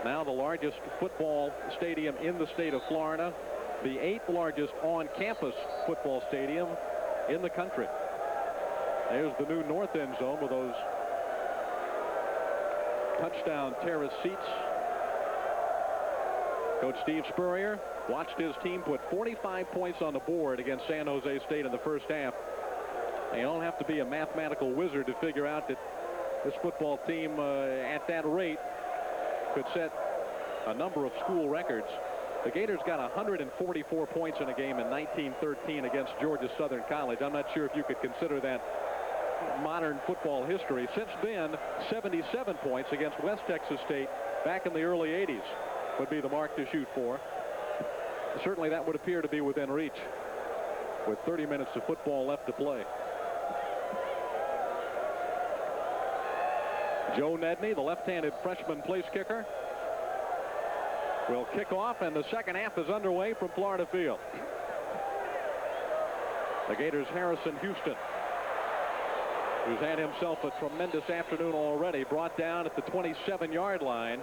now the largest football stadium in the state of Florida, the 8th largest on-campus football stadium in the country. There's the new north end zone with those touchdown terrace seats. Coach Steve Spurrier watched his team put 45 points on the board against San Jose State in the first half. You don't have to be a mathematical wizard to figure out that this football team at that rate could set a number of school records. The Gators got 144 points in a game in 1913 against Georgia Southern College. I'm not sure if you could consider that modern football history. Since then, 77 points against West Texas State back in the early 80s would be the mark to shoot for. Certainly that would appear to be within reach with 30 minutes of football left to play. Joe Nedney, the left-handed freshman place kicker, will kick off, and the second half is underway from Florida Field. The Gators' Harrison Houston, who's had himself a tremendous afternoon already, brought down at the 27-yard line,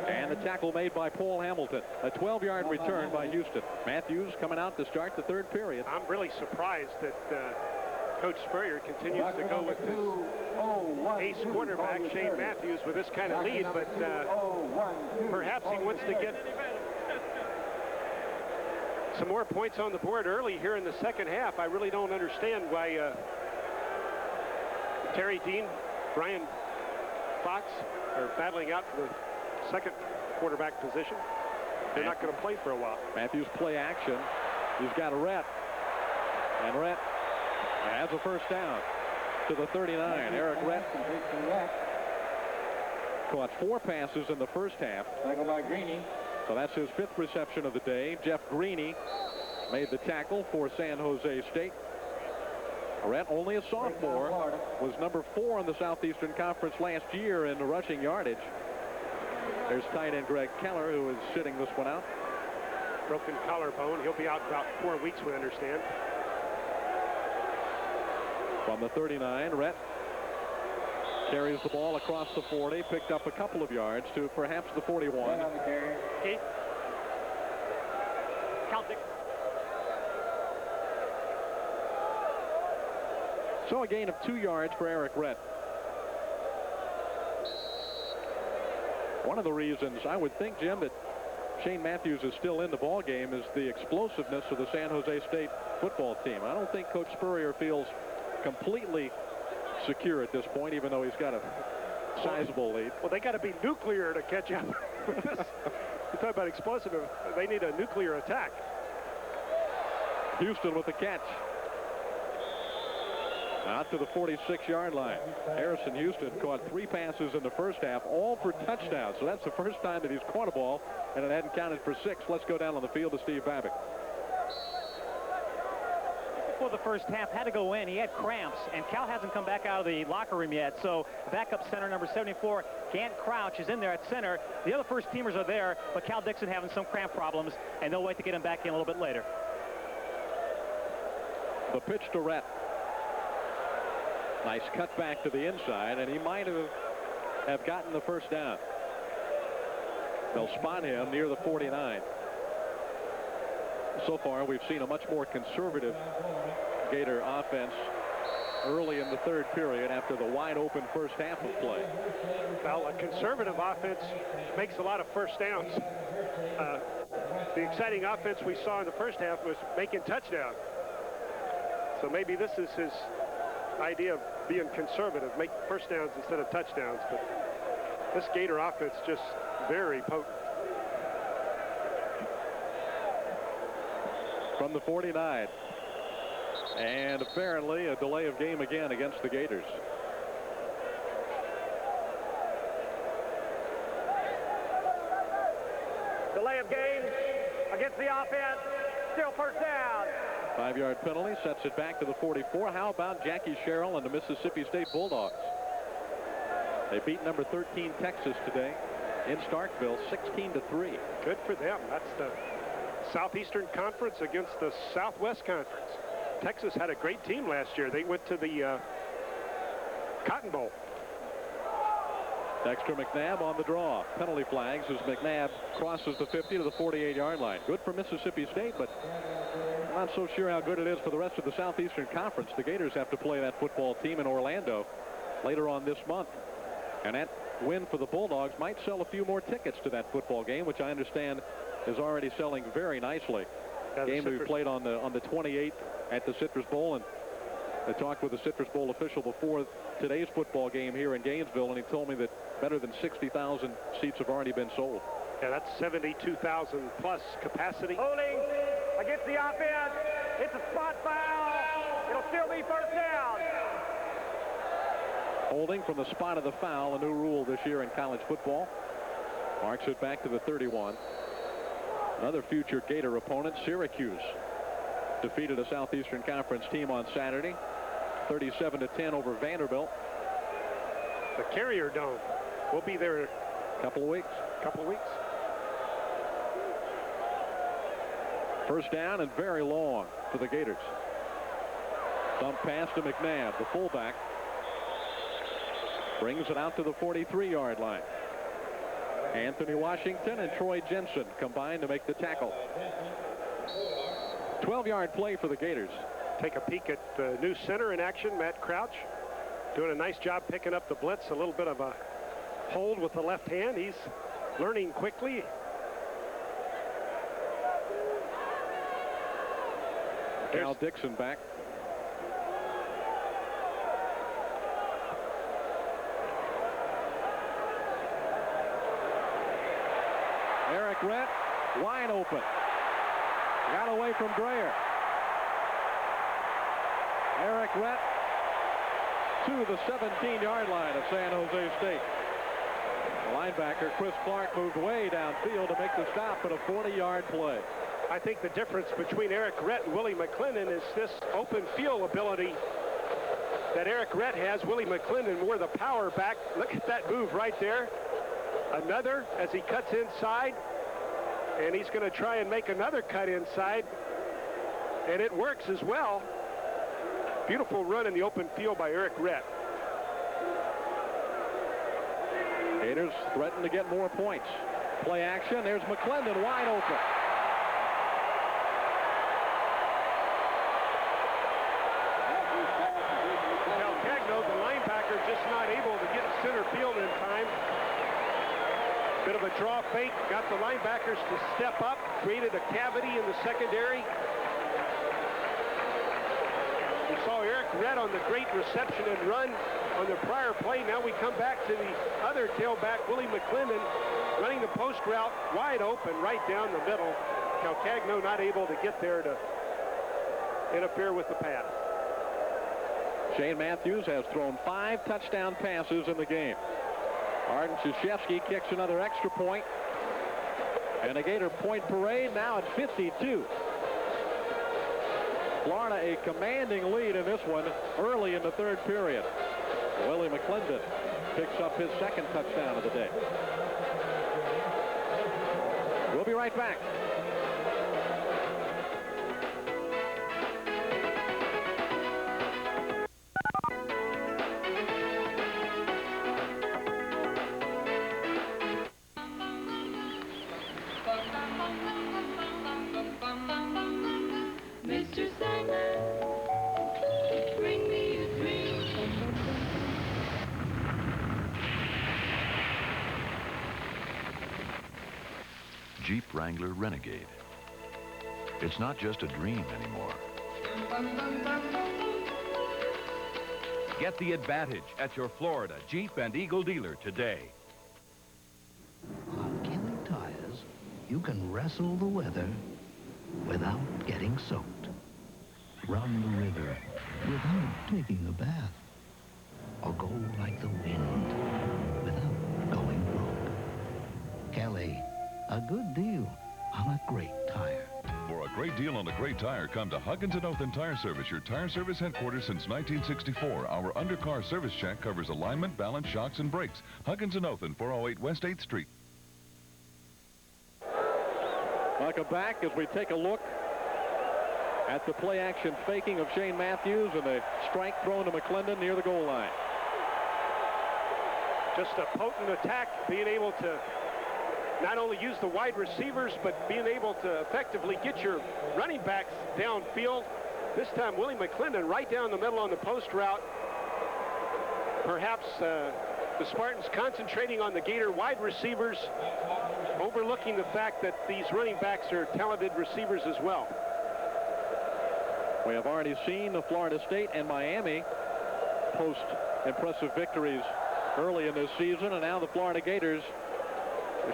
and the tackle made by Paul Hamilton. A 12-yard return by Houston. Matthews coming out to start the third period. I'm really surprised that Coach Spurrier continues to go with his ace quarterback, Shane Matthews, with this kind of lead, but perhaps he wants to get some more points on the board early here in the second half. I really don't understand why Terry Dean, Brian Fox are battling out for the second quarterback position. They're not going to play for a while. Matthews play action. He's got a Rhett. And Rhett has a first down to the 39. Eric Rhett caught 4 passes in the first half. Tackle by Greeny. So that's his 5th reception of the day. Jeff Greeny made the tackle for San Jose State. Rhett, only a sophomore, was number 4 in the Southeastern Conference last year in the rushing yardage. There's tight end Greg Keller, who is sitting this one out. Broken collarbone. He'll be out about 4 weeks, we understand. From the 39, Rhett carries the ball across the 40, picked up a couple of yards to perhaps the 41. Keith. Celtic. So a gain of 2 yards for Eric Rhett. One of the reasons I would think, Jim, that Shane Matthews is still in the ball game is the explosiveness of the San Jose State football team. I don't think Coach Spurrier feels completely secure at this point, even though he's got a sizable lead. Well, they got to be nuclear to catch up. You talk about explosive. They need a nuclear attack. Houston with the catch. Out to the 46-yard line. Harrison Houston caught 3 passes in the first half, all for touchdowns. So that's the first time that he's caught a ball, and it hadn't counted for 6. Let's go down on the field to Steve Babick. Before the first half, had to go in. He had cramps, and Cal hasn't come back out of the locker room yet. So backup center number 74, Gant Crouch, is in there at center. The other first teamers are there, but Cal Dixon having some cramp problems, and they'll wait to get him back in a little bit later. The pitch to Rhett. Nice cut back to the inside, and he might have gotten the first down. They'll spot him near the 49. So far, we've seen a much more conservative Gator offense early in the third period after the wide open first half of play. Well, a conservative offense makes a lot of first downs. The exciting offense we saw in the first half was making touchdowns. So maybe this is his idea of being conservative, make first downs instead of touchdowns. But this Gator offense just very potent. From the 49. And apparently a delay of game again against the Gators. Delay of game against the offense. Still first down. 5-yard penalty sets it back to the 44. How about Jackie Sherrill and the Mississippi State Bulldogs? They beat number 13 Texas today in Starkville 16-3. Good for them. That's the Southeastern Conference against the Southwest Conference. Texas had a great team last year. They went to the Cotton Bowl. Dexter McNabb on the draw. Penalty flags as McNabb crosses the 50 to the 48-yard line. Good for Mississippi State, but I'm not so sure how good it is for the rest of the Southeastern Conference. The Gators have to play that football team in Orlando later on this month. And that win for the Bulldogs might sell a few more tickets to that football game, which I understand is already selling very nicely. Game that we played on the 28th at the Citrus Bowl, and I talked with the Citrus Bowl official before today's football game here in Gainesville, and he told me that better than 60,000 seats have already been sold. Yeah, that's 72,000 plus capacity. Holding against the offense. It's a spot foul. It'll still be first down. Holding from the spot of the foul, a new rule this year in college football. Marks it back to the 31. Another future Gator opponent, Syracuse, defeated a Southeastern Conference team on Saturday, 37-10 over Vanderbilt. The Carrier Dome. We'll be there a couple of weeks. First down and very long for the Gators. Dump pass to McNabb, the fullback. Brings it out to the 43-yard line. Anthony Washington and Troy Jensen combined to make the tackle. 12-yard play for the Gators. Take a peek at the new center in action, Matt Crouch. Doing a nice job picking up the blitz. A little bit of a hold with the left hand. He's learning quickly. Cal Dixon back. Eric Rett, wide open. Got away from Dreyer. Eric Rett to the 17-yard line of San Jose State. The linebacker Chris Clark moved way downfield to make the stop, but a 40-yard play. I think the difference between Eric Rett and Willie McClendon is this open field ability that Eric Rett has. Willie McClendon more the power back. Look at that move right there. Another as he cuts inside, and he's going to try and make another cut inside, and it works as well. Beautiful run in the open field by Eric Rett. Gators threaten to get more points. Play action. There's McClendon wide open. Calcagno, the linebacker, just not able to get center field in time. Bit of a draw fake, got the linebackers to step up, created a cavity in the secondary. We saw Eric Rett on the great reception and run on the prior play. Now we come back to the other tailback, Willie McClendon, running the post route wide open right down the middle. Calcagno not able to get there to interfere with the pass. Shane Matthews has thrown 5 touchdown passes in the game. Arden Krzyzewski kicks another extra point. And a Gator point parade now at 52. Florida a commanding lead in this one early in the third period. Willie McClendon picks up his second touchdown of the day. We'll be right back. Jeep Wrangler Renegade. It's not just a dream anymore. Get the advantage at your Florida Jeep and Eagle dealer today. On Kelly Tires, you can wrestle the weather without getting soaked. Run the river without taking a bath. Or go like the wind without going broke. Kelly, a good deal on a great tire. For a great deal on a great tire, come to Huggins & Oath Tire Service, your tire service headquarters since 1964. Our undercar service check covers alignment, balance, shocks, and brakes. Huggins & Oath, 408 West 8th Street. Welcome back as we take a look at the play-action faking of Shane Matthews and a strike thrown to McClendon near the goal line. Just a potent attack, being able to not only use the wide receivers, but being able to effectively get your running backs downfield. This time, Willie McClendon right down the middle on the post route. Perhaps the Spartans concentrating on the Gator wide receivers, overlooking the fact that these running backs are talented receivers as well. We have already seen the Florida State and Miami post impressive victories early in this season, and now the Florida Gators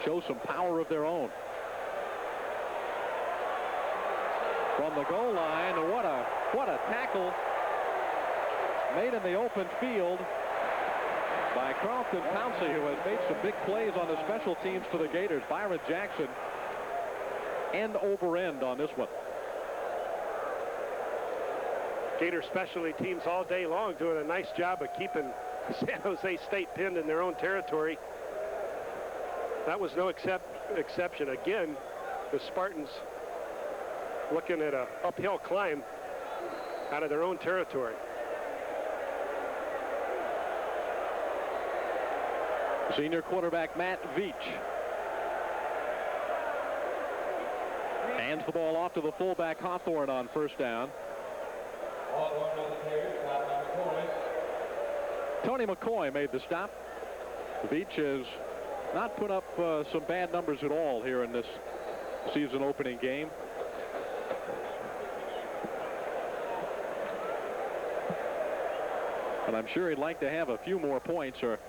show some power of their own. From the goal line, what a tackle made in the open field by Carlton Pouncey, who has made some big plays on the special teams for the Gators. Byron Jackson end over end on this one. Gator specialty teams all day long doing a nice job of keeping San Jose State pinned in their own territory. That was no exception. Again, the Spartans looking at an uphill climb out of their own territory. Senior quarterback Matt Veach hands the ball off to the fullback Hawthorne on first down. Tony McCoy made the stop. Veach has not put up some bad numbers at all here in this season opening game. But I'm sure he'd like to have a few more points, or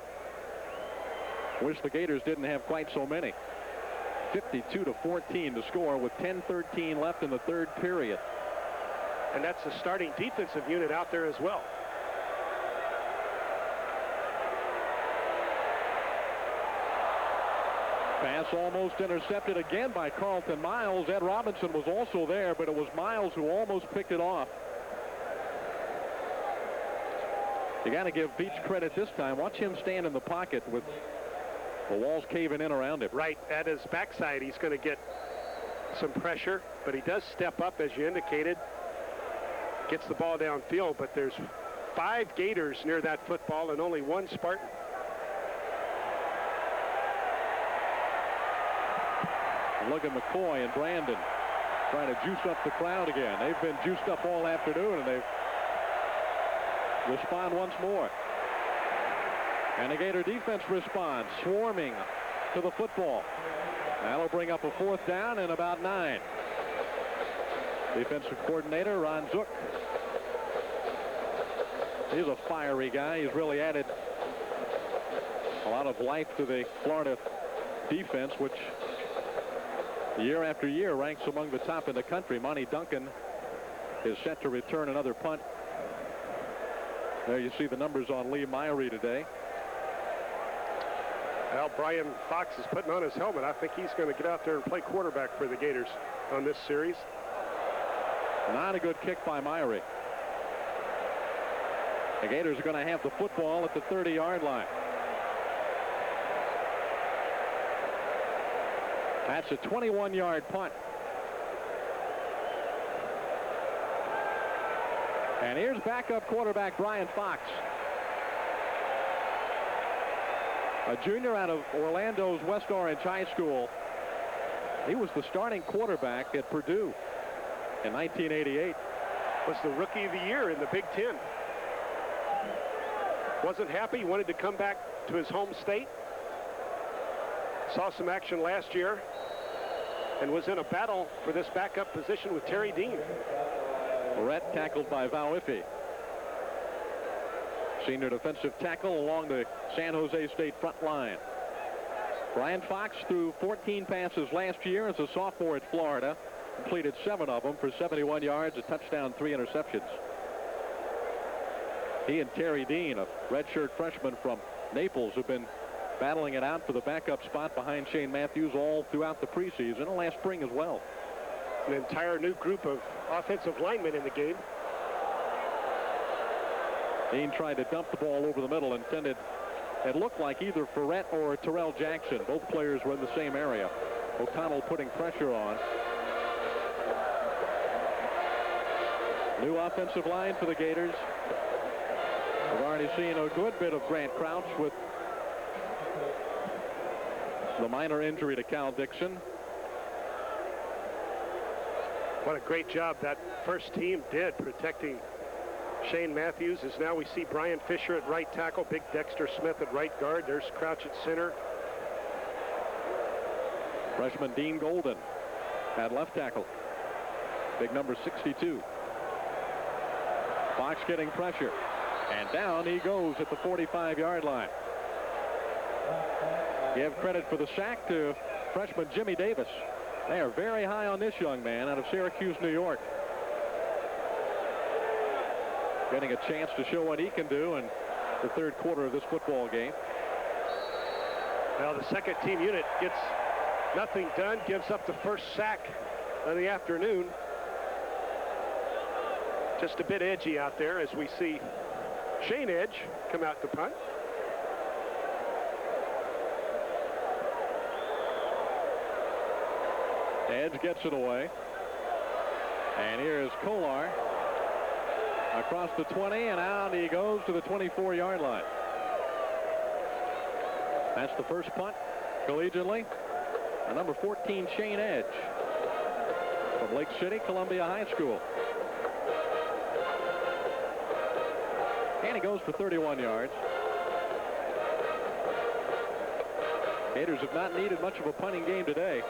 wish the Gators didn't have quite so many. 52-14 to score with 10:13 left in the third period. And that's the starting defensive unit out there as well. Pass almost intercepted again by Carlton Miles. Ed Robinson was also there, but it was Miles who almost picked it off. You got to give Veach credit this time. Watch him stand in the pocket with the walls caving in around him. Right, at his backside, he's going to get some pressure, but he does step up, as you indicated. Gets the ball downfield, but there's 5 Gators near that football and only 1 Spartan. Look at McCoy and Brandon trying to juice up the crowd again. They've been juiced up all afternoon, and they respond once more. And the Gator defense responds, swarming to the football. That'll bring up a 4th down and about 9. Defensive coordinator Ron Zook. He's a fiery guy. He's really added a lot of life to the Florida defense, which year after year ranks among the top in the country. Monty Duncan is set to return another punt. There you see the numbers on Lee Meyerly today. Well, Brian Fox is putting on his helmet. I think he's going to get out there and play quarterback for the Gators on this series. Not a good kick by Meyerly. The Gators are going to have the football at the 30-yard line. That's a 21-yard punt. And here's backup quarterback Brian Fox, a junior out of Orlando's West Orange High School. He was the starting quarterback at Purdue in 1988. Was the rookie of the year in the Big Ten. Wasn't happy, wanted to come back to his home state. Saw some action last year. and was in a battle for this backup position with Terry Dean. Barrett tackled by Vauifi. Senior defensive tackle along the San Jose State front line. Brian Fox threw 14 passes last year as a sophomore at Florida. Completed 7 of them for 71 yards, a touchdown, 3 interceptions. He and Terry Dean, a redshirt freshman from Naples, have been battling it out for the backup spot behind Shane Matthews all throughout the preseason and last spring as well. An entire new group of offensive linemen in the game. Dean tried to dump the ball over the middle, intended, it looked like either Ferret or Terrell Jackson. Both players were in the same area. O'Connell putting pressure on. New offensive line for the Gators. We've already seen a good bit of Grant Crouch with the minor injury to Cal Dixon. What a great job that first team did protecting Shane Matthews. As now we see Brian Fisher at right tackle, Big Dexter Smith at right guard. There's Crouch at center. Freshman Dean Golden at left tackle. Big number 62. Fox getting pressure. And down he goes at the 45-yard line. Give credit for the sack to freshman Jimmy Davis. They are very high on this young man out of Syracuse, New York. Getting a chance to show what he can do in the third quarter of this football game. Well, the second team unit gets nothing done, gives up the first sack of the afternoon. Just a bit edgy out there as we see Shane Edge come out to punt. Edge gets it away. And here's Kolar across the 20, and out he goes to the 24-yard line. That's the first punt collegiately. And number 14, Shane Edge from Lake City, Columbia High School. And he goes for 31 yards. Gators have not needed much of a punting game today.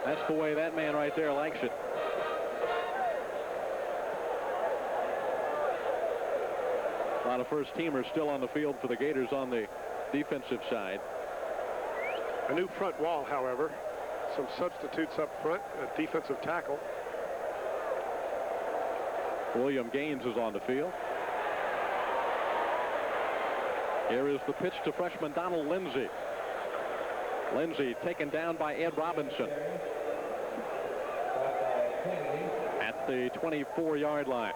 That's the way that man right there likes it. A lot of first-teamers still on the field for the Gators on the defensive side. A new front wall, however. Some substitutes up front at defensive tackle. William Gaines is on the field. Here is the pitch to freshman Donald Lindsay. Lindsay taken down by Ed Robinson at the 24-yard line.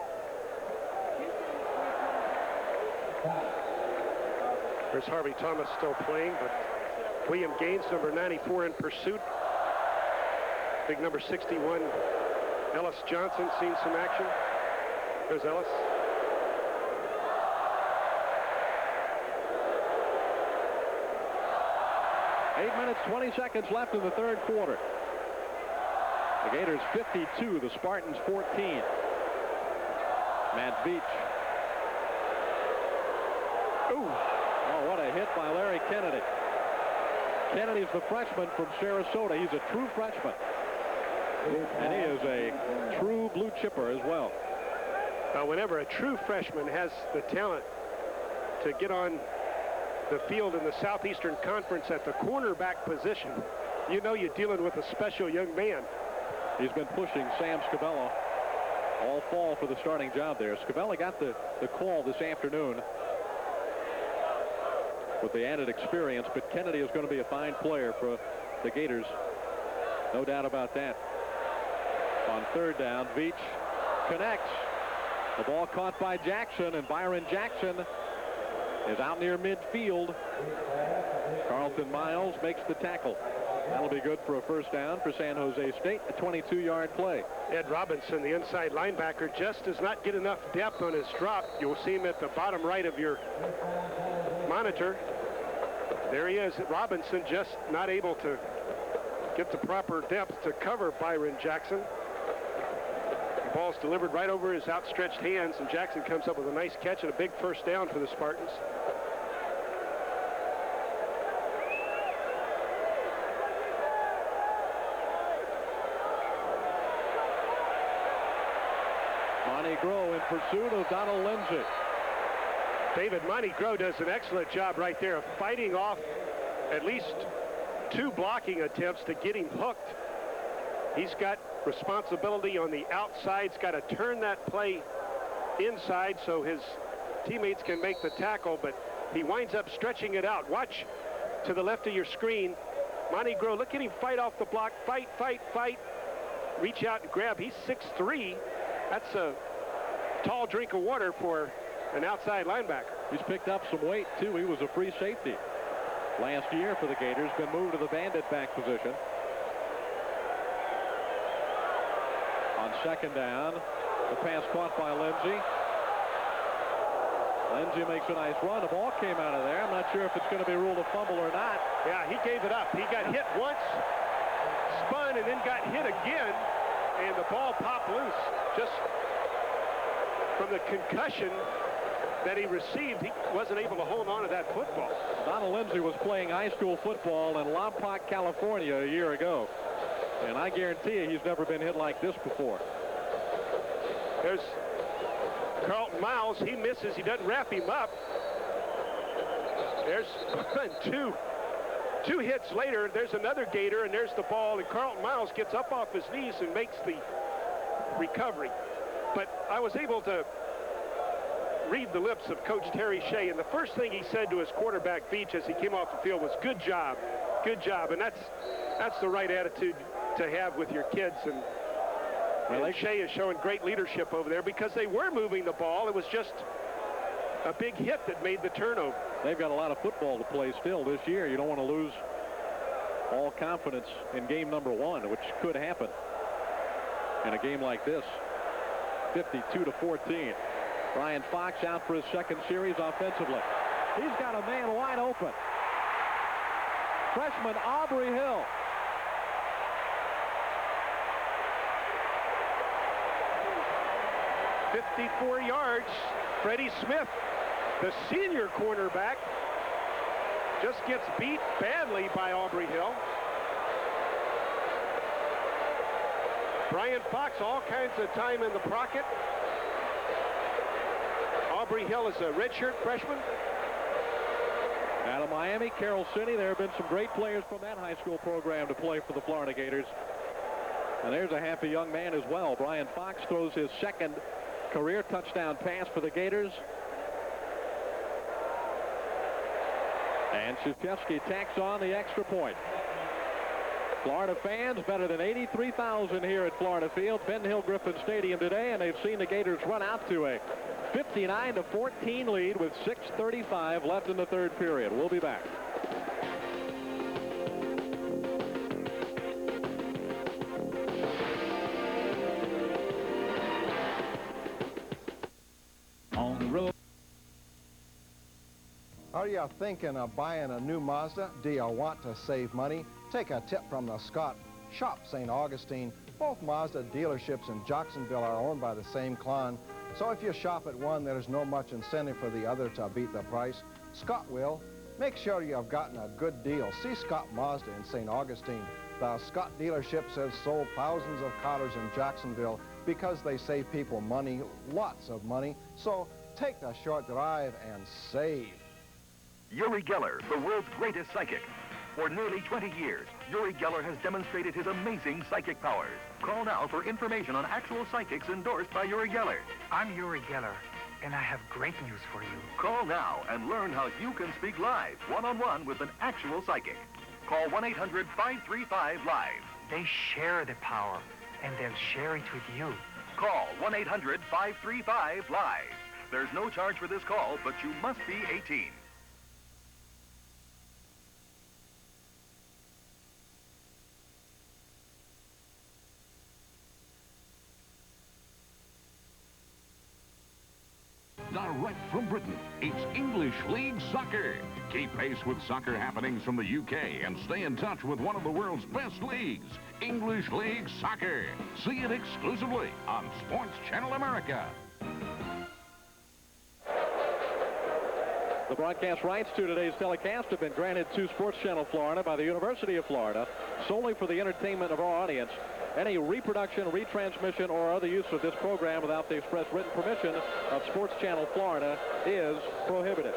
There's Harvey Thomas still playing, but William Gaines, number 94, in pursuit. Big number 61, Ellis Johnson, seen some action. There's Ellis. Eight minutes, 20 seconds left in the third quarter. The Gators 52, the Spartans 14. Matt Beach. Ooh. Oh, what a hit by Larry Kennedy. Kennedy's the freshman from Sarasota. He's a true freshman. And he is a true blue chipper as well. Whenever a true freshman has the talent to get on the field in the Southeastern Conference at the cornerback position, you know you're dealing with a special young man. He's been pushing Sam Scavella all fall for the starting job there. Scavella got the call this afternoon with the added experience, but Kennedy is going to be a fine player for the Gators. No doubt about that. On third down, Veach connects. The ball caught by Jackson, and Byron Jackson is out near midfield. Carlton Miles makes the tackle. That'll be good for a first down for San Jose State, a 22-yard play. Ed Robinson, the inside linebacker, just does not get enough depth on his drop. You'll see him at the bottom right of your monitor. There he is. Robinson just not able to get the proper depth to cover Byron Jackson. The ball's delivered right over his outstretched hands, and Jackson comes up with a nice catch and a big first down for the Spartans. Groh in pursuit of Donald Lindsay. David Monty Groh does an excellent job right there of fighting off at least 2 blocking attempts to get him hooked. He's got responsibility on the outside. He's got to turn that play inside so his teammates can make the tackle, but he winds up stretching it out. Watch to the left of your screen. Monty Groh, look at him fight off the block. Fight, fight, fight. Reach out and grab. He's 6'3". That's a tall drink of water for an outside linebacker. He's picked up some weight, too. He was a free safety last year for the Gators. Been moved to the bandit back position. On second down, the pass caught by Lindsay. Lindsay makes a nice run. The ball came out of there. I'm not sure if it's going to be ruled a fumble or not. Yeah, he gave it up. He got hit once, spun, and then got hit again, and the ball popped loose. Just from the concussion that he received, he wasn't able to hold on to that football. Donald Lindsay was playing high school football in Lompoc, California a year ago. And I guarantee you he's never been hit like this before. There's Carlton Miles. He misses. He doesn't wrap him up. There's two hits later. There's another Gator, and there's the ball. And Carlton Miles gets up off his knees and makes the recovery. But I was able to read the lips of Coach Terry Shea, and the first thing he said to his quarterback, Veach, as he came off the field was, "Good job, good job." And that's the right attitude to have with your kids. And Shea is showing great leadership over there because they were moving the ball. It was just a big hit that made the turnover. They've got a lot of football to play still this year. You don't want to lose all confidence in game number 1, which could happen in a game like this. 52-14. Brian Fox out for his second series offensively. He's got a man wide open. Freshman Aubrey Hill. "54 yards. Freddie Smith, the senior cornerback, just gets beat badly by Aubrey Hill. Brian Fox, all kinds of time in the pocket. Aubrey Hill is a redshirt freshman. Out of Miami, Carroll City, there have been some great players from that high school program to play for the Florida Gators. And there's a happy young man as well. Brian Fox throws his second career touchdown pass for the Gators. And Krzyzewski tacks on the extra point. Florida fans, better than 83,000 here at Florida Field, Ben Hill Griffin Stadium today, and they've seen the Gators run out to a 59-14 lead with 6:35 left in the third period. We'll be back. On the road. Are you thinking of buying a new Mazda? Do you want to save money? Take a tip from the Scott Shop St. Augustine. Both Mazda dealerships in Jacksonville are owned by the same clan. So if you shop at one, there's no much incentive for the other to beat the price. Scott will. Make sure you have gotten a good deal. See Scott Mazda in St. Augustine. The Scott dealerships have sold thousands of cars in Jacksonville because they save people money, lots of money. So take the short drive and save. Uri Geller, the world's greatest psychic. For nearly 20 years, Uri Geller has demonstrated his amazing psychic powers. Call now for information on actual psychics endorsed by Uri Geller. I'm Uri Geller, and I have great news for you. Call now and learn how you can speak live, one-on-one with an actual psychic. Call 1-800-535-LIVE. They share the power, and they'll share it with you. Call 1-800-535-LIVE. There's no charge for this call, but you must be 18. Direct from Britain, it's English League Soccer. Keep pace with soccer happenings from the UK and stay in touch with one of the world's best leagues, English League Soccer. See it exclusively on Sports Channel America. The broadcast rights to today's telecast have been granted to Sports Channel Florida by the University of Florida solely for the entertainment of our audience. Any reproduction, retransmission, or other use of this program without the express written permission of Sports Channel Florida is prohibited.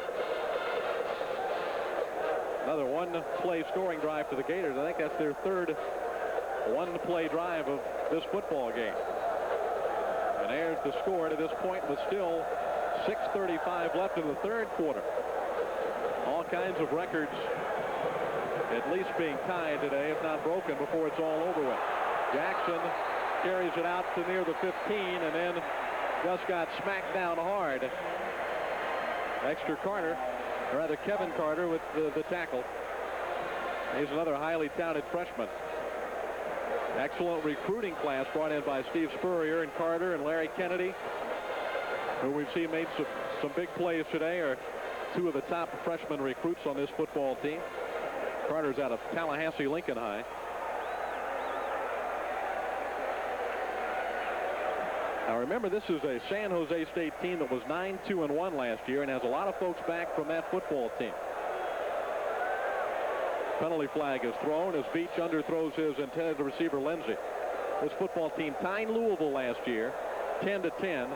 Another one-play scoring drive for the Gators. I think that's their third one-play drive of this football game. And there's the score to this point with still 6:35 left in the third quarter. All kinds of records at least being tied today, if not broken, before it's all over with. Jackson carries it out to near the 15 and then just got smacked down hard. Carter, or rather Kevin Carter with the tackle. He's another highly touted freshman. Excellent recruiting class brought in by Steve Spurrier and Carter and Larry Kennedy, who we've seen made some big plays today, are two of the top freshman recruits on this football team. Carter's out of Tallahassee Lincoln High. Now remember, this is a San Jose State team that was 9-2-1 last year and has a lot of folks back from that football team. Penalty flag is thrown as Beach underthrows his intended receiver Lindsey. This football team tied Louisville last year 10-10.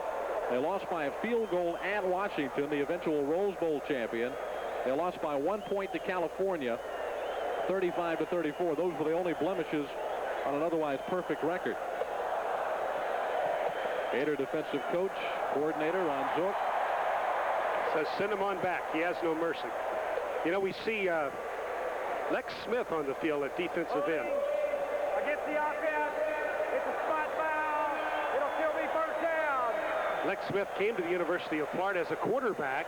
They lost by a field goal at Washington, the eventual Rose Bowl champion. They lost by 1 point to California, 35-34. Those were the only blemishes on an otherwise perfect record. Gator defensive coach, coordinator Ron Zook says send him on back. He has no mercy. You know, we see Lex Smith on the field at defensive end. Against the offense, it's a spot foul. It'll still be first down. Lex Smith came to the University of Florida as a quarterback.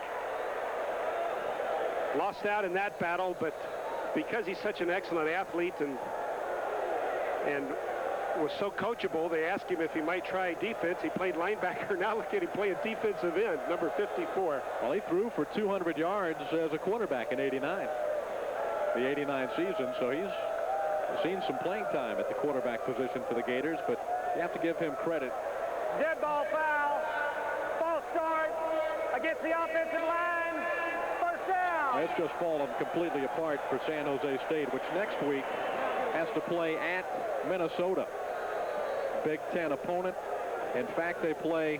Lost out in that battle, but because he's such an excellent athlete and was so coachable, they asked him if he might try defense. He played linebacker. Now look at him playing defensive end, number 54. Well, he threw for 200 yards as a quarterback in '89, the '89 season, so he's seen some playing time at the quarterback position for the Gators, but you have to give him credit. Dead ball foul. False start against the offensive line. First down. It's just fallen completely apart for San Jose State, which next week has to play at Minnesota. Big Ten opponent. In fact, they play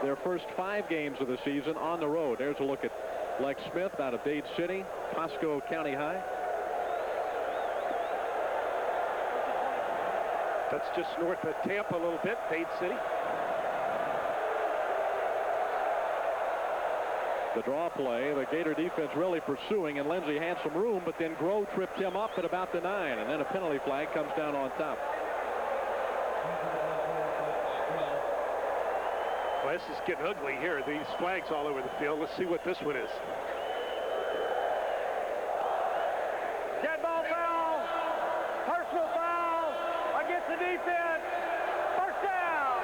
their first 5 games of the season on the road. There's a look at Lex Smith out of Dade City, Pasco County High. That's just north of Tampa a little bit, Dade City. The draw play, the Gator defense really pursuing, and Lindsey had some room, but then Grove tripped him up at about the 9, and then a penalty flag comes down on top. Well, this is getting ugly here. These flags all over the field. Let's see what this one is. Dead ball foul. Personal foul against the defense. First down.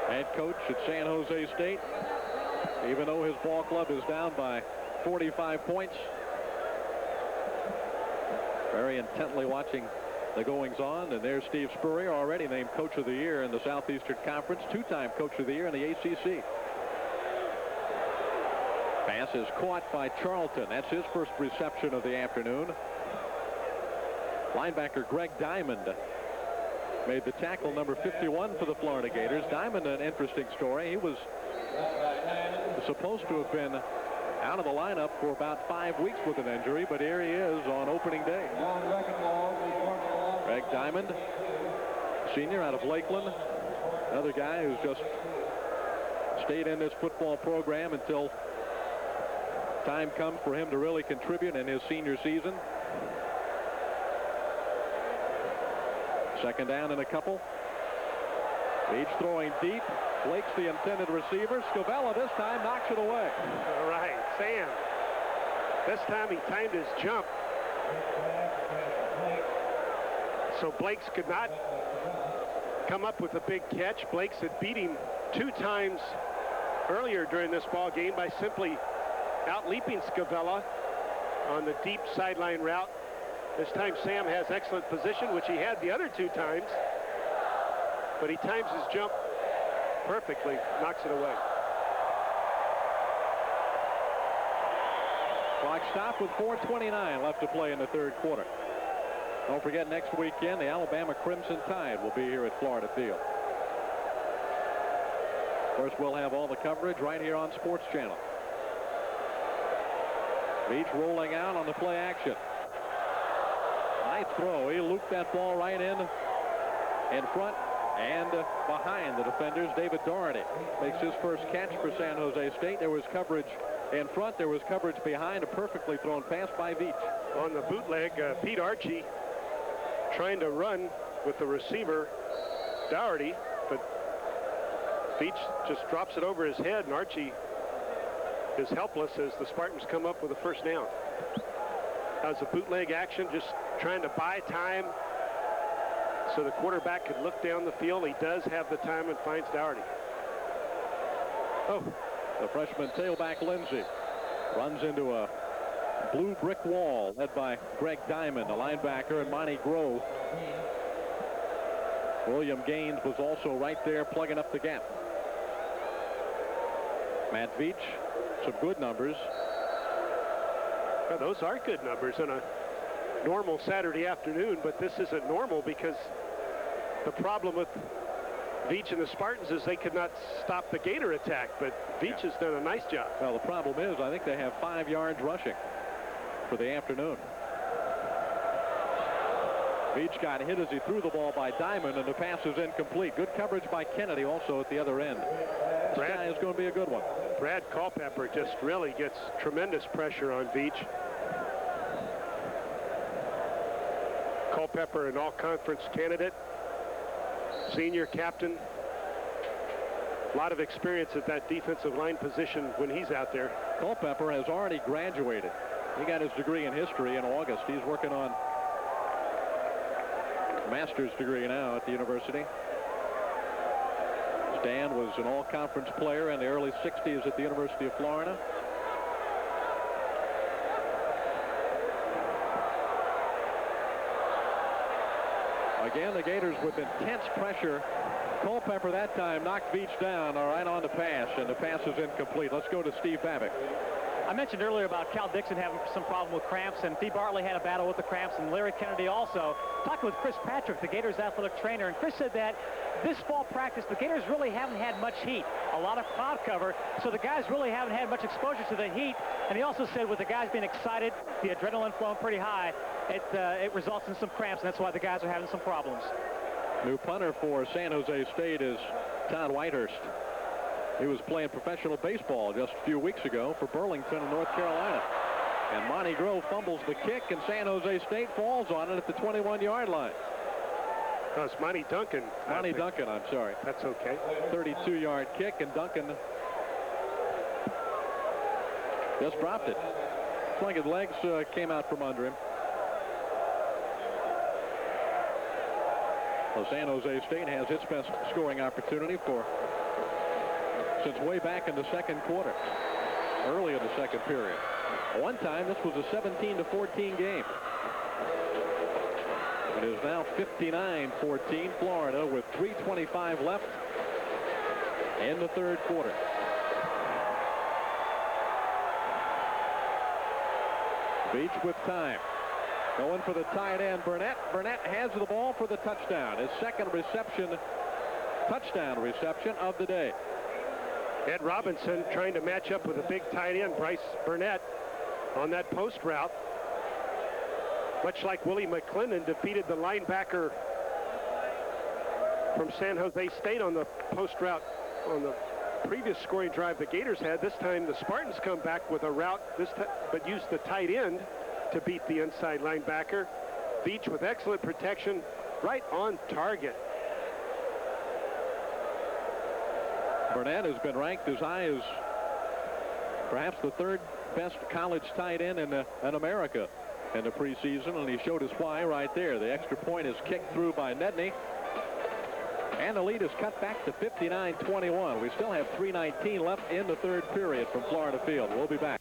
Head coach at San Jose State, even though his ball club is down by 45 points, very intently watching the goings-on. And there's Steve Spurrier, already named Coach of the Year in the Southeastern Conference, 2-time Coach of the Year in the ACC. Pass is caught by Charlton. That's his first reception of the afternoon. Linebacker Greg Diamond made the tackle, number 51 for the Florida Gators. Diamond, an interesting story. He was supposed to have been out of the lineup for about 5 weeks with an injury, but here he is on opening day. Greg Diamond, senior out of Lakeland, another guy who's just stayed in this football program until time comes for him to really contribute in his senior season. Second down and a couple. Beach throwing deep. Blake's the intended receiver. Scavella this time knocks it away. All right, Sam. This time he timed his jump. So Blake's could not come up with a big catch. Blake's had beat him 2 times earlier during this ball game by simply out-leaping Scavella on the deep sideline route. This time Sam has excellent position, which he had the other 2 times. But he times his jump perfectly, knocks it away. Clock stopped with 4:29 left to play in the third quarter. Don't forget, next weekend, the Alabama Crimson Tide will be here at Florida Field. Of course, we'll have all the coverage right here on Sports Channel. Veach rolling out on the play action. Nice throw. He looped that ball right in front and behind the defenders. David Doherty makes his first catch for San Jose State. There was coverage in front. There was coverage behind. A perfectly thrown pass by Veach. On the bootleg, Pete Archie trying to run with the receiver, Doherty, but Veach just drops it over his head, and Archie is helpless as the Spartans come up with a first down. That was a bootleg action, just trying to buy time so the quarterback could look down the field. He does have the time and finds Doherty. Oh, the freshman tailback Lindsey runs into a blue brick wall led by Greg Diamond, the linebacker, and Monty Grove. William Gaines was also right there plugging up the gap. Matt Veach, some good numbers. Well, those are good numbers on a normal Saturday afternoon, but this isn't normal because the problem with Veach and the Spartans is they could not stop the Gator attack, but Veach has done a nice job. Well, the problem is I think they have 5 yards rushing for the afternoon. Veach got hit as he threw the ball by Diamond, and the pass is incomplete. Good coverage by Kennedy also at the other end. This guy is going to be a good one. Brad Culpepper just really gets tremendous pressure on Veach. Culpepper, an all-conference candidate, senior captain. A lot of experience at that defensive line position when he's out there. Culpepper has already graduated. He got his degree in history in August. He's working on a master's degree now at the university. Stan was an all-conference player in the early 60s at the University of Florida. Again, the Gators with intense pressure. Culpepper that time knocked Veach down right on the pass, and the pass is incomplete. Let's go to Steve Babick. I mentioned earlier about Cal Dixon having some problem with cramps, and Dee Bartley had a battle with the cramps, and Larry Kennedy also. Talked with Chris Patrick, the Gators athletic trainer, and Chris said that this fall practice, the Gators really haven't had much heat, a lot of cloud cover, so the guys really haven't had much exposure to the heat. And he also said with the guys being excited, the adrenaline flowing pretty high, it results in some cramps, and that's why the guys are having some problems. New punter for San Jose State is Todd Whitehurst. He was playing professional baseball just a few weeks ago for Burlington in North Carolina. And Monty Grove fumbles the kick, and San Jose State falls on it at the 21-yard line. That's Monty Duncan. Monty Duncan, I'm sorry. That's okay. 32-yard kick, and Duncan just dropped it. It's like his legs came out from under him. Well, San Jose State has its best scoring opportunity since way back in the second quarter, early in the second period. One time, this was a 17-14 game. It is now 59-14 Florida with 3:25 left in the third quarter. Veach with time. Going for the tight end, Burnett. Burnett has the ball for the touchdown. His second touchdown reception of the day. Ed Robinson trying to match up with a big tight end, Bryce Burnett, on that post route. Much like Willie McClendon defeated the linebacker from San Jose State on the post route on the previous scoring drive the Gators had. This time the Spartans come back with a route, but use the tight end to beat the inside linebacker. Veach with excellent protection, right on target. Burnett has been ranked as high as perhaps the third best college tight end in America in the preseason, and he showed us why right there. The extra point is kicked through by Nedney, and the lead is cut back to 59-21. We still have 3:19 left in the third period from Florida Field. We'll be back.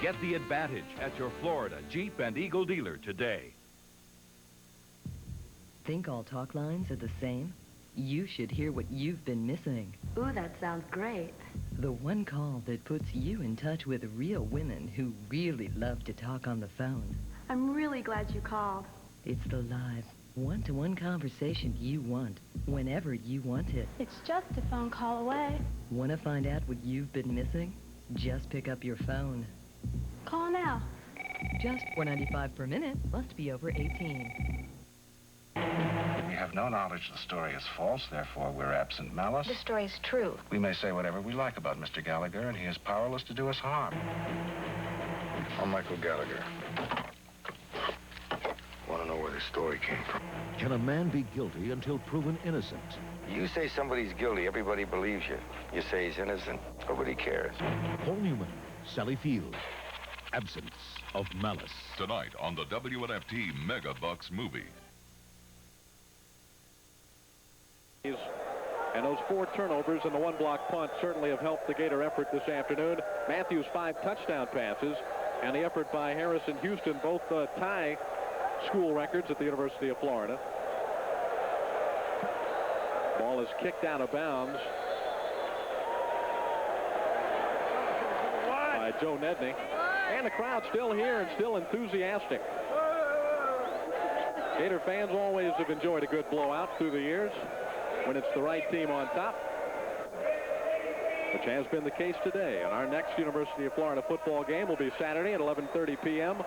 Get the advantage at your Florida Jeep and Eagle dealer today. Think all talk lines are the same? You should hear what you've been missing. Ooh, that sounds great. The one call that puts you in touch with real women who really love to talk on the phone. I'm really glad you called. It's the live, one-to-one conversation you want, whenever you want it. It's just a phone call away. Want to find out what you've been missing? Just pick up your phone. Call now. Just $4.95 per minute. Must be over 18. We have no knowledge the story is false, therefore we're absent malice. The story is true. We may say whatever we like about Mr. Gallagher, and he is powerless to do us harm. I'm Michael Gallagher. Want to know where the story came from? Can a man be guilty until proven innocent? You say somebody's guilty, everybody believes you. You say he's innocent, nobody cares. Paul Newman, Sally Field, Absence of Malice. Tonight on the WNFT Mega Bucks movie. And those 4 turnovers and the 1-block punt certainly have helped the Gator effort this afternoon. Matthews 5 touchdown passes, and the effort by Harrison Houston both tie school records at the University of Florida. Ball is kicked out of bounds by Joe Nedney. And the crowd still here and still enthusiastic. Gator fans always have enjoyed a good blowout through the years when it's the right team on top, which has been the case today. And our next University of Florida football game will be Saturday at 11:30 p.m.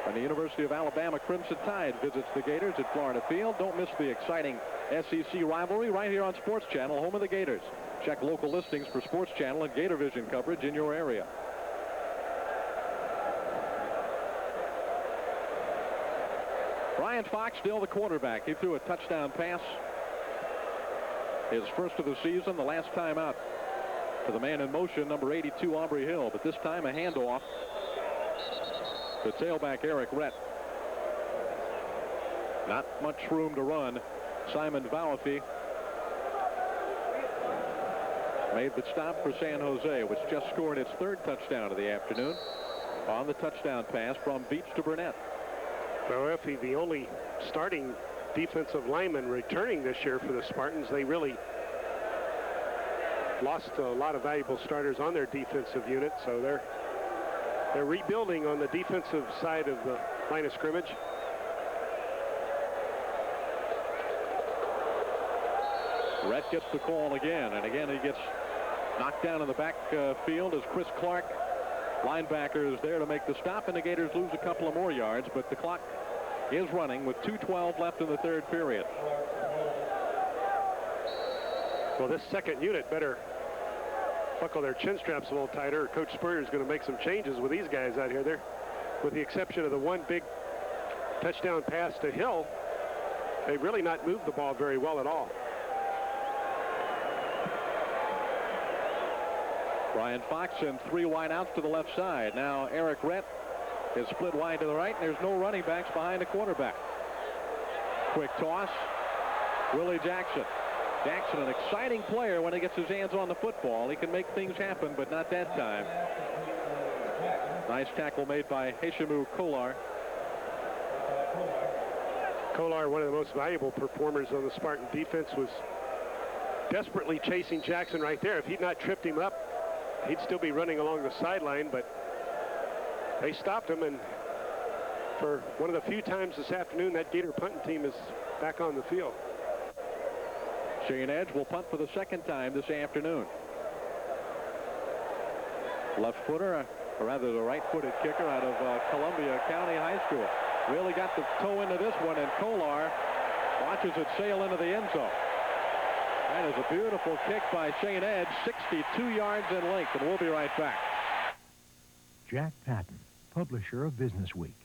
when the University of Alabama Crimson Tide visits the Gators at Florida Field. Don't miss the exciting SEC rivalry right here on Sports Channel, home of the Gators. Check local listings for Sports Channel and Gator Vision coverage in your area. Brian Fox still the quarterback. He threw a touchdown pass, his first of the season, the last time out to the man in motion, number 82, Aubrey Hill. But this time a handoff to tailback Eric Rett. Not much room to run. Simon Valafi made the stop for San Jose, which just scored its 3rd touchdown of the afternoon on the touchdown pass from Beach to Burnett. Valafi, the only starting defensive lineman returning this year for the Spartans. They really lost a lot of valuable starters on their defensive unit, so they're rebuilding on the defensive side of the line of scrimmage. Rett gets the call again, and again he gets knocked down in the backfield as Chris Clark, linebacker, is there to make the stop, and the Gators lose a couple of more yards, but the clock is running with 2:12 left in the 3rd period. Well, this second unit better buckle their chin straps a little tighter. Coach Spurrier is going to make some changes with these guys out here. With the exception of the one big touchdown pass to Hill, they've really not moved the ball very well at all. Brian Fox and 3 wideouts to the left side. Now Eric Rett is split wide to the right, and there's no running backs behind the quarterback. Quick toss. Willie Jackson. Jackson, an exciting player when he gets his hands on the football. He can make things happen, but not that time. Nice tackle made by Heshamu Kolar. Kolar, one of the most valuable performers on the Spartan defense, was desperately chasing Jackson right there. If he'd not tripped him up, he'd still be running along the sideline, but they stopped him, and for one of the few times this afternoon, that Gator punting team is back on the field. Shane Edge will punt for the 2nd time this afternoon. Left footer, or rather the right-footed kicker out of Columbia County High School. Really got the toe into this one, and Kolar watches it sail into the end zone. That is a beautiful kick by Shane Edge, 62 yards in length, and we'll be right back. Jack Patton, publisher of Business Week.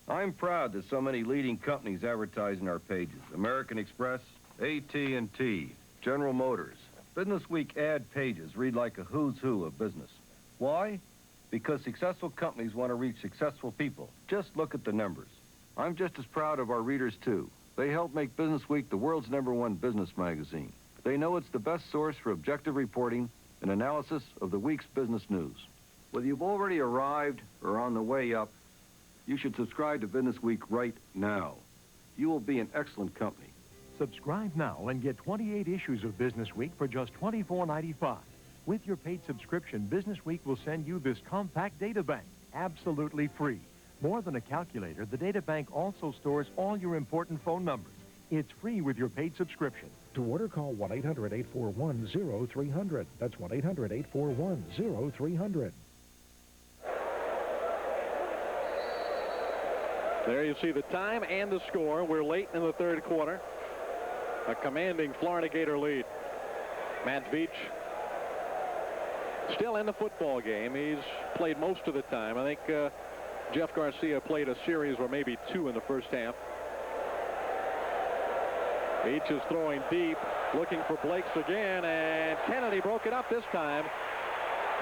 I'm proud that so many leading companies advertise in our pages. American Express, AT&T, General Motors. Business Week ad pages read like a who's who of business. Why? Because successful companies want to reach successful people. Just look at the numbers. I'm just as proud of our readers, too. They help make Business Week the world's #1 business magazine. They know it's the best source for objective reporting and analysis of the week's business news. Whether you've already arrived or on the way up, you should subscribe to Business Week right now. You will be in excellent company. Subscribe now and get 28 issues of Business Week for just $24.95. With your paid subscription, Business Week will send you this compact data bank, absolutely free. More than a calculator, the data bank also stores all your important phone numbers. It's free with your paid subscription. To order, call 1-800-841-0300. That's 1-800-841-0300. There you see the time and the score. We're late in the third quarter. A commanding Florida Gator lead. Matt Veach still in the football game. He's played most of the time. I think Jeff Garcia played a series or maybe two in the first half. Veach is throwing deep, looking for Blakes again, and Kennedy broke it up this time.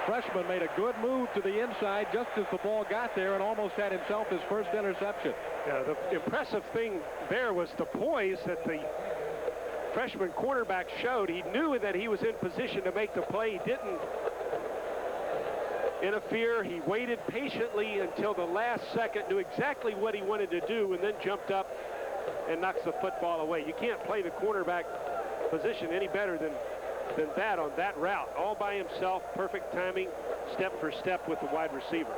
Freshman made a good move to the inside just as the ball got there and almost had himself his first interception. Yeah, the impressive thing there was the poise that the freshman quarterback showed. He knew that he was in position to make the play. He didn't interfere. He waited patiently until the last second, knew exactly what he wanted to do, and then jumped up and knocks the football away. You can't play the quarterback position any better than that on that route. All by himself, perfect timing, step for step with the wide receiver.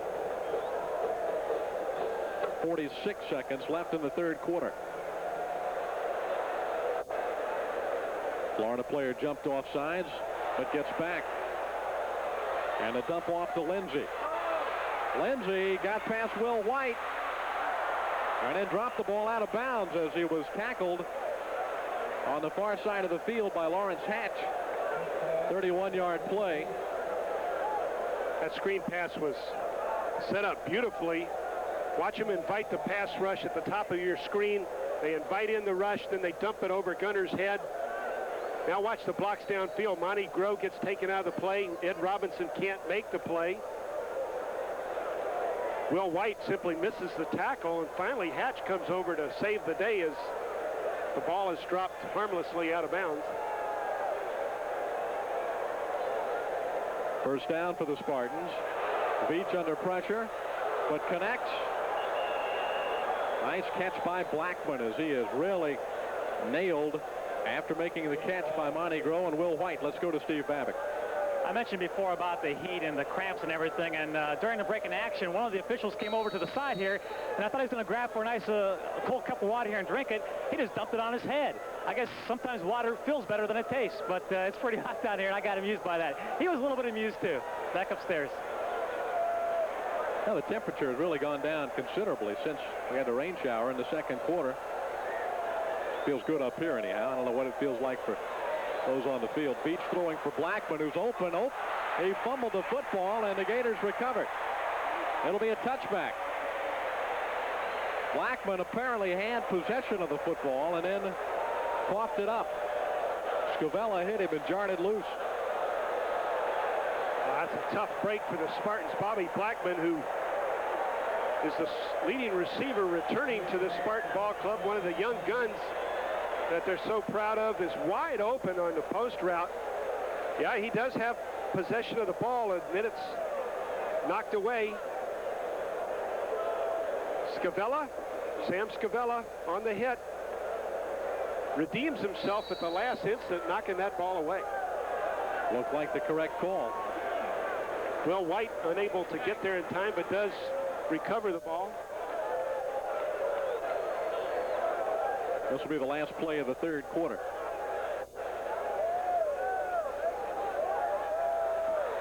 46 seconds left in the third quarter. Florida player jumped off sides, but gets back. And a dump off to Lindsey. Lindsey got past Will White and then dropped the ball out of bounds as he was tackled on the far side of the field by Lawrence Hatch. 31-yard play. That screen pass was set up beautifully. Watch him invite the pass rush at the top of your screen. They invite in the rush, then they dump it over Gunner's head. Now watch the blocks downfield. Monty Groh gets taken out of the play. Ed Robinson can't make the play. Will White simply misses the tackle, and finally Hatch comes over to save the day as the ball is dropped harmlessly out of bounds. First down for the Spartans. Veach under pressure, but connects. Nice catch by Blackman as he is really nailed after making the catch by Monty Groh and Will White. Let's go to Steve Babbitt. I mentioned before about the heat and the cramps and everything, and during the break in action, one of the officials came over to the side here, and I thought he was going to grab for a nice cold cup of water here and drink it. He just dumped it on his head. I guess sometimes water feels better than it tastes, but it's pretty hot down here, and I got amused by that. He was a little bit amused, too. Back upstairs. Now, the temperature has really gone down considerably since we had the rain shower in the second quarter. Feels good up here, anyhow. I don't know what it feels like for those on the field. Veach throwing for Blackman, who's open. Oh, he fumbled the football, and the Gators recovered. It'll be a touchback. Blackman apparently had possession of the football and then coughed it up. Scavella hit him and jarred it loose. That's a tough break for the Spartans. Bobby Blackman, who is the leading receiver returning to the Spartan Ball Club, one of the young guns that they're so proud of, is wide open on the post route. Yeah, he does have possession of the ball, and then it's knocked away. Scavella, Sam Scavella on the hit, redeems himself at the last instant, knocking that ball away. Looked like the correct call. Will White unable to get there in time, but does recover the ball. This will be the last play of the third quarter.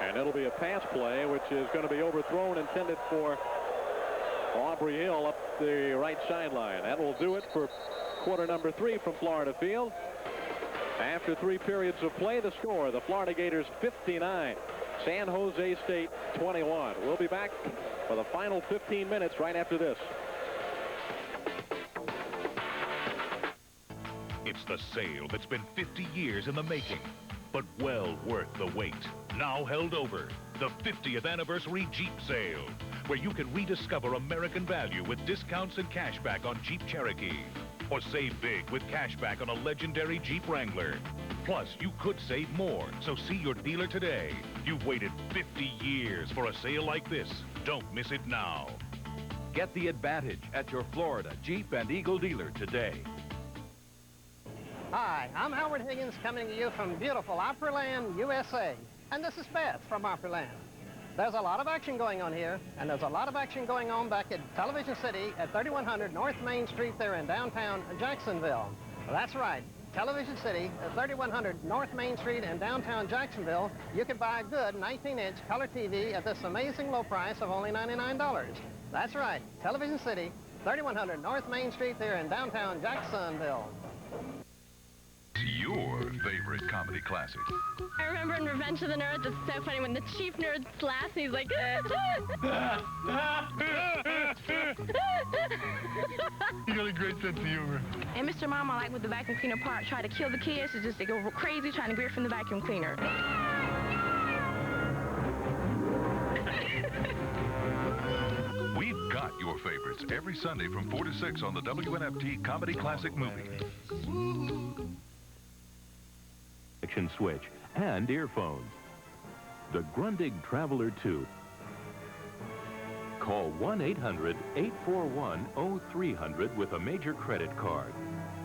And it'll be a pass play, which is going to be overthrown, intended for Aubrey Hill up the right sideline. That will do it for quarter number 3 from Florida Field. After 3 periods of play, the score, the Florida Gators 59, San Jose State 21. We'll be back for the final 15 minutes right after this. It's the sale that's been 50 years in the making, but well worth the wait. Now held over, the 50th anniversary Jeep sale, where you can rediscover American value with discounts and cashback on Jeep Cherokee, or save big with cashback on a legendary Jeep Wrangler. Plus, you could save more, so see your dealer today. You've waited 50 years for a sale like this. Don't miss it now. Get the advantage at your Florida Jeep and Eagle dealer today. Hi, I'm Howard Higgins coming to you from beautiful Opryland, USA. And this is Beth from Opryland. There's a lot of action going on here, and there's a lot of action going on back at Television City at 3100 North Main Street there in downtown Jacksonville. Well, that's right. Television City at 3100 North Main Street in downtown Jacksonville, you can buy a good 19-inch color TV at this amazing low price of only $99. That's right, Television City, 3100 North Main Street there in downtown Jacksonville. Your favorite comedy classic. I remember in Revenge of the Nerds, it's so funny when the chief nerd laughs and he's like, You got a great sense of humor. And Mr. Mom, I like with the vacuum cleaner part, try to kill the kids, it's just they go crazy trying to get rid from the vacuum cleaner. We've got your favorites every Sunday from 4 to 6 on the WNFT Comedy Classic Movie. Action switch and earphones. The Grundig Traveler 2. Call 1-800-841-0300 with a major credit card.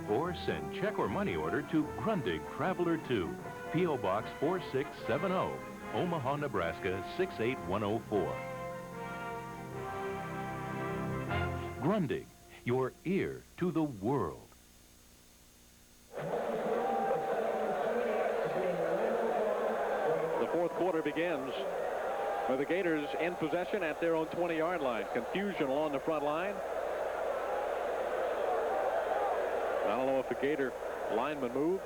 Or send check or money order to Grundig Traveler 2, P.O. Box 4670, Omaha, Nebraska 68104. Grundig, your ear to the world. The fourth quarter begins with the Gators in possession at their own 20-yard line. Confusion along the front line. I don't know if the Gator lineman moved.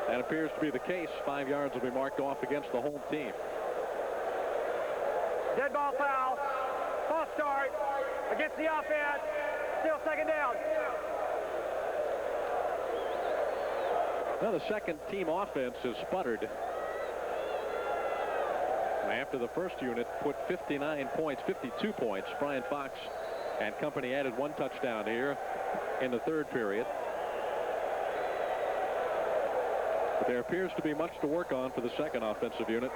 That appears to be the case. 5 yards will be marked off against the home team. Dead ball foul. False start against the offense. Still second down. Now the second team offense has sputtered. After the first unit put 59 points, 52 points, Brian Fox and company added 1 touchdown here in the third period. But there appears to be much to work on for the second offensive unit.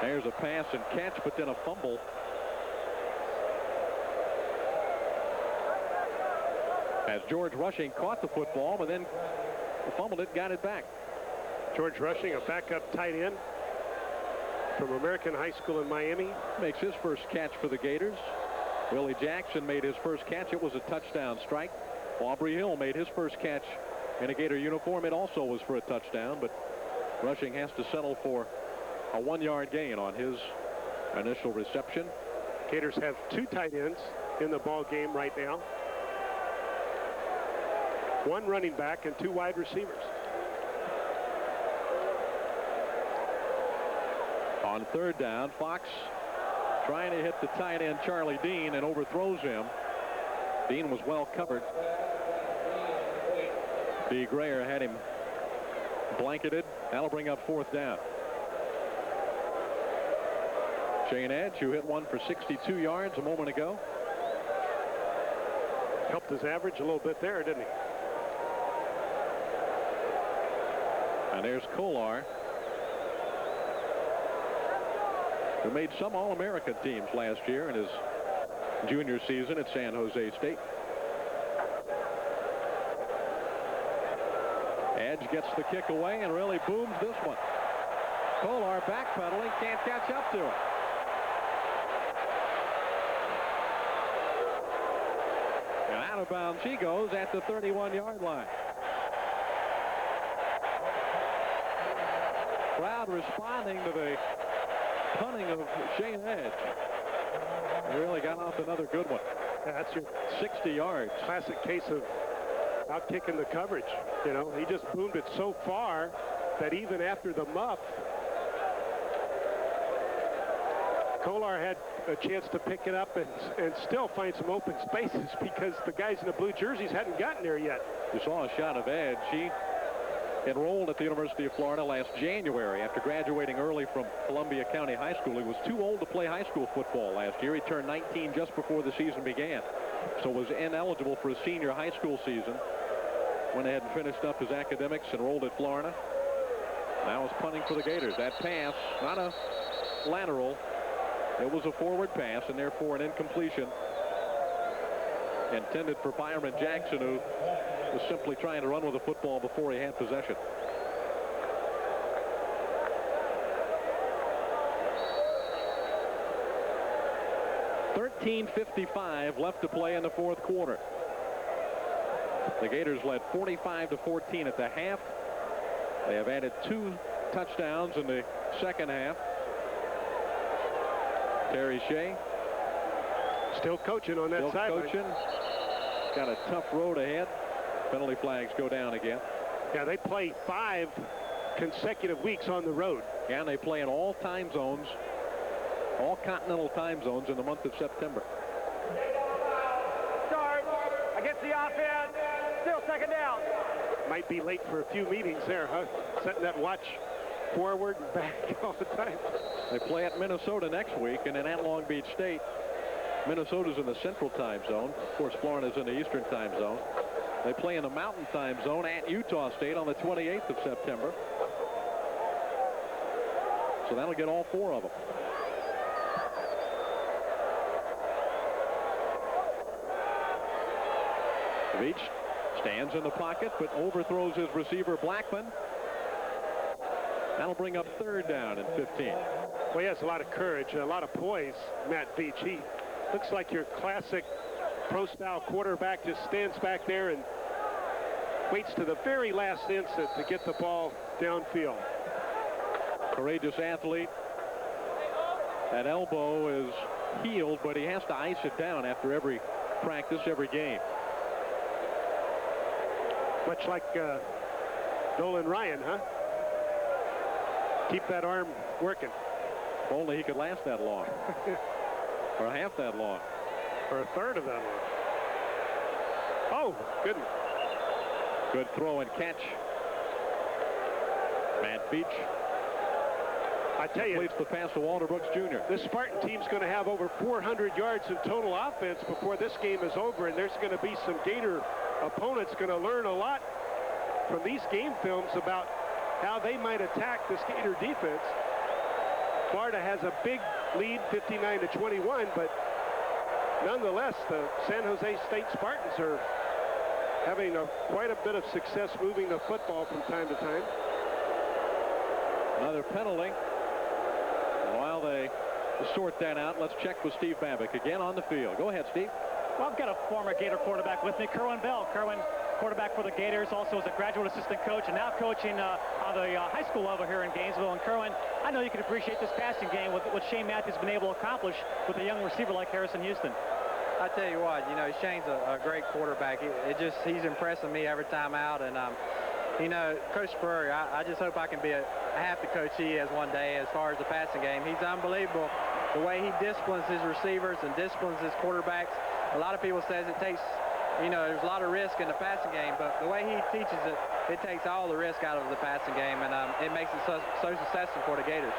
There's a pass and catch, but then a fumble. As George Rushing caught the football, but then fumbled it, got it back. George Rushing, a backup tight end from American High School in Miami. Makes his first catch for the Gators. Willie Jackson made his first catch. It was a touchdown strike. Aubrey Hill made his first catch in a Gator uniform. It also was for a touchdown, but Rushing has to settle for a 1-yard gain on his initial reception. Gators have 2 tight ends in the ball game right now. 1 running back and 2 wide receivers. On third down, Fox trying to hit the tight end Charlie Dean and overthrows him. Dean was well covered. D. Grayer had him blanketed. That'll bring up 4th down. Shane Edge, who hit one for 62 yards a moment ago. Helped his average a little bit there, didn't he? And there's Kolar, who made some All-American teams last year in his junior season at San Jose State. Edge gets the kick away and really booms this one. Kolar backpedaling, can't catch up to him. And out of bounds he goes at the 31-yard line. Crowd responding to the punting of Shane Edge. He really got off another good one. Yeah, that's your 60 yards. Classic case of out-kicking the coverage. You know, he just boomed it so far that even after the muff, Kolar had a chance to pick it up and still find some open spaces because the guys in the blue jerseys hadn't gotten there yet. You saw a shot of Edge. He enrolled at the University of Florida last January after graduating early from Columbia County High School. He was too old to play high school football last year. He turned 19 just before the season began. so was ineligible for a senior high school season. Went ahead and finished up his academics, enrolled at Florida. Now is punting for the Gators. That pass, not a lateral. It was a forward pass, and therefore an incompletion intended for Byron Jackson, who was simply trying to run with the football before he had possession. .55 left to play in the fourth quarter. The Gators led 45-14 at the half. They have added 2 touchdowns in the second half. Terry Shea still coaching on that side. Got a tough road ahead. Penalty flags go down again. Yeah, they play 5 consecutive weeks on the road. Yeah, and they play in all time zones, all continental time zones in the month of September. Start against the offense. Still second down. Might be late for a few meetings there, huh? Setting that watch forward and back all the time. They play at Minnesota next week, and then at Long Beach State. Minnesota's in the Central Time Zone. Of course, Florida's in the Eastern Time Zone. They play in the Mountain Time Zone at Utah State on the 28th of September. So that'll get all 4 of them. Veach stands in the pocket, but overthrows his receiver, Blackman. That'll bring up third down and 15. Well, he has a lot of courage, a lot of poise, Matt Veach. He looks like your classic pro-style quarterback, just stands back there and waits to the very last instant to get the ball downfield. Courageous athlete. That elbow is healed, but he has to ice it down after every practice, every game. Much like Nolan Ryan, huh? Keep that arm working. If only he could last that long. Or half that long. Or a third of that long. Oh, good. Good throw and catch. Matt Veach. I tell you, completes the pass to Walter Brooks Jr. This Spartan team's going to have over 400 yards in total offense before this game is over, and there's going to be some Gator opponents going to learn a lot from these game films about how they might attack this Gator defense. Florida has a big lead, 59-21, but nonetheless, the San Jose State Spartans are having quite a bit of success moving the football from time to time. Another penalty. While they sort that out, let's check with Steve Babick again on the field. Go ahead, Steve. Well, I've got a former Gator quarterback with me, Kerwin Bell. Kerwin, quarterback for the Gators, also as a graduate assistant coach, and now coaching on the high school level here in Gainesville. And Kerwin, I know you can appreciate this passing game with what Shane Matthews has been able to accomplish with a young receiver like Harrison Houston. I tell you what, Shane's a great quarterback. He's impressing me every time out, and Coach Spurrier, I just hope I can be half the coach he is one day as far as the passing game. He's unbelievable. The way he disciplines his receivers and disciplines his quarterbacks. A lot of people says it takes, there's a lot of risk in the passing game, but the way he teaches it, it takes all the risk out of the passing game, and it makes it so successful for the Gators.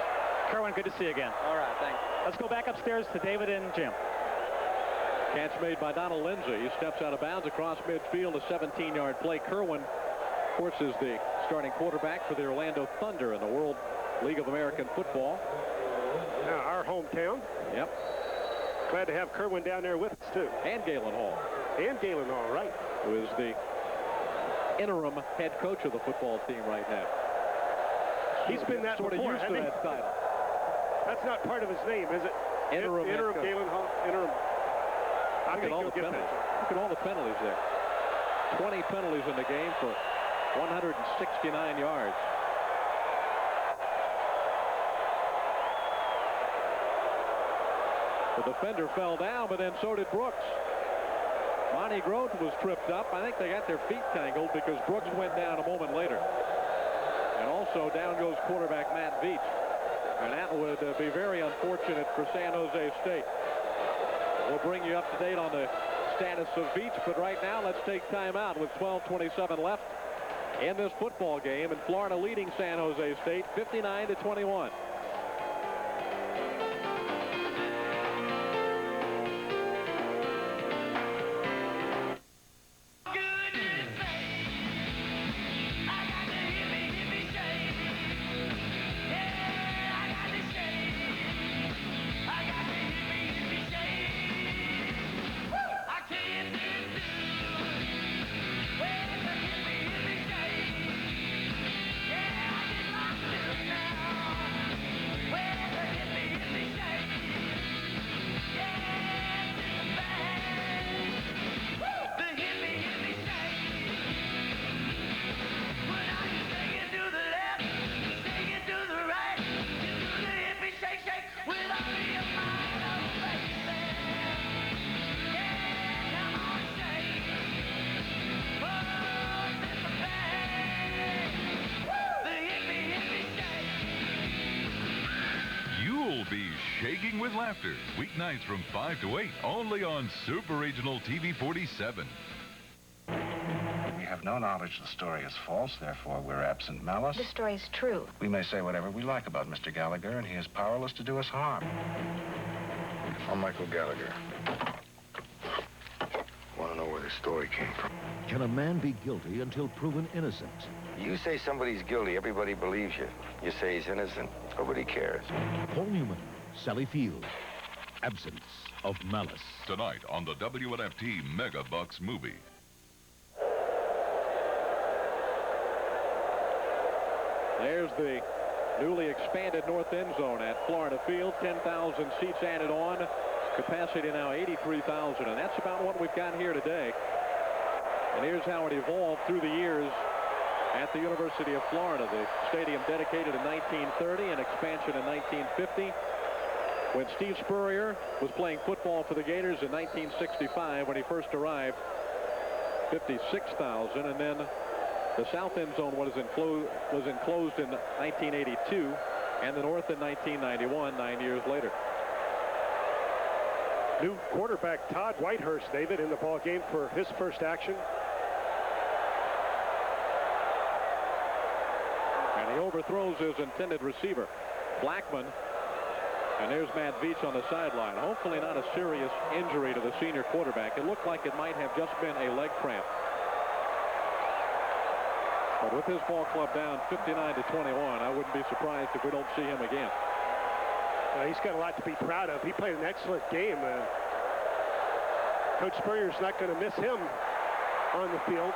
Kerwin, good to see you again. All right, thanks. Let's go back upstairs to David and Jim. Catch made by Donald Lindsay. He steps out of bounds across midfield, a 17-yard play. Kerwin, of course, is the starting quarterback for the Orlando Thunder in the World League of American Football. Now, our hometown. Yep. Glad to have Kerwin down there with us, too. And Galen Hall. And Galen Hall, right. Who is the interim head coach of the football team right now. He's been that sort before, of used to that title. That's not part of his name, is it? Interim Galen Hall. Interim. I think he'll get that. Look at all the penalties there. 20 penalties in the game for 169 yards. The defender fell down, but then so did Brooks. Monty Grote was tripped up. I think they got their feet tangled because Brooks went down a moment later. And also down goes quarterback Matt Veach. And that would be very unfortunate for San Jose State. We'll bring you up to date on the status of Veach, but right now let's take time out with 12:27 left in this football game, and Florida leading San Jose State 59-21. Singing with Laughter, weeknights from 5 to 8, only on Super Regional TV 47. We have no knowledge the story is false, therefore we're absent malice. The story is true. We may say whatever we like about Mr. Gallagher, and he is powerless to do us harm. I'm Michael Gallagher. Want to know where the story came from? Can a man be guilty until proven innocent? You say somebody's guilty, everybody believes you. You say he's innocent, nobody cares. Paul Newman, Sally Field, Absence of Malice. Tonight on the WNFT Mega Bucks movie. There's the newly expanded north end zone at Florida Field. 10,000 seats added on. Capacity now 83,000, and that's about what we've got here today. And here's how it evolved through the years at the University of Florida. The stadium dedicated in 1930 and expansion in 1950. When Steve Spurrier was playing football for the Gators in 1965, when he first arrived, 56,000, and then the south end zone was enclosed in 1982, and the north in 1991, 9 years later. New quarterback Todd Whitehurst, David, in the ball game for his first action. And he overthrows his intended receiver, Blackman. And there's Matt Veach on the sideline. Hopefully not a serious injury to the senior quarterback. It looked like it might have just been a leg cramp. But with his ball club down 59-21, I wouldn't be surprised if we don't see him again. He's got a lot to be proud of. He played an excellent game. Coach Spurrier's not going to miss him on the field.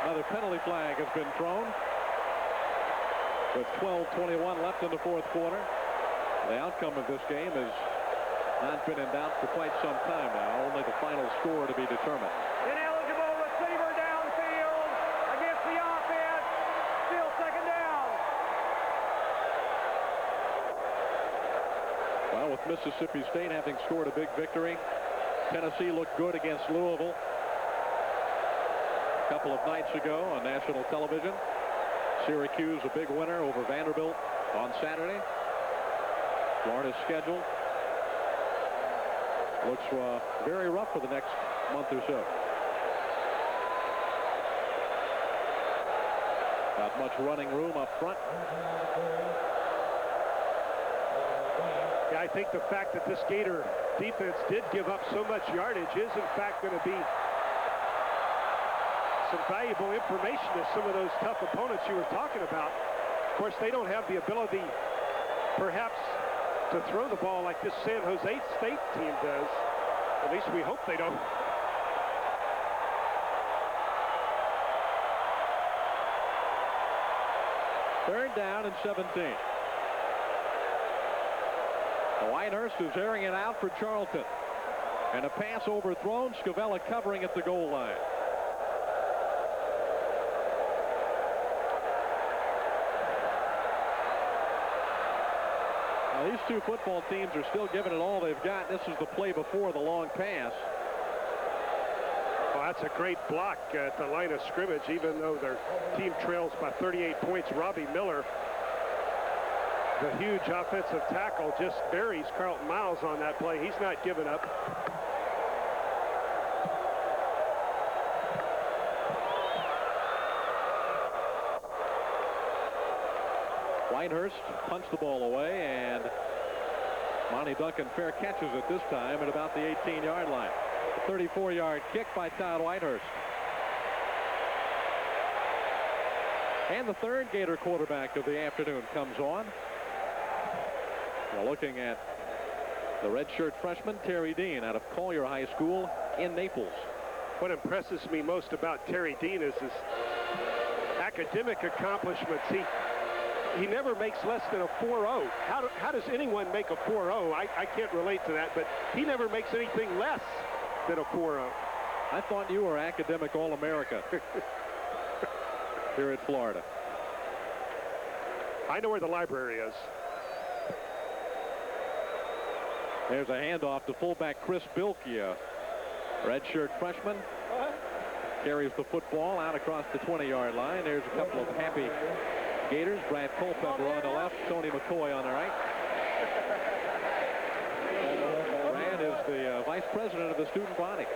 Another penalty flag has been thrown with 12:21 left in the fourth quarter. The outcome of this game has not been in doubt for quite some time now. Only the final score to be determined. Ineligible receiver downfield against the offense. Still second down. Well, with Mississippi State having scored a big victory, Tennessee looked good against Louisville a couple of nights ago on national television. Syracuse a big winner over Vanderbilt on Saturday. Florida's schedule looks very rough for the next month or so. Not much running room up front. Yeah, I think the fact that this Gator defense did give up so much yardage is in fact going to be some valuable information to some of those tough opponents you were talking about. Of course, they don't have the ability perhaps to throw the ball like this San Jose State team does. At least we hope they don't. Third down and 17. Whitehurst is airing it out for Charlton. And a pass overthrown. Scavella covering at the goal line. Now, these two football teams are still giving it all they've got. This is the play before the long pass. Well, that's a great block at the line of scrimmage, even though their team trails by 38 points. Robbie Miller, the huge offensive tackle, just buries Carlton Miles on that play. He's not giving up. Whitehurst punts the ball away, and Monty Duncan fair catches it this time at about the 18-yard line. A 34-yard kick by Todd Whitehurst. And the third Gator quarterback of the afternoon comes on. We're looking at the redshirt freshman, Terry Dean, out of Collier High School in Naples. What impresses me most about Terry Dean is his academic accomplishments. He never makes less than a 4.0. How does anyone make a 4.0? I can't relate to that, but he never makes anything less than a 4.0. I thought you were academic All-America here at Florida. I know where the library is. There's a handoff to fullback Chris Bilke, a redshirt freshman. Carries the football out across the 20-yard line. There's a couple of happy Gators. Brad Culpepper on the left, Tony McCoy on the right. Brad is the vice president of the student body.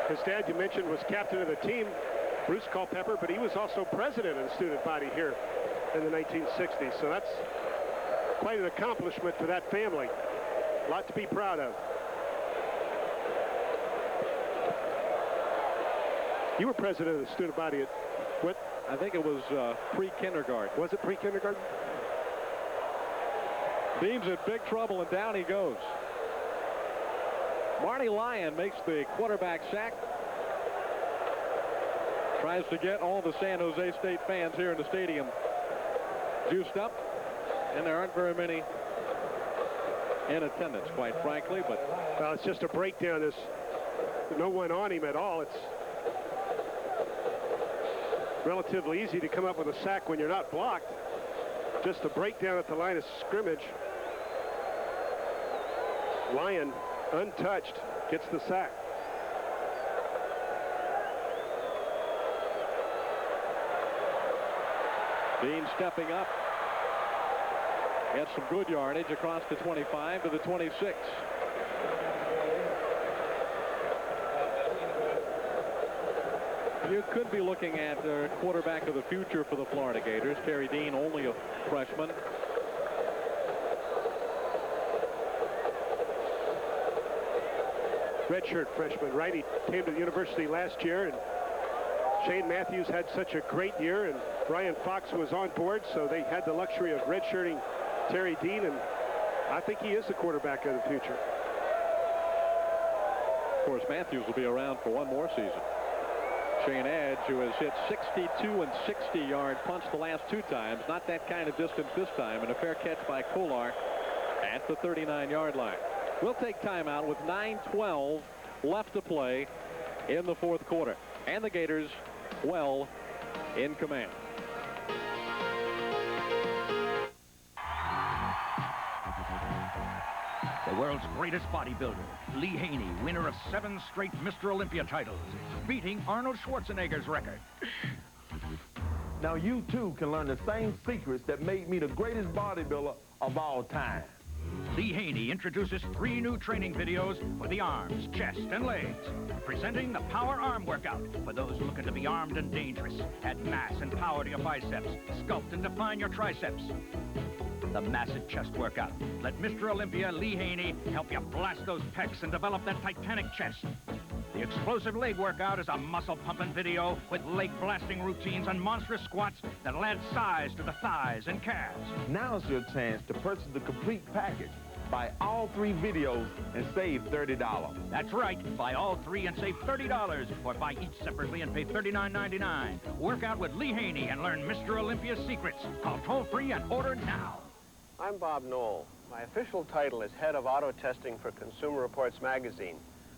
His dad, you mentioned, was captain of the team, Bruce Culpepper, but he was also president of the student body here in the 1960s. So that's quite an accomplishment for that family. A lot to be proud of. You were president of the student body at what? I think it was pre-kindergarten. Was it pre-kindergarten? Beam's in big trouble, and down he goes. Marty Lyon makes the quarterback sack. Tries to get all the San Jose State fans here in the stadium juiced up. And there aren't very many in attendance, quite frankly. But well, it's just a breakdown. There's no one on him at all. It's relatively easy to come up with a sack when you're not blocked. Just a breakdown at the line of scrimmage. Lyon, untouched, gets the sack. Dean stepping up. Gets some good yardage across the 25 to the 26. You could be looking at the quarterback of the future for the Florida Gators. Terry Dean, only a freshman. Redshirt freshman, right? He came to the university last year, and Shane Matthews had such a great year, and Brian Fox was on board, so they had the luxury of redshirting Terry Dean, and I think he is the quarterback of the future. Of course, Matthews will be around for one more season. Shane Edge, who has hit 62 and 60-yard punts the last 2 times, not that kind of distance this time, and a fair catch by Kolar at the 39-yard line. We'll take timeout with 9:12 left to play in the 4th quarter, and the Gators well in command. The world's greatest bodybuilder, Lee Haney, winner of 7 straight Mr. Olympia titles, beating Arnold Schwarzenegger's record. Now you too can learn the same secrets that made me the greatest bodybuilder of all time. Lee Haney introduces 3 new training videos for the arms, chest, and legs, presenting the Power Arm Workout for those looking to be armed and dangerous. Add mass and power to your biceps, sculpt and define your triceps. The massive chest workout. Let Mr. Olympia Lee Haney help you blast those pecs and develop that titanic chest. The explosive leg workout is a muscle-pumping video with leg-blasting routines and monstrous squats that'll add size to the thighs and calves. Now's your chance to purchase the complete package. Buy all 3 videos and save $30. That's right. Buy all 3 and save $30, or buy each separately and pay $39.99. Work out with Lee Haney and learn Mr. Olympia's secrets. Call toll-free and order now. I'm Bob Knoll. My official title is head of auto testing for Consumer Reports magazine,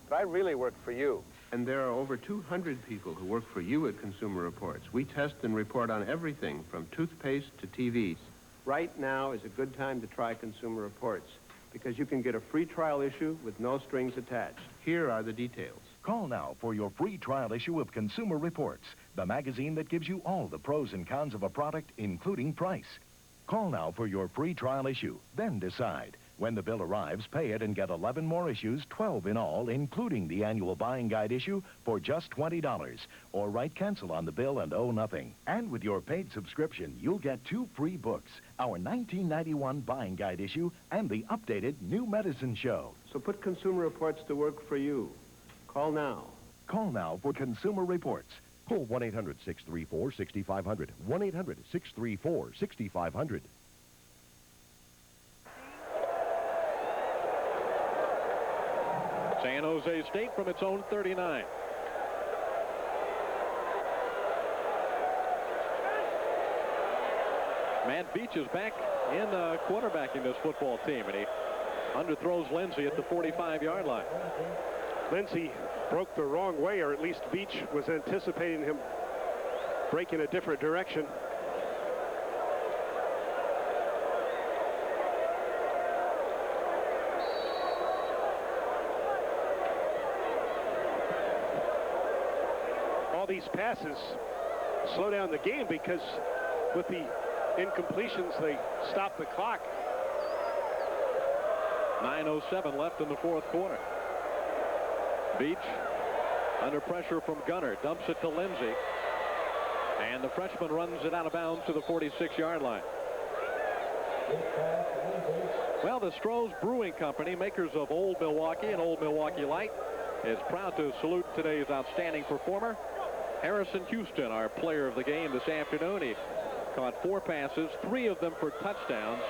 but I really work for you. And there are over 200 people who work for you at Consumer Reports. We test and report on everything from toothpaste to TVs. Right now is a good time to try Consumer Reports because you can get a free trial issue with no strings attached. Here are the details. Call now for your free trial issue of Consumer Reports, the magazine that gives you all the pros and cons of a product, including price. Call now for your free trial issue, then decide. When the bill arrives, pay it and get 11 more issues, 12 in all, including the annual buying guide issue, for just $20. Or write cancel on the bill and owe nothing. And with your paid subscription, you'll get 2 free books, our 1991 buying guide issue and the updated New Medicine Show. So put Consumer Reports to work for you. Call now. Call now for Consumer Reports. Call 1-800-634-6500. 1-800-634-6500. San Jose State from its own 39. Matt Beach is back in quarterbacking this football team, and he underthrows Lindsey at the 45-yard line. Lindsey broke the wrong way, or at least Beach was anticipating him breaking a different direction. All these passes slow down the game because with the incompletions, they stopped the clock. 9:07 left in the fourth quarter. Beach under pressure from Gunner, dumps it to Lindsay, and the freshman runs it out of bounds to the 46-yard line. Well, the Stroh's Brewing Company, makers of Old Milwaukee and Old Milwaukee Light, is proud to salute today's outstanding performer, Harrison Houston, our player of the game this afternoon. He caught 4 passes, 3 of them for touchdowns.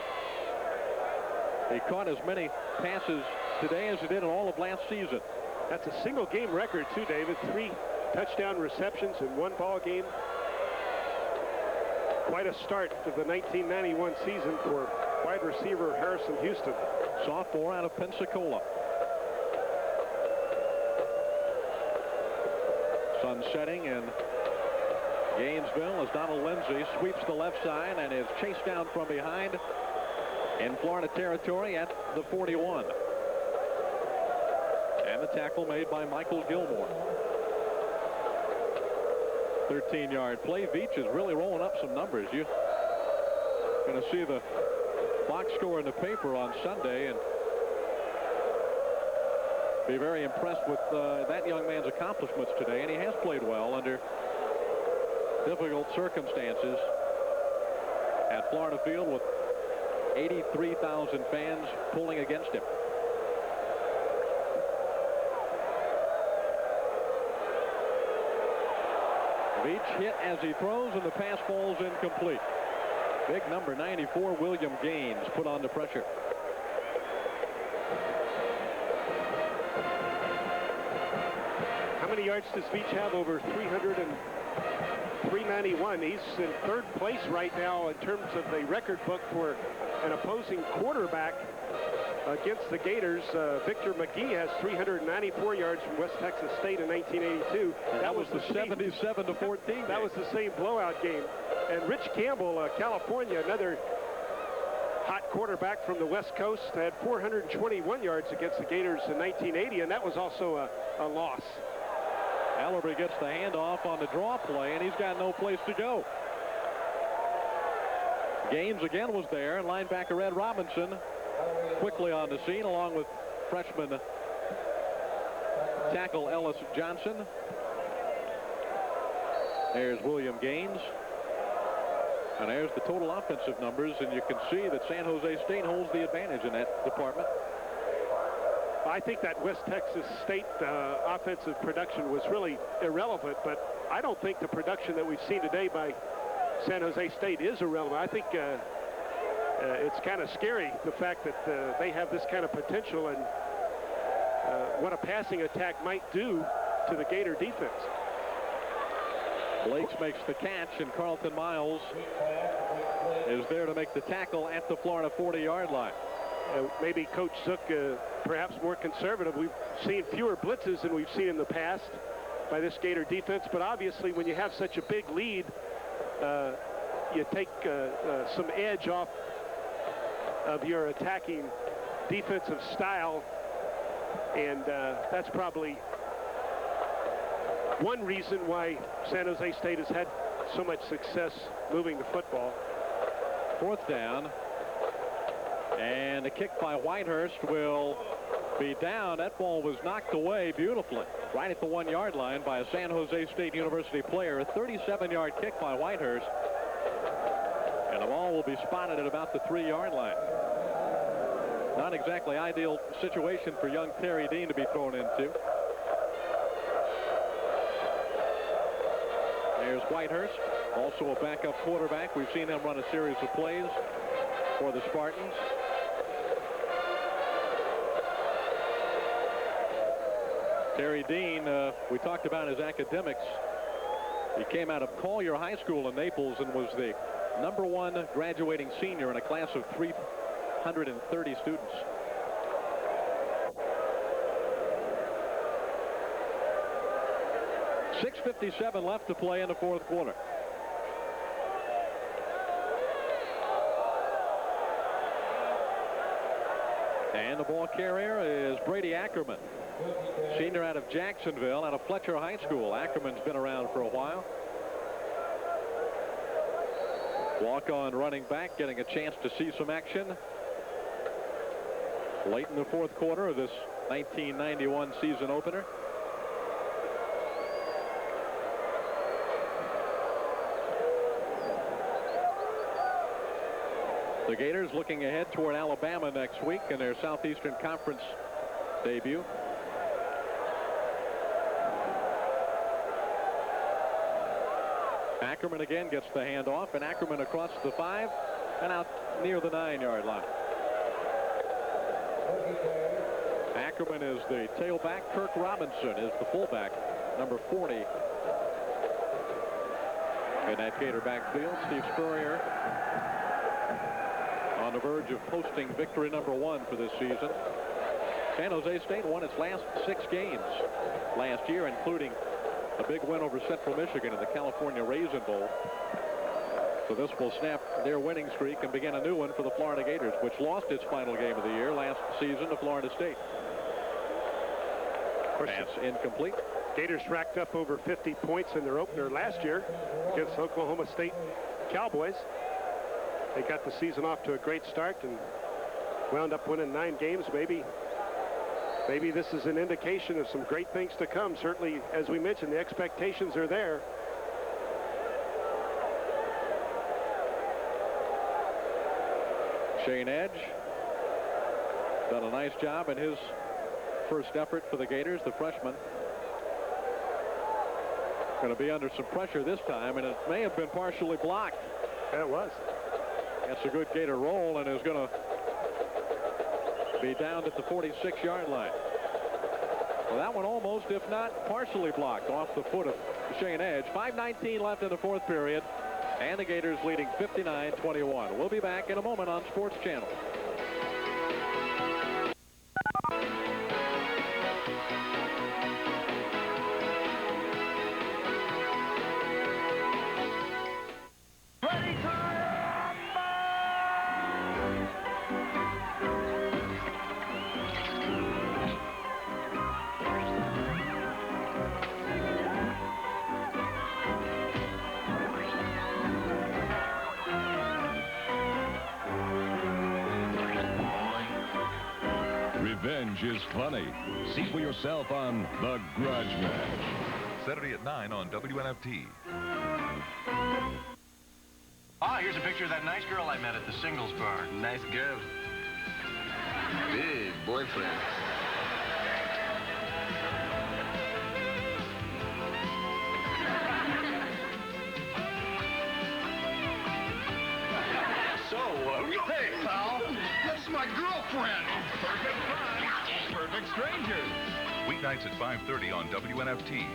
He caught as many passes today as he did in all of last season. That's a single game record too, David. 3 touchdown receptions in 1 ball game. Quite a start to the 1991 season for wide receiver Harrison Houston. Sophomore out of Pensacola. Sun setting in Gainesville as Donald Lindsay sweeps the left side and is chased down from behind in Florida territory at the 41. And the tackle made by Michael Gilmore. 13-yard play. Veach is really rolling up some numbers. You're going to see the box score in the paper on Sunday and be very impressed with that young man's accomplishments today. And he has played well under difficult circumstances at Florida Field with 83,000 fans pulling against him. Veach hit as he throws, and the pass falls incomplete. Big number 94, William Gaines, put on the pressure. How many yards does Veach have? Over 300 and 391. He's in 3rd place right now in terms of the record book for an opposing quarterback against the Gators. Victor McGee has 394 yards from West Texas State in 1982. That was the 77-14. That was the same blowout game. And Rich Campbell, California, another hot quarterback from the West Coast, had 421 yards against the Gators in 1980, and that was also a loss. Ellerby gets the handoff on the draw play, and he's got no place to go. Gaines again was there, and linebacker Ed Robinson quickly on the scene, along with freshman tackle Ellis Johnson. There's William Gaines. And there's the total offensive numbers, and you can see that San Jose State holds the advantage in that department. I think that West Texas State offensive production was really irrelevant, but I don't think the production that we've seen today by San Jose State is irrelevant. I think it's kind of scary, the fact that they have this kind of potential and what a passing attack might do to the Gator defense. Blakes makes the catch, and Carlton Miles is there to make the tackle at the Florida 40-yard line. Maybe Coach Zook perhaps more conservative. We've seen fewer blitzes than we've seen in the past by this Gator defense, but obviously when you have such a big lead, you take some edge off of your attacking defensive style, and that's probably one reason why San Jose State has had so much success moving the football. 4th down, and a kick by Whitehurst will be down. That ball was knocked away beautifully right at the 1-yard line by a San Jose State University player. A 37-yard kick by Whitehurst, and the ball will be spotted at about the 3-yard line. Not exactly ideal situation for young Terry Dean to be thrown into. There's Whitehurst, also a backup quarterback. We've seen him run a series of plays for the Spartans. Terry Dean, we talked about his academics. He came out of Collier High School in Naples and was the #1 graduating senior in a class of 330 students. .6:57 left to play in the 4th quarter. And the ball carrier is Brady Ackerman, senior out of Jacksonville, out of Fletcher High School. Ackerman's been around for a while. Walk-on running back getting a chance to see some action late in the fourth quarter of this 1991 season opener. The Gators looking ahead toward Alabama next week in their Southeastern Conference debut. Ackerman again gets the handoff, and Ackerman across the 5 and out near the 9-yard line. Ackerman is the tailback. Kirk Robinson is the fullback, number 40. In that Gator backfield, Steve Spurrier on the verge of posting victory number 1 for this season. San Jose State won its last 6 games last year, including a big win over Central Michigan in the California Raisin Bowl. So this will snap their winning streak and begin a new one for the Florida Gators, which lost its final game of the year last season to Florida State. Pass incomplete. Gators racked up over 50 points in their opener last year against Oklahoma State Cowboys. They got the season off to a great start and wound up winning 9 games. Maybe this is an indication of some great things to come. Certainly, as we mentioned, the expectations are there. Shane Edge done a nice job in his first effort for the Gators, the freshman. Going to be under some pressure this time, and it may have been partially blocked. Yeah, it was. That's a good Gator roll, and is going to be down at the 46-yard line. Well, that one almost, if not partially blocked, off the foot of Shane Edge. 5:19 left in the fourth period, and the Gators leading 59-21. We'll be back in a moment on Sports Channel. Revenge is funny. See for yourself on The Grudge Match. Saturday at 9 on WNFT. Ah, here's a picture of that nice girl I met at the singles bar. Nice girl. Big boyfriend. Hey, pal, that's my girlfriend. Perfect fun, perfect strangers. Weeknights at 5:30 on WNFT.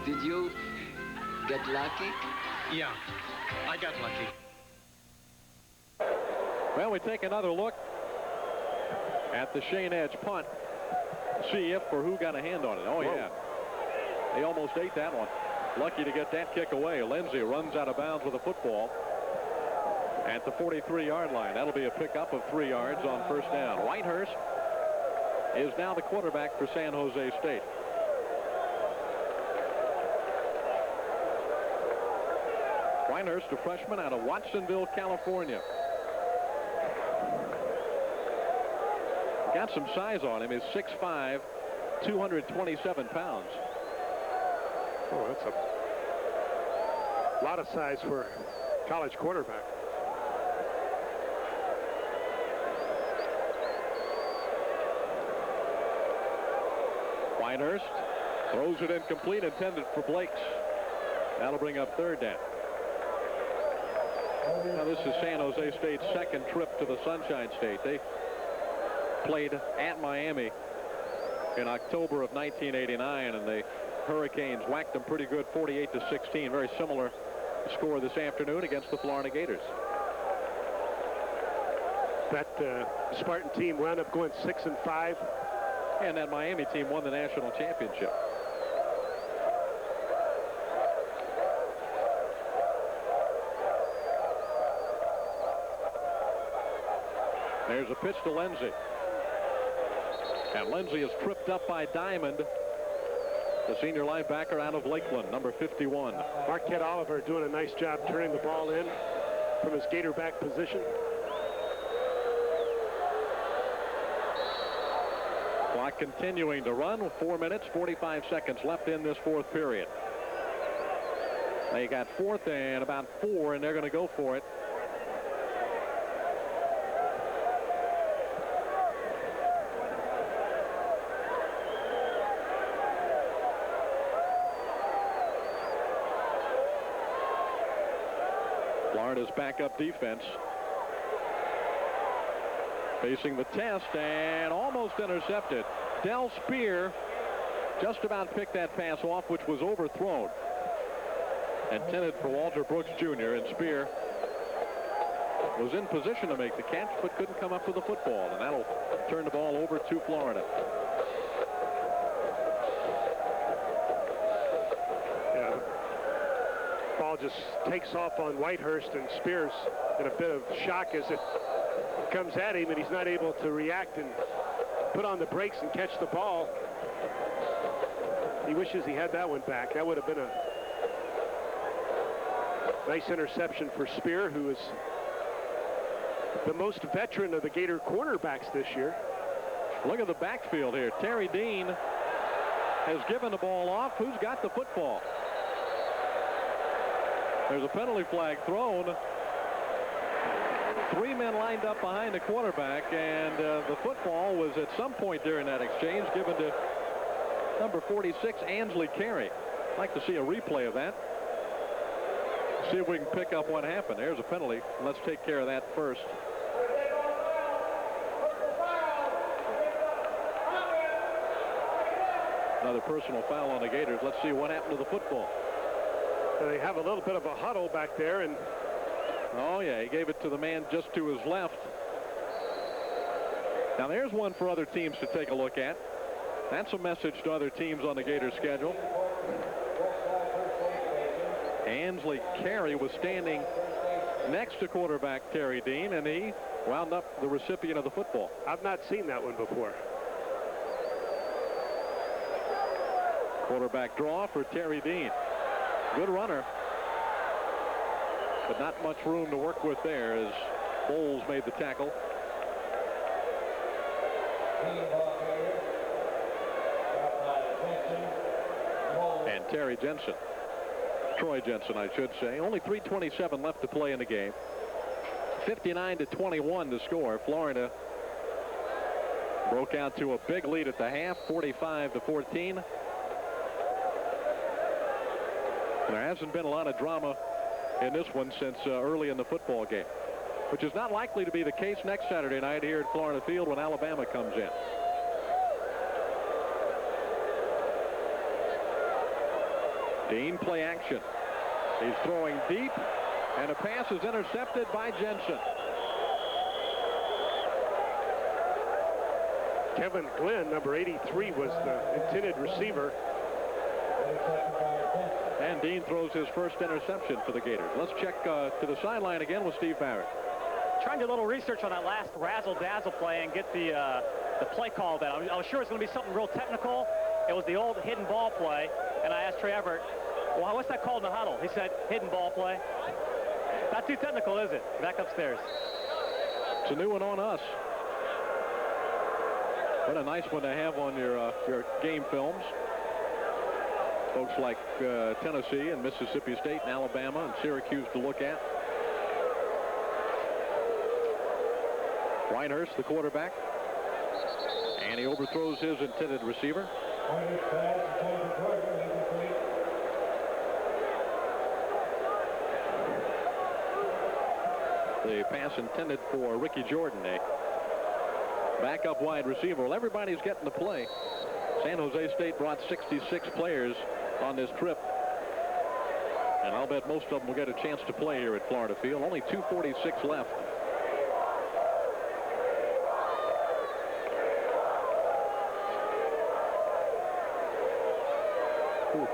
Did you get lucky? Yeah, I got lucky. Well, we take another look at the Shane Edge punt. See if or who got a hand on it. Oh, yeah. They almost ate that one. Lucky to get that kick away. Lindsey runs out of bounds with a football at the 43-yard line. That'll be a pickup of 3 yards on first down. Whitehurst is now the quarterback for San Jose State. Whitehurst, a freshman out of Watsonville, California. Got some size on him. He's 6'5", 227 pounds. Oh, that's a lot of size for a college quarterback. Whitehurst throws it incomplete, intended for Blakes. That'll bring up third down. Now this is San Jose State's second trip to the Sunshine State. They played at Miami in October of 1989, and the Hurricanes whacked them pretty good, 48-16. Very similar score this afternoon against the Florida Gators. That Spartan team wound up going 6-5. And that Miami team won the national championship. There's a pitch to Lindsey. And Lindsey is tripped up by Diamond, the senior linebacker out of Lakeland, number 51. Marquette Oliver doing a nice job turning the ball in. from his Gator back position. Clock continuing to run with 4 minutes, 45 seconds left in this fourth period. They got fourth and about 4, and they're going to go for it. Florida's backup defense facing the test and almost intercepted. Del Spear just about picked that pass off, which was overthrown. Intended for Walter Brooks Jr., and Spear was in position to make the catch but couldn't come up with the football, and that'll turn the ball over to Florida. Yeah. Ball just takes off on Whitehurst, and Spears in a bit of shock as it comes at him, and he's not able to react and put on the brakes and catch the ball. He wishes he had that one back. That would have been a nice interception for Spear, who is the most veteran of the Gator cornerbacks this year. Look at the backfield here. Terry Dean has given the ball off. Who's got the football? There's a penalty flag thrown. 3 men lined up behind the quarterback, and the football was at some point during that exchange given to number 46, Ansley Carey. I'd like to see a replay of that. See if we can pick up what happened. There's a penalty. Let's take care of that first. Another personal foul on the Gators. Let's see what happened to the football. They have a little bit of a huddle back there, and oh yeah, he gave it to the man just to his left. Now there's one for other teams to take a look at. That's a message to other teams on the Gators schedule. Ansley Carey was standing next to quarterback Terry Dean, and he wound up the recipient of the football. I've not seen that one before. Quarterback draw for Terry Dean. Good runner, but not much room to work with there as Bowles made the tackle. And Terry Jensen, Troy Jensen, I should say. Only 3:27 left to play in the game. 59-21 to score. Florida broke out to a big lead at the half, 45-14. There hasn't been a lot of drama in this one since early in the football game, which is not likely to be the case next Saturday night here at Florida Field when Alabama comes in. Dean play action. He's throwing deep, and a pass is intercepted by Jensen. Kevin Glenn, number 83, was the intended receiver. And Dean throws his first interception for the Gators. Let's check to the sideline again with Steve Barrett. Trying to do a little research on that last razzle-dazzle play and get the play call that I was sure it was going to be something real technical. It was the old hidden ball play, and I asked Trey Everett, well, what's that called in the huddle? He said, hidden ball play. Not too technical, is it? Back upstairs. It's a new one on us. What a nice one to have on your game films. Folks like Tennessee and Mississippi State and Alabama and Syracuse to look at. Whitehurst, the quarterback. And he overthrows his intended receiver. The pass intended for Ricky Jordan, a backup wide receiver. Well, everybody's getting to play. San Jose State brought 66 players on this trip, and I'll bet most of them will get a chance to play here at Florida Field. Only 2:46 left. Ooh.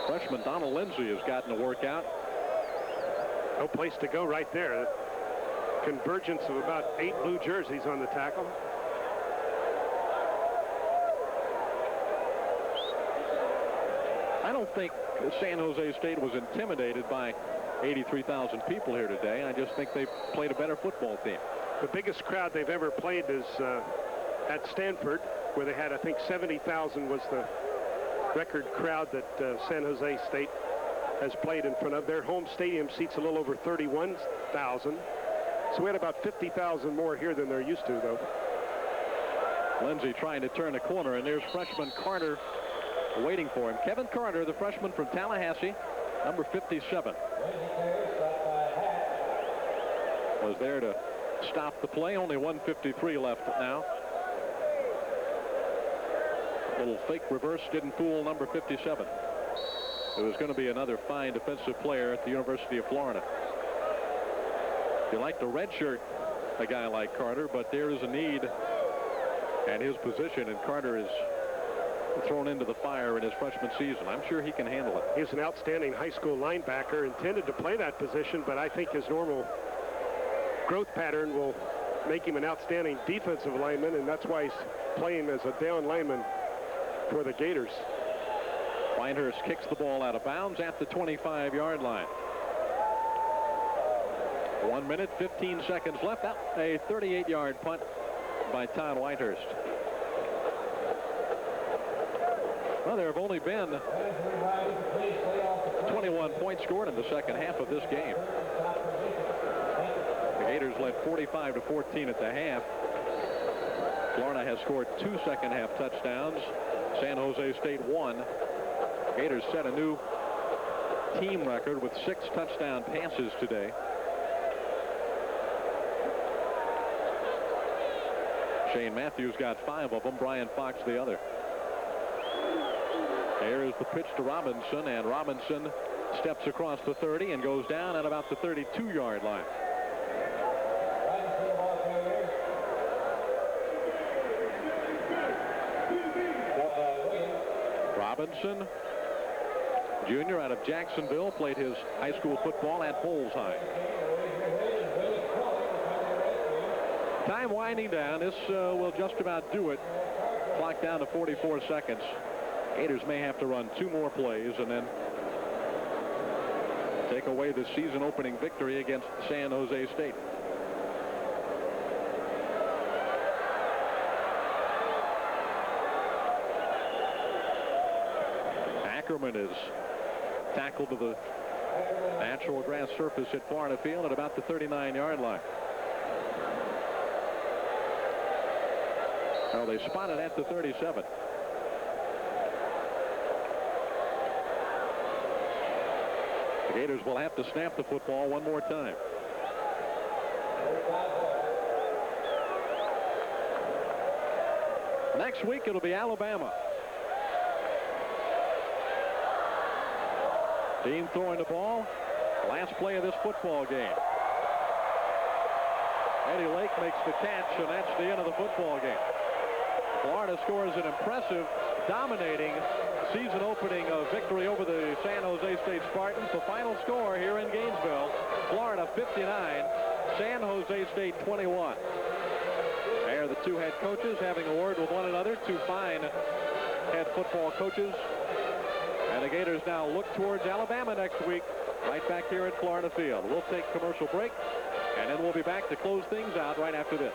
Freshman Donald Lindsay has gotten a workout. No place to go right there. Convergence of about 8 blue jerseys on the tackle. I don't think San Jose State was intimidated by 83,000 people here today. I just think they've played a better football team. The biggest crowd they've ever played is at Stanford, where they had, I think, 70,000 was the record crowd that San Jose State has played in front of. Their home stadium seats a little over 31,000. So we had about 50,000 more here than they're used to, though. Lindsey trying to turn a corner, and there's freshman Carter waiting for him. Kevin Carter, the freshman from Tallahassee, number 57. Was there to stop the play. Only 1:53 left now. A little fake reverse didn't fool number 57. It was going to be another fine defensive player at the University of Florida. You like to redshirt a guy like Carter, but there is a need at his position, and Carter is thrown into the fire in his freshman season. I'm sure he can handle it. He's an outstanding high school linebacker, intended to play that position, but I think his normal growth pattern will make him an outstanding defensive lineman, and that's why he's playing as a down lineman for the Gators. Whitehurst kicks the ball out of bounds at the 25-yard line. 1 minute, 15 seconds left. Out a 38-yard punt by Todd Whitehurst. Well, there have only been 21 points scored in the second half of this game. The Gators led 45-14 at the half. Florida has scored 2 second-half touchdowns. San Jose State 1. The Gators set a new team record with 6 touchdown passes today. Shane Matthews got 5 of them. Brian Fox the other. Here is the pitch to Robinson, and Robinson steps across the 30 and goes down at about the 32-yard line. Robinson, junior out of Jacksonville, played his high school football at Bowles High. Time winding down. This will just about do it. Clock down to 44 seconds. Gators may have to run 2 more plays and then take away the season opening victory against San Jose State. Ackerman is tackled to the natural grass surface at Florida Field at about the 39-yard line. Well, they spotted at the 37. The Gators will have to snap the football one more time. Next week, it'll be Alabama. Team throwing the ball. Last play of this football game. Eddie Lake makes the catch, and that's the end of the football game. Florida scores an impressive, dominating season-opening victory over the San Jose State Spartans. The final score here in Gainesville, Florida 59, San Jose State 21. There are the 2 head coaches having a word with one another, 2 fine head football coaches. And the Gators now look towards Alabama next week, right back here at Florida Field. We'll take commercial break, and then we'll be back to close things out right after this.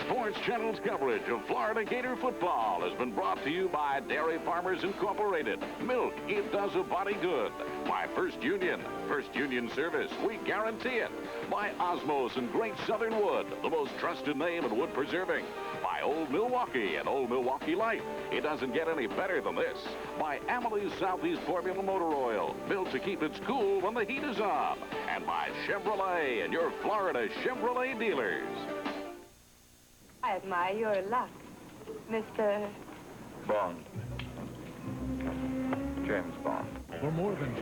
Sports Channel's coverage of Florida Gator football has been brought to you by Dairy Farmers Incorporated. Milk, it does a body good. By First Union Service, we guarantee it. By Osmos and Great Southern Wood, the most trusted name in wood preserving. By Old Milwaukee and Old Milwaukee Light, it doesn't get any better than this. By Amelie's Southeast Formula Motor Oil, built to keep it cool when the heat is on. And by Chevrolet and your Florida Chevrolet dealers. I admire your luck, Mr. Bond. James Bond. For more than